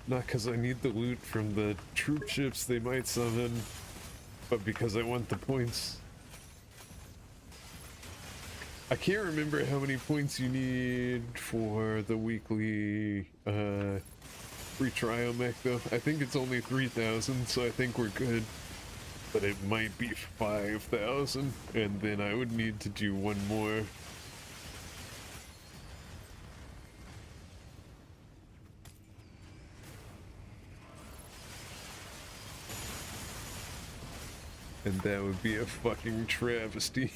Not because I need the loot from the troop ships they might summon, but because I want the points. I can't remember how many points you need for the weekly free trial mech though. I think it's only 3,000, so I think we're good. But it might be 5,000, and then I would need to do one more. And that would be a fucking travesty.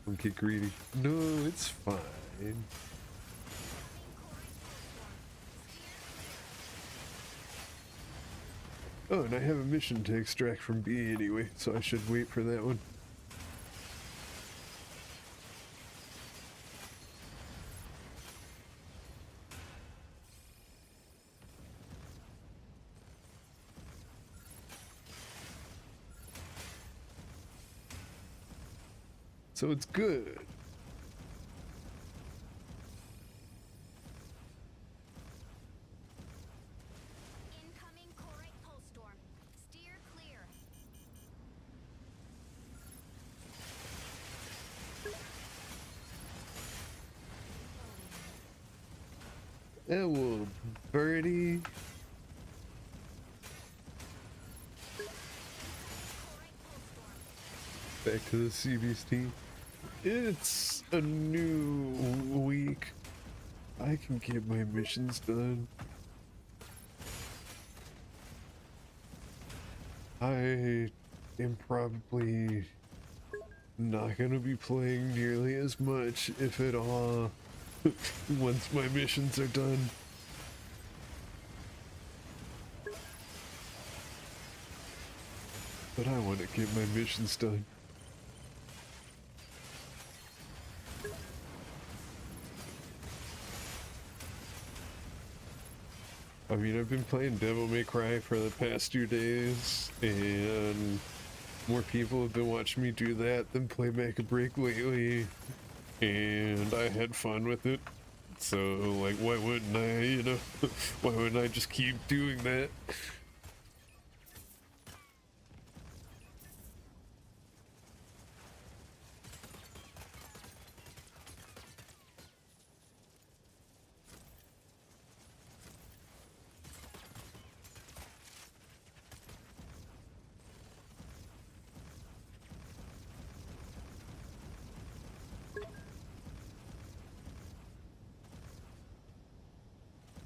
Don't get greedy. No, it's fine. Oh, and I have a mission to extract from B anyway, so I should wait for that one. So it's good. Incoming Korite pulse storm. Steer clear. That little birdie. Korite pulse storm. Back to the CB's team. It's a new week. I can get my missions done. I am probably not gonna be playing nearly as much, if at all, once my missions are done. But I want to get my missions done. I mean, I've been playing Devil May Cry for the past 2 days, and more people have been watching me do that than play Make a Break lately, and I had fun with it. So, like, why wouldn't I, you know? Why wouldn't I just keep doing that?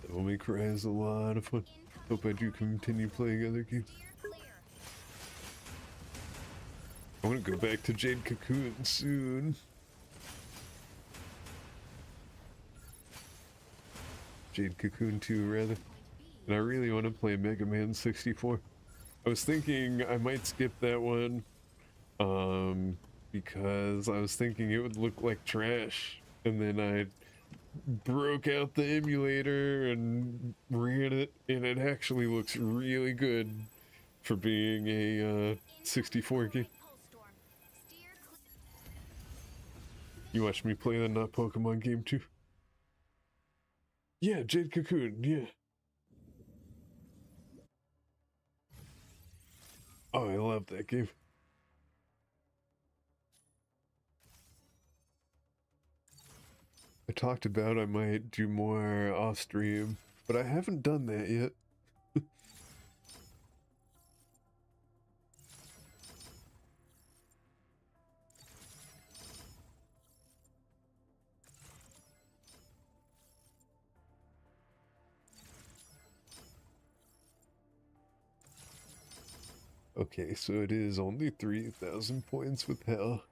Devil May Cry is a lot of fun. Hope I do continue playing other games. Steer clear. I want to go back to Jade Cocoon soon. Jade Cocoon 2, rather. And I really want to play Mega Man 64. I was thinking I might skip that one, because I was thinking it would look like trash. And then I broke out the emulator and ran it, and it actually looks really good for being a 64 game. Pulse storm. Steer clear. You watched me play the not Pokemon game too? Yeah, Jade Cocoon, yeah. Oh, I love that game. I talked about I might do more off stream, but I haven't done that yet. Okay, so it is only 3,000 points with hell.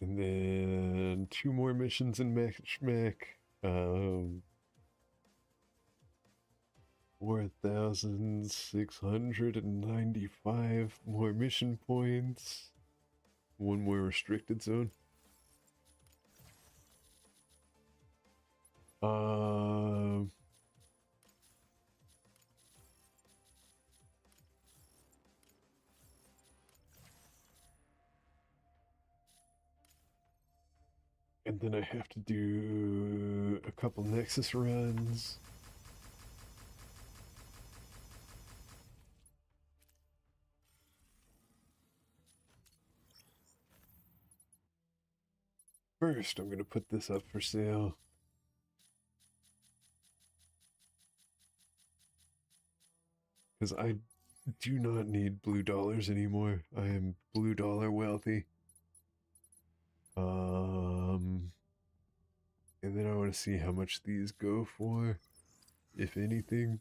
And then 2 more missions in Matchmack. 4,695 more mission points. 1 more restricted zone. And then I have to do a couple Nexus runs. First, I'm going to put this up for sale. Because I do not need blue dollars anymore. I am blue dollar wealthy. And then I want to see how much these go for, if anything.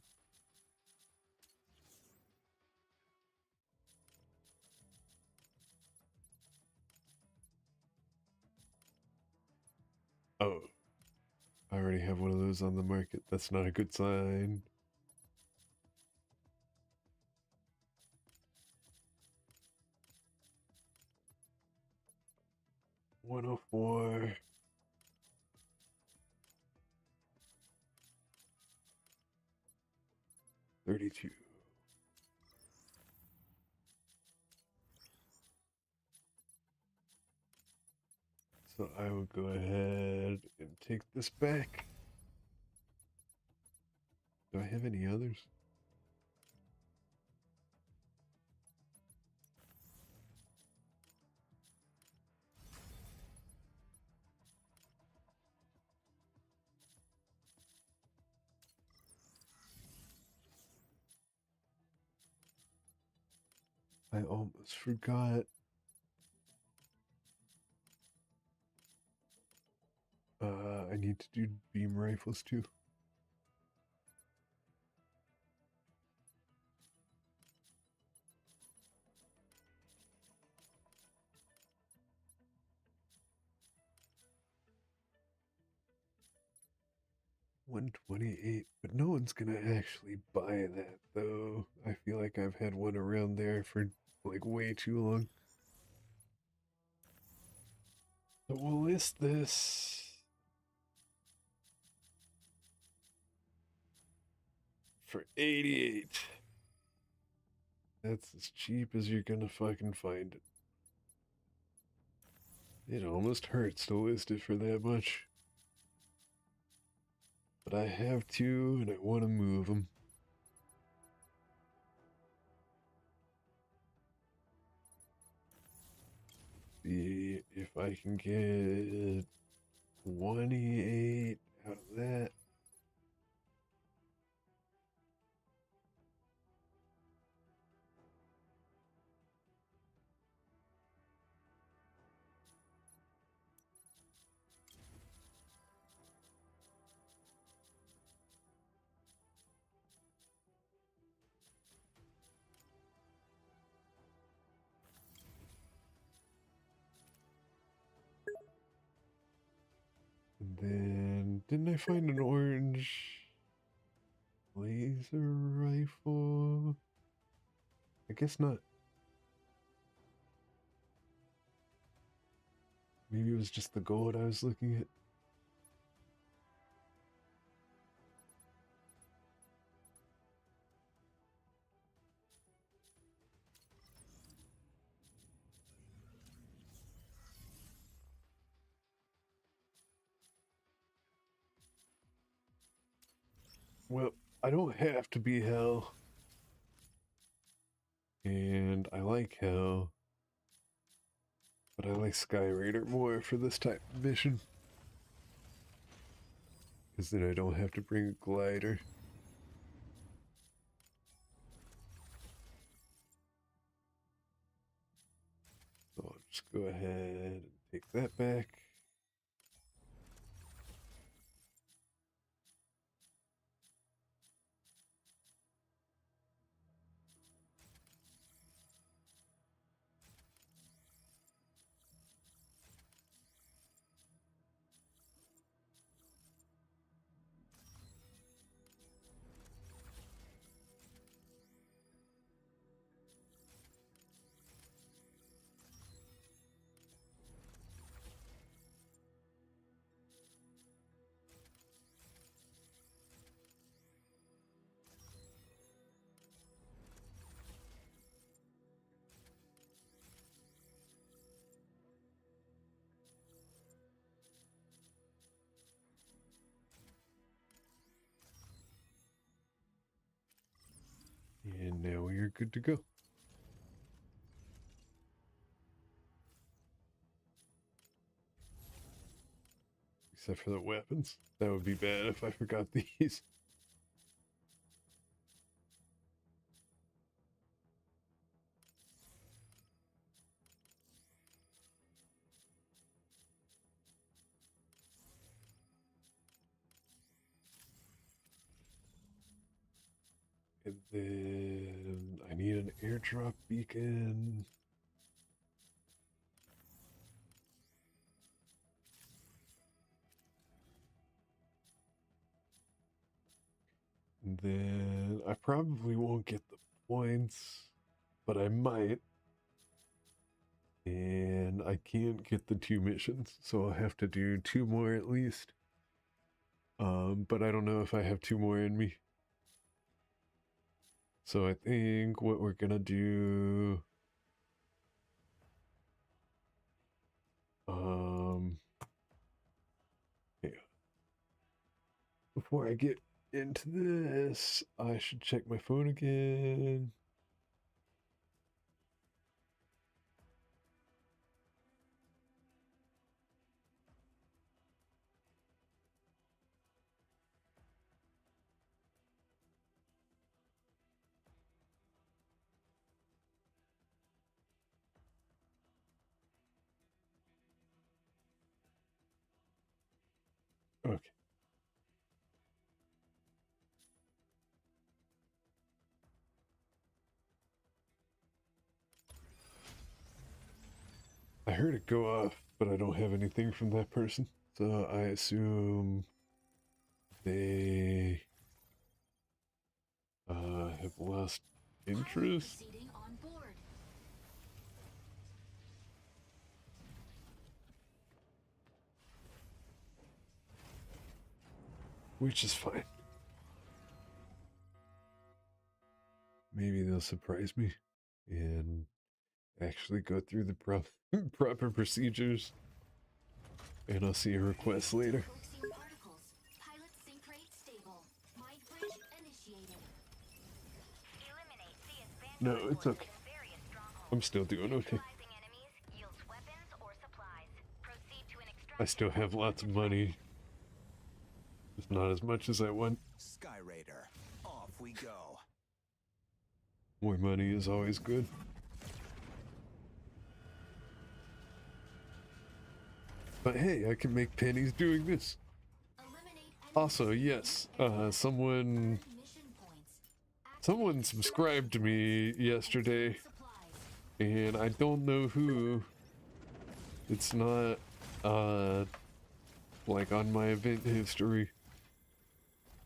Oh, I already have one of those on the market. That's not a good sign. $104. $32. So I will go ahead and take this back. Do I have any others? I almost forgot. I need to do beam rifles too. $128, but no one's gonna actually buy that though. I feel like I've had one around there for like way too long. So we'll list this for 88. That's as cheap as you're gonna fucking find it. It almost hurts to list it for that much. But I have to, and I want to move them. See if I can get 28 out of that. And then, didn't I find an orange laser rifle? I guess not. Maybe it was just the gold I was looking at. Well, I don't have to be hell. And I like hell. But I like Sky Raider more for this type of mission. Because then I don't have to bring a glider. So I'll just go ahead and take that back. And now we are good to go. Except for the weapons. That would be bad if I forgot these. And then I need an airdrop beacon. And then I probably won't get the points, but I might. And I can't get the 2 missions, so I'll have to do 2 more at least. But I don't know if I have 2 more in me. So I think what we're gonna do, yeah. Before I get into this, I should check my phone again. Okay. I heard it go off, but I don't have anything from that person. So I assume they have lost interest, Proceeding on board. which is fine. Maybe they'll surprise me and actually go through the proper procedures, and I'll see a request later. Coaxium particles. Pilot sync rate stable. Mind bridge initiated. Eliminate CS No, Vanguard it's forces okay. in various strongholds. I'm still doing okay. Neutralizing enemies yields weapons or supplies. Proceed to an I extraction still have point lots of once money. It's not as much as I want. Sky Raider, off we go. More money is always good. But hey, I can make pennies doing this. Eliminate Also, enemies. yes, Earn someone mission points. Activate subscribed to me yesterday, supplies. and I don't know who. It's not like on my event history.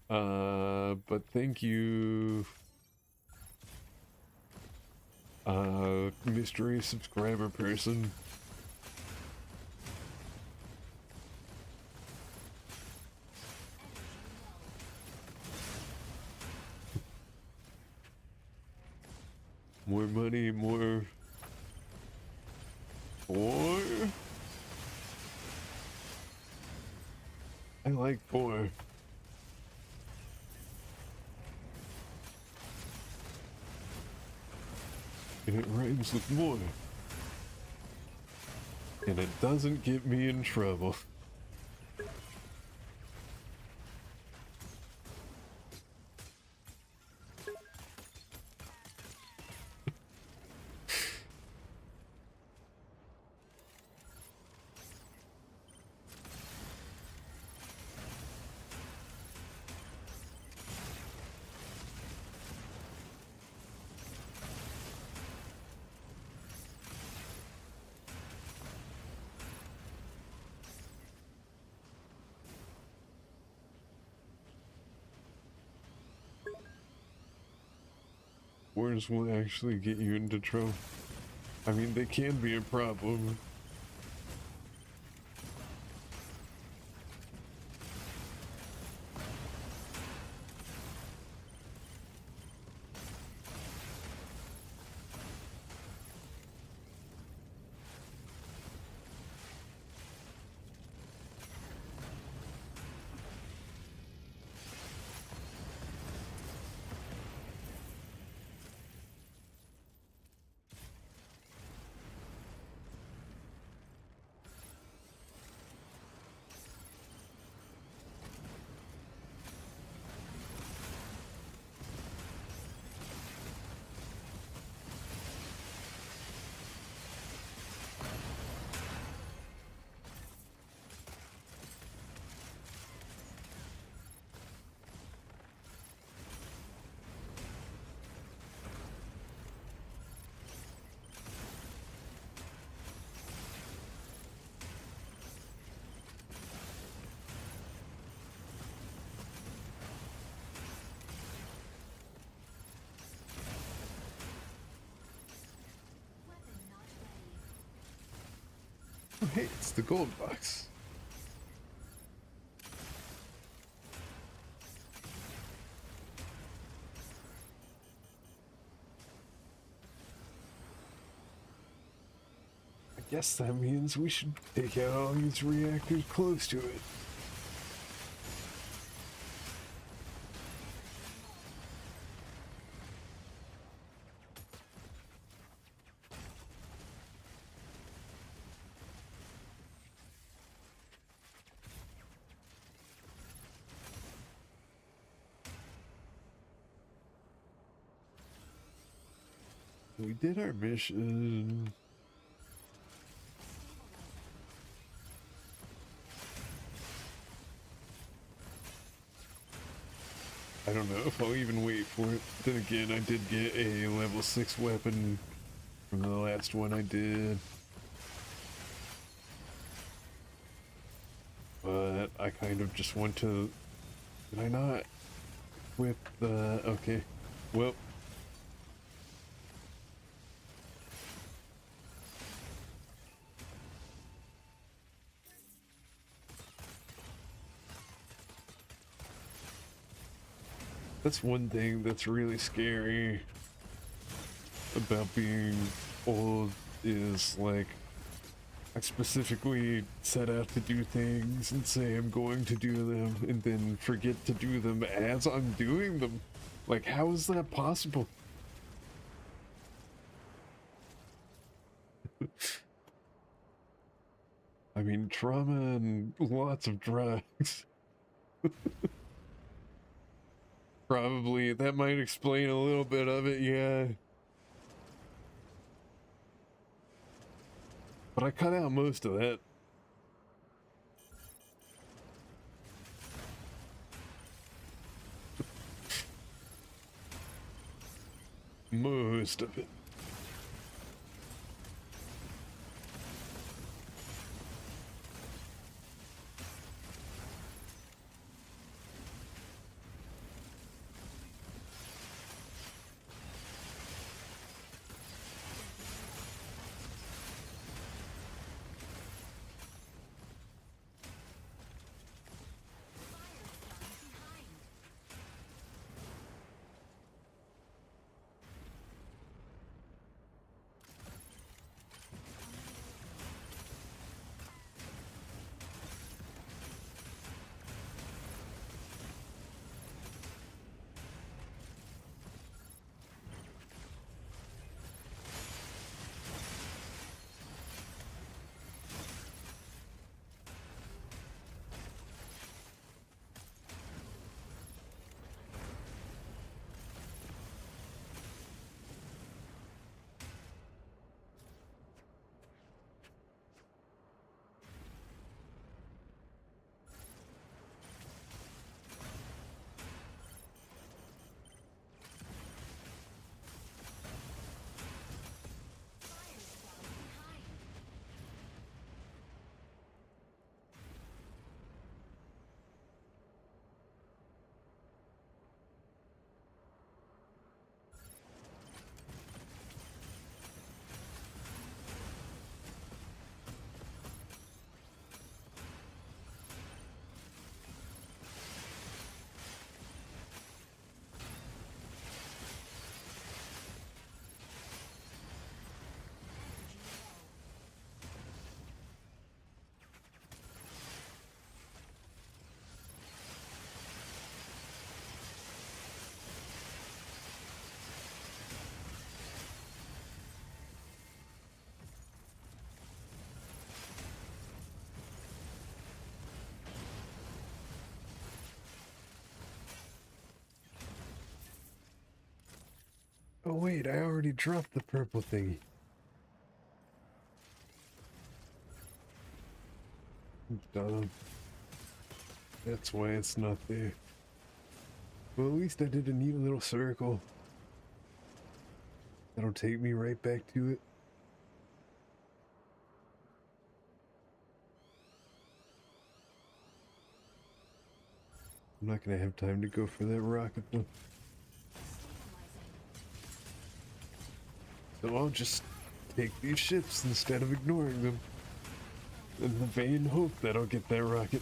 But thank you, mystery subscriber person. More money, more. I like 4. And it rhymes with more. And it doesn't get me in trouble. Wars will actually get you into trouble. I mean, they can be a problem. Weapon not ready. Oh, hey, it's the gold box. I guess that means we should take out all these reactors close to it. We did our mission. I don't know if I'll even wait for it. Then again, I did get a level 6 weapon from the last one I did. But I kind of just want to... Did I not equip the... Okay. Well... That's one thing that's really scary about being old is like I specifically set out to do things and say I'm going to do them and then forget to do them as I'm doing them. Like, how is that possible? I mean, trauma and lots of drugs. Probably, that might explain a little bit of it, yeah. But I cut out most of that. Most of it. Oh wait, I already dropped the purple thingy. Dumb. That's why it's not there. Well, at least I did a neat little circle. That'll take me right back to it. I'm not gonna have time to go for that rocket though. So I'll just take these ships instead of ignoring them. In the vain hope that I'll get that rocket.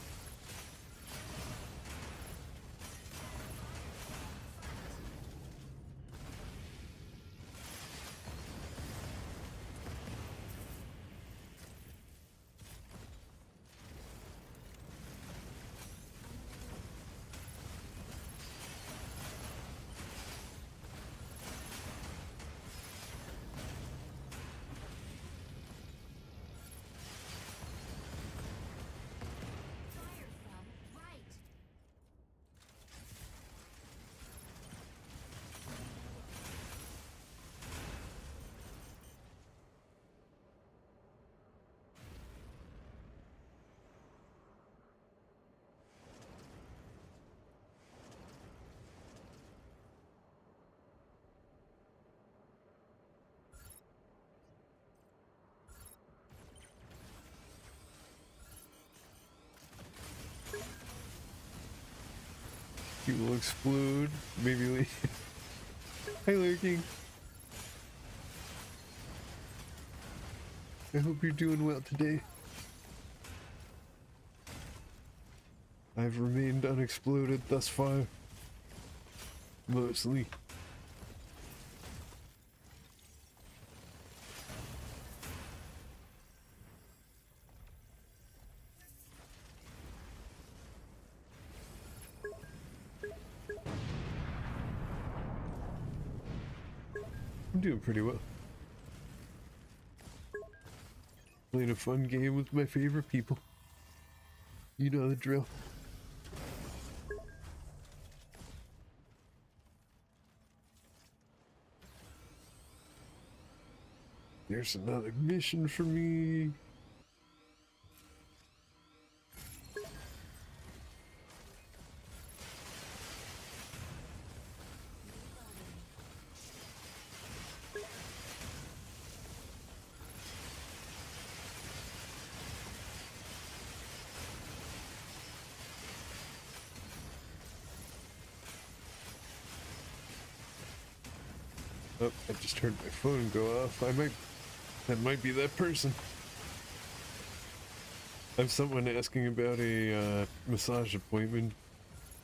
You will explode. Maybe leave. Hi, Lurking. I hope you're doing well today. I've remained unexploded thus far. Mostly. I'm doing pretty well. Playing a fun game with my favorite people. You know the drill. There's another mission for me. Oh, I just heard my phone go off. That might be that person. I have someone asking about a massage appointment,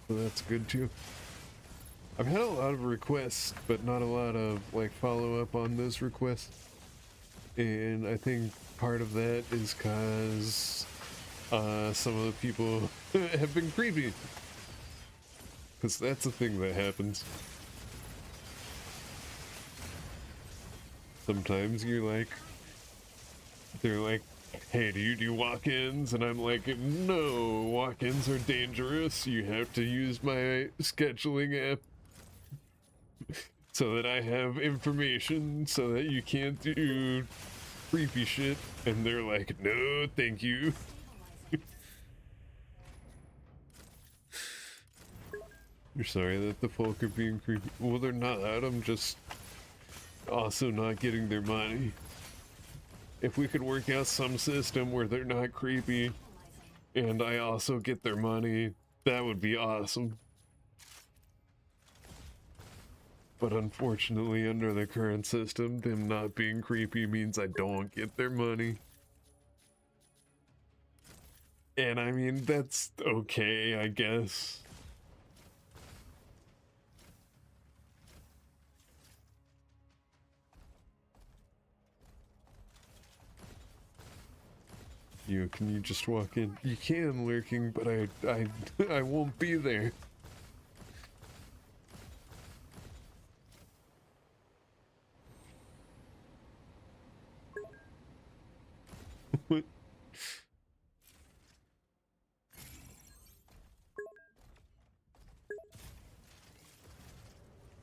so that's good too. I've had a lot of requests, but not a lot of like follow up on those requests. And I think part of that is because some of the people have been creepy. Because that's a thing that happens. Sometimes they're like, hey, do you do walk-ins? And I'm like, no, walk-ins are dangerous. You have to use my scheduling app so that I have information so that you can't do creepy shit. And they're like, no, thank you. You're sorry that the folk are being creepy. Well, they're not. I'm just also not getting their money. If we could work out some system where they're not creepy and I also get their money, that would be awesome. But unfortunately, under the current system, them not being creepy means I don't get their money. And I mean, that's okay, I guess. Can you just walk in? You can, Lurking, but I won't be there. What?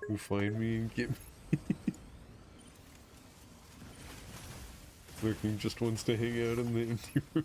You find me and get me. Lurking just wants to hang out in the empty room.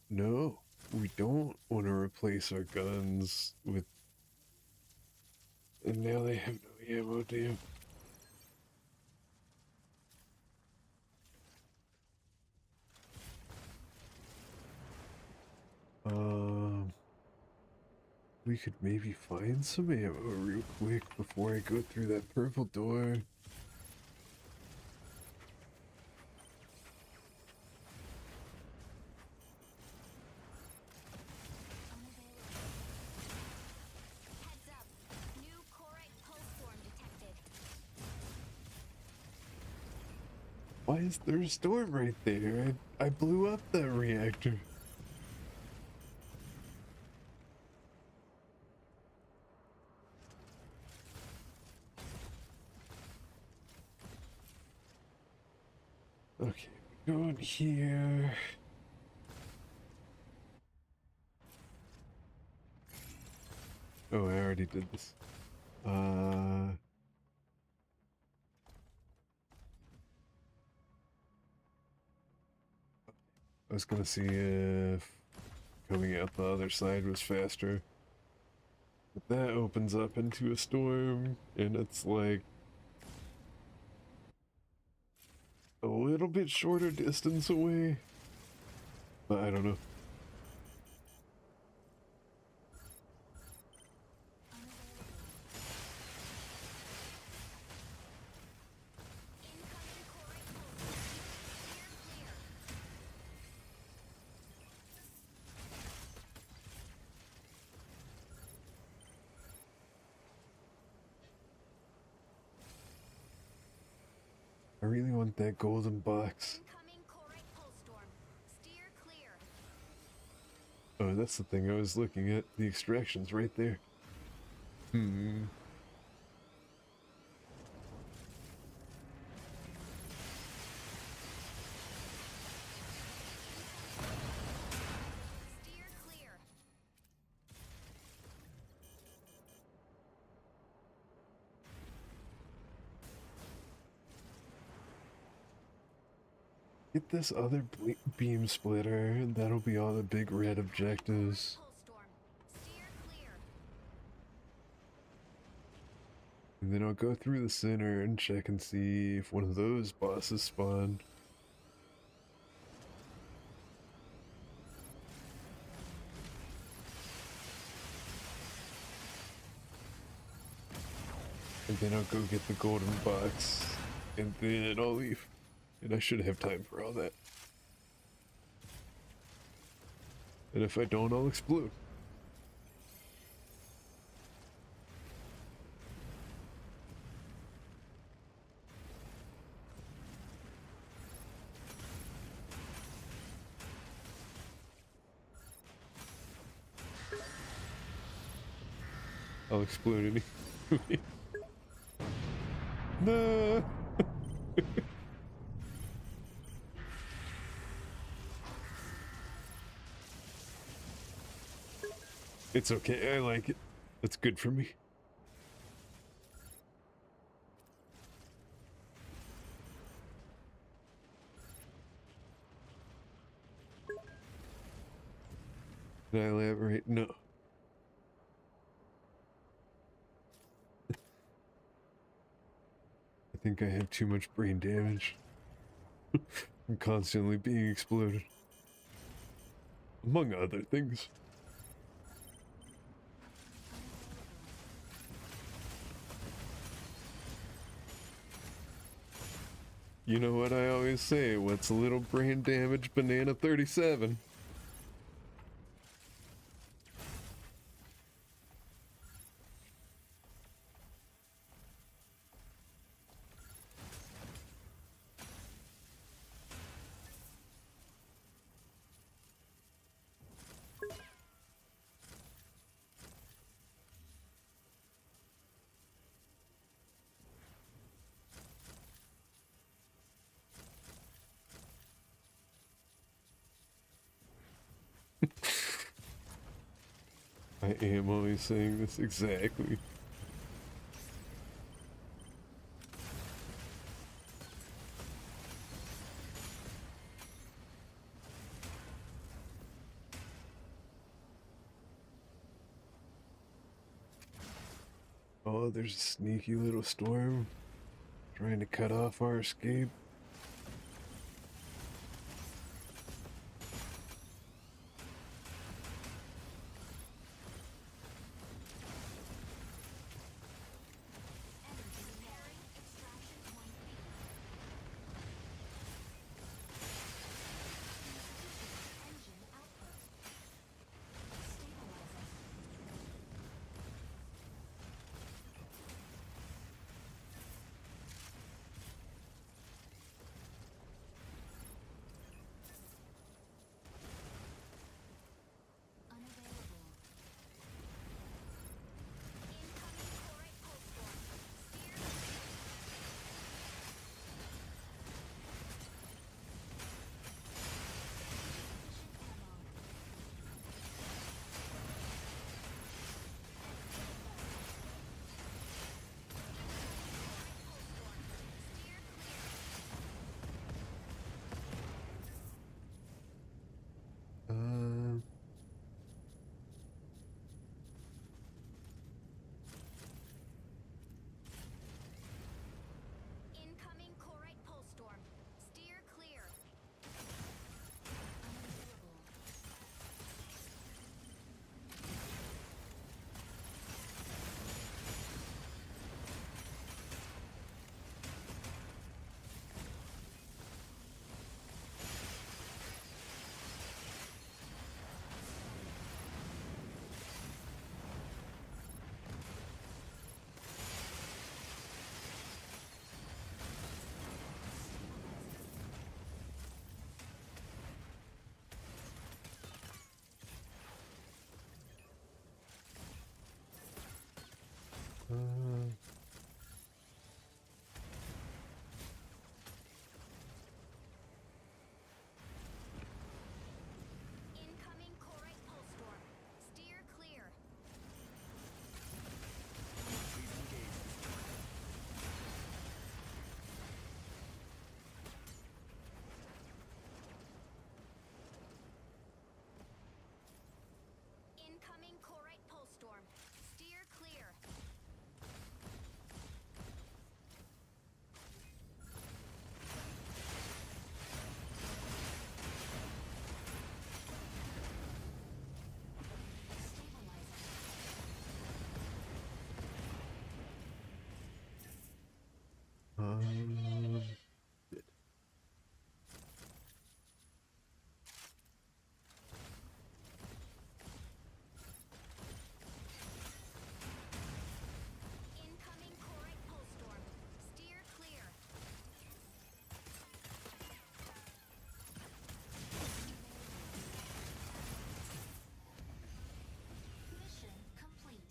No, we don't want to replace our guns with. And now they have no ammo, damn. We could maybe find some ammo real quick before I go through that purple door. Heads up. New Corite pulse storm detected. Why is there a storm right there? I blew up that reactor. Okay, go in here. Oh, I already did this. I was gonna see if coming out the other side was faster. But that opens up into a storm, and it's like a little bit shorter distance away. But I don't know. Incoming Corite pulse storm. Steer clear. I really want that golden box. Incoming Corite pulse storm. Steer clear. Oh, that's the thing I was looking at. The extraction's right there. Steer clear. Get this other beam splitter, and that'll be all the big red objectives. Pulse storm. Steer clear. And then I'll go through the center and check and see if one of those bosses spawn. And then I'll go get the golden box, and then I'll leave. And I should have time for all that. And if I don't, I'll explode. I'll explode anyway. No. It's okay, I like it. That's good for me. Can I elaborate? No. I think I have too much brain damage. I'm constantly being exploded. Among other things. You know what I always say, what's a little brain damage, banana 37? I am always saying this exactly. Oh, there's a sneaky little storm trying to cut off our escape. Energy repairing extraction point B. Insufficient engine output. Stabilizing. Unavailable. Incoming chlorite pulse storm. Steer Insufficient ammo. steer Uh, incoming chlorite pulse storm. Steer clear. Unavailable. uh, Incoming chlorite pulse storm. Steer clear. Please engage this target. Incoming chlorite pulse storm. Steer clear. Stabilizing. um, Incoming chlorite pulse storm. Steer clear. Mission complete.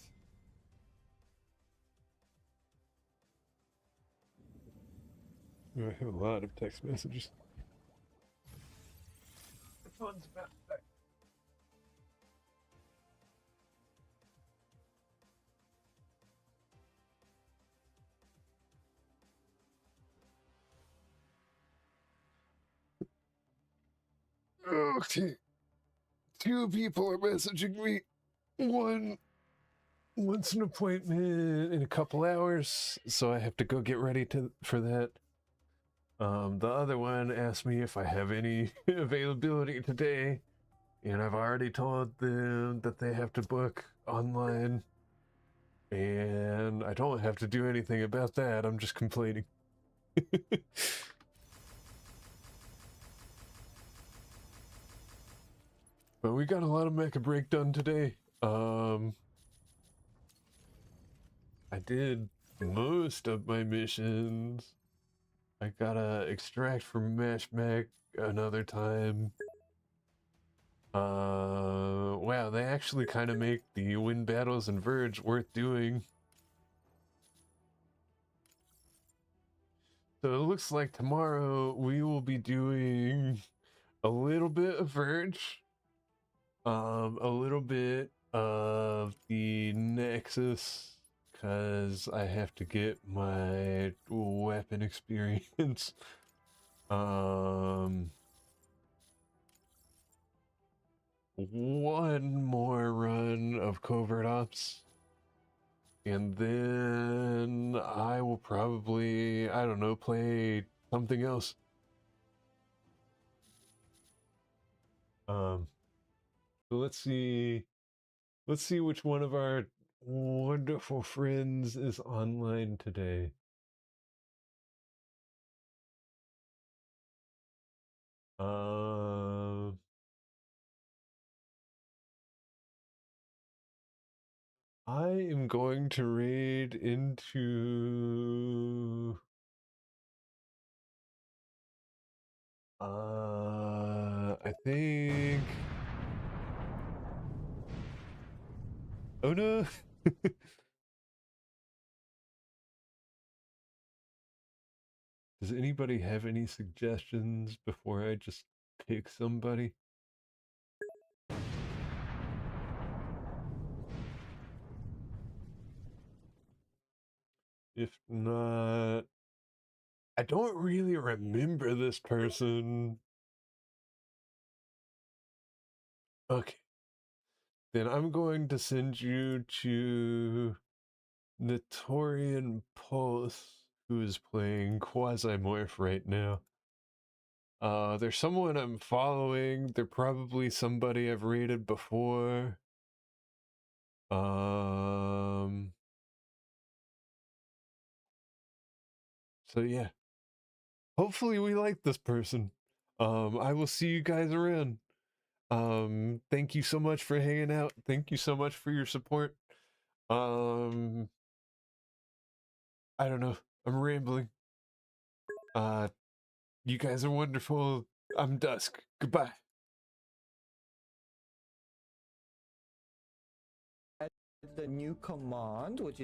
I have a lot of text messages. Phone's about to die. Okay. Two people are messaging me. One wants an appointment in a couple hours, so I have to go get ready for that. The other one asked me if I have any availability today, and I've already told them that they have to book online, and I don't have to do anything about that. I'm just complaining. But we got a lot of Mecha Break done today. I did most of my missions. I gotta extract from Mesh Mech another time. Wow, they actually kind of make the Wind Battles and Verge worth doing. So it looks like tomorrow we will be doing a little bit of Verge, a little bit of the Nexus, because I have to get my weapon experience. One more run of Covert Ops. And then I will probably, I don't know, play something else. So let's see which one of our wonderful friends is online today. I am going to raid into I think, oh no. Does anybody have any suggestions before I just pick somebody? If not, I don't really remember this person. Okay. Then I'm going to send you to Notorian Pulse, who is playing Quasimorph right now. There's someone I'm following. They're probably somebody I've raided before. So yeah. Hopefully we like this person. I will see you guys around. Thank you so much for hanging out. Thank you so much for your support. I don't know. I'm rambling. You guys are wonderful. I'm Dusk. Goodbye. The new command, which is